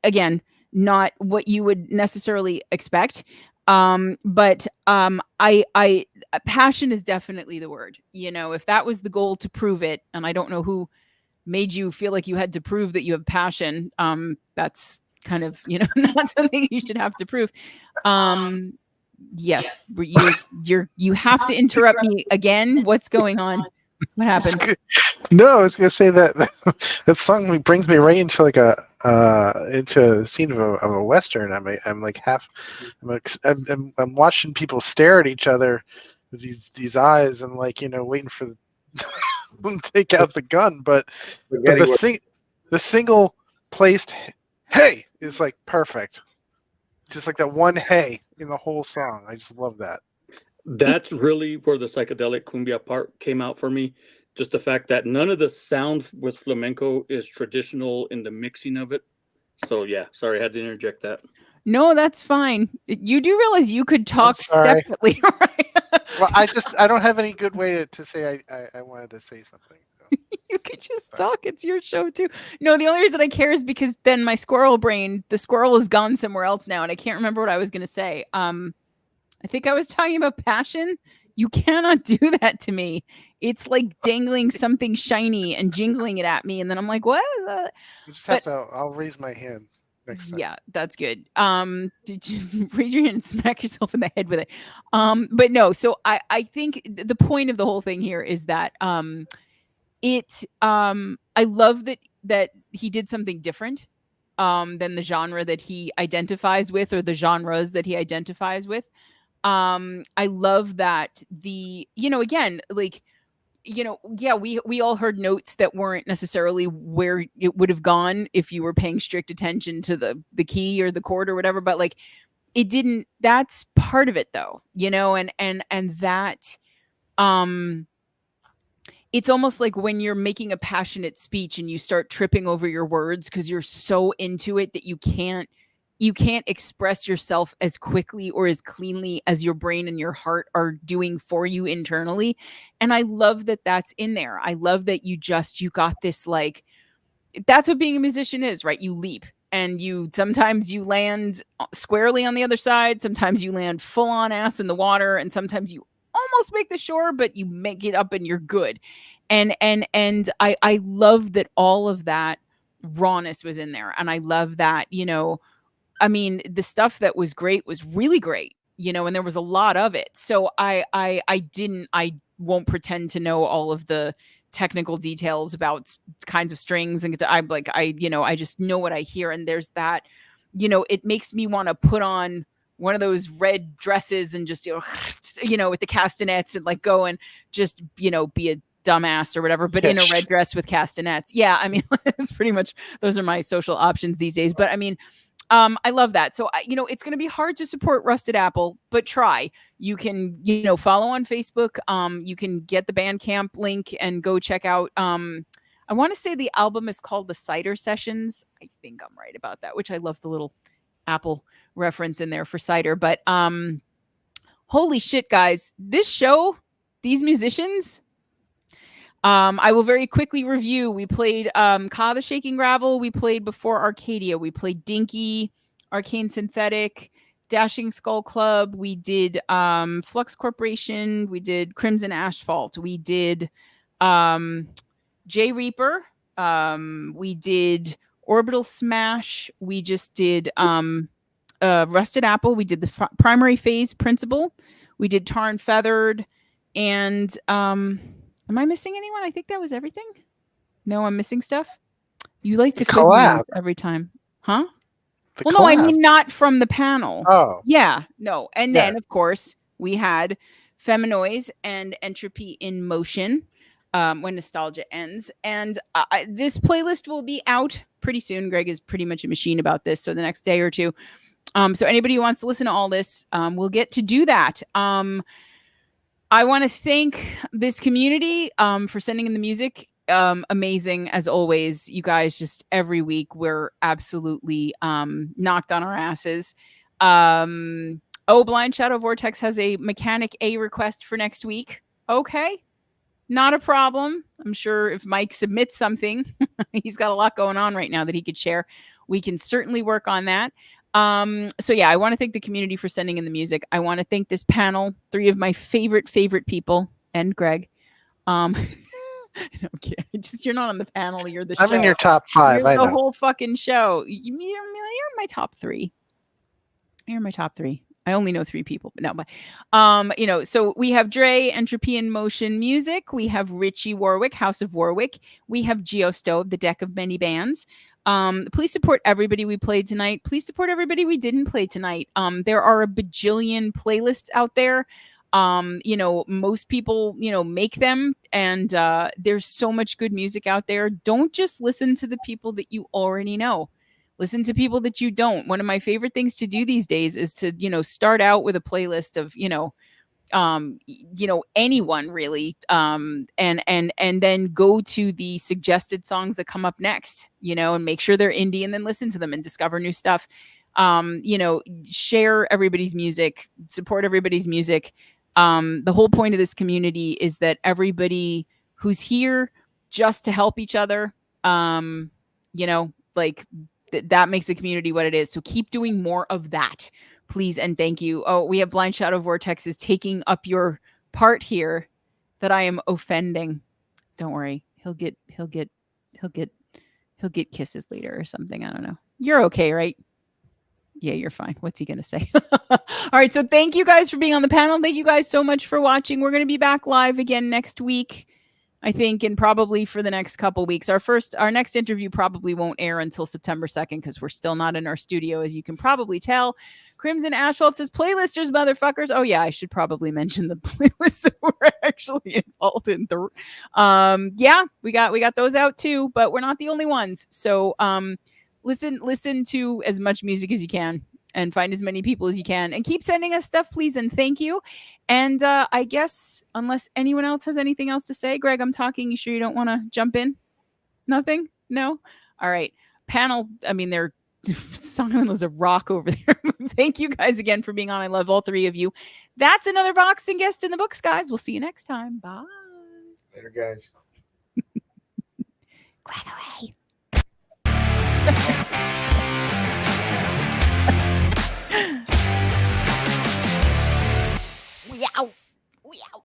again, not what you would necessarily expect. But I passion is definitely the word. If that was the goal to prove it, and I don't know who made you feel like you had to prove that you have passion, that's kind of not something you should have to prove. Yes, you have to interrupt me again. What's going on? What happened? No, I was gonna say that song brings me right into like a into a scene of a western, I'm like I'm watching people stare at each other with these eyes and like waiting for them to take out the gun, but the single placed hey is like perfect, just like that one hey in the whole song. I just love that. That's really where the psychedelic cumbia part came out for me. Just the fact that none of the sound with flamenco is traditional in the mixing of it. So yeah, sorry, I had to interject that. No, that's fine. You do realize you could talk sorry. separately, right? Well, I don't have any good way to say I wanted to say something. So. You could just talk. It's your show too. No, the only reason I care is because then my squirrel brain, the squirrel is gone somewhere else now, and I can't remember what I was going to say. I think I was talking about passion. You cannot do that to me. It's like dangling something shiny and jingling it at me, and then I'm like, "What?" You just have to. I'll raise my hand next time. Yeah, that's good. Just raise your hand and smack yourself in the head with it. But no. So I think the point of the whole thing here is that I love that he did something different than the genre that he identifies with, or the genres that he identifies with. I love that again, like, yeah, we all heard notes that weren't necessarily where it would have gone if you were paying strict attention to the key or the chord or whatever, but like it didn't. That's part of it though, and that it's almost like when you're making a passionate speech and you start tripping over your words because you're so into it that you can't express yourself as quickly or as cleanly as your brain and your heart are doing for you internally. And I love that that's in there. I love that you got this, like, that's what being a musician is, right? You leap and sometimes you land squarely on the other side. Sometimes you land full on ass in the water. And sometimes you almost make the shore, but you make it up and you're good. And I love that all of that rawness was in there. And I love that, I mean, the stuff that was great was really great, and there was a lot of it. So I won't pretend to know all of the technical details about kinds of strings, and I'm like, I just know what I hear. And there's that, it makes me want to put on one of those red dresses and just, with the castanets and like go and just, be a dumbass or whatever, but in a red dress with castanets. Yeah. I mean, it's pretty much, those are my social options these days. But I mean, I love that. So, it's going to be hard to support Rusted Apple, but try. You can, follow on Facebook. You can get the Bandcamp link and go check out. I want to say the album is called The Cider Sessions. I think I'm right about that, which I love the little Apple reference in there for cider. But holy shit, guys, this show, these musicians. I will very quickly review. We played Ka the Shaking Gravel. We played Before Arcadia. We played Dinky, Arcane Synthetic, Dashing Skull Club. We did Flux Corporation. We did Crimson Asphalt. We did J Reaper. We did Orbital Smash. We just did Rusted Apple. We did the Primary Phase Principle. We did Tar and Feathered. And am I missing anyone? I think that was everything. No, I'm missing stuff. You like to quiz me every time, huh? Well, no, I mean not from the panel. Oh, yeah, no. And then, of course, we had Feminoise and Entropy in Motion. When Nostalgia Ends. And this playlist will be out pretty soon. Greg is pretty much a machine about this. So the next day or two. So anybody who wants to listen to all this, will get to do that. I want to thank this community for sending in the music. Amazing as always. You guys, just every week we're absolutely knocked on our asses. Blind Shadow Vortex has a Mechanic A request for next week. Okay. Not a problem. I'm sure if Mike submits something, he's got a lot going on right now that he could share. We can certainly work on that. So yeah, I want to thank the community for sending in the music. I want to thank this panel, 3 of my favorite people, and Greg. Okay, you're not on the panel. You're the show. I'm in your top 5. You're the whole fucking show. You're my top 3. You're my top 3. I only know 3 people, but no, but, so we have Dre, Entropy in Motion Music. We have Richie Warwick, House of Warwick. We have Geostove, the Deck of Many Bands. Please support everybody we played tonight. Please support everybody we didn't play tonight. There are a bajillion playlists out there. Most people, make them, and there's so much good music out there. Don't just listen to the people that you already know. Listen to people that you don't. One of my favorite things to do these days is to, start out with a playlist of, anyone really, and then go to the suggested songs that come up next, and make sure they're indie, and then listen to them and discover new stuff. Share everybody's music, support everybody's music. The whole point of this community is that everybody who's here just to help each other, that makes the community what it is. So keep doing more of that, please, and thank you. Oh, we have Blind Shadow Vortex is taking up your part here that I am offending. Don't worry, he'll get kisses later or something. I don't know. You're okay, right? Yeah, you're fine. What's he gonna say? All right, so thank you guys for being on the panel. Thank you guys so much for watching. We're gonna be back live again next week, I think, and probably for the next couple weeks. Our next interview probably won't air until September 2nd because we're still not in our studio, as you can probably tell. Crimson Asphalt says, playlisters, motherfuckers. Oh yeah, I should probably mention the playlists that we're actually involved in. Yeah, we got those out too, but we're not the only ones. So listen to as much music as you can and find as many people as you can, and keep sending us stuff, please, and thank you. And I guess unless anyone else has anything else to say, Greg, I'm talking. You sure you don't want to jump in? Nothing? No? All right. Panel, I mean, they're Songland was a rock over there. Thank you guys again for being on. I love all three of you. That's another Boxing Guest in the Books, guys. We'll see you next time. Bye. Later, guys. Quack away. Meow. Meow.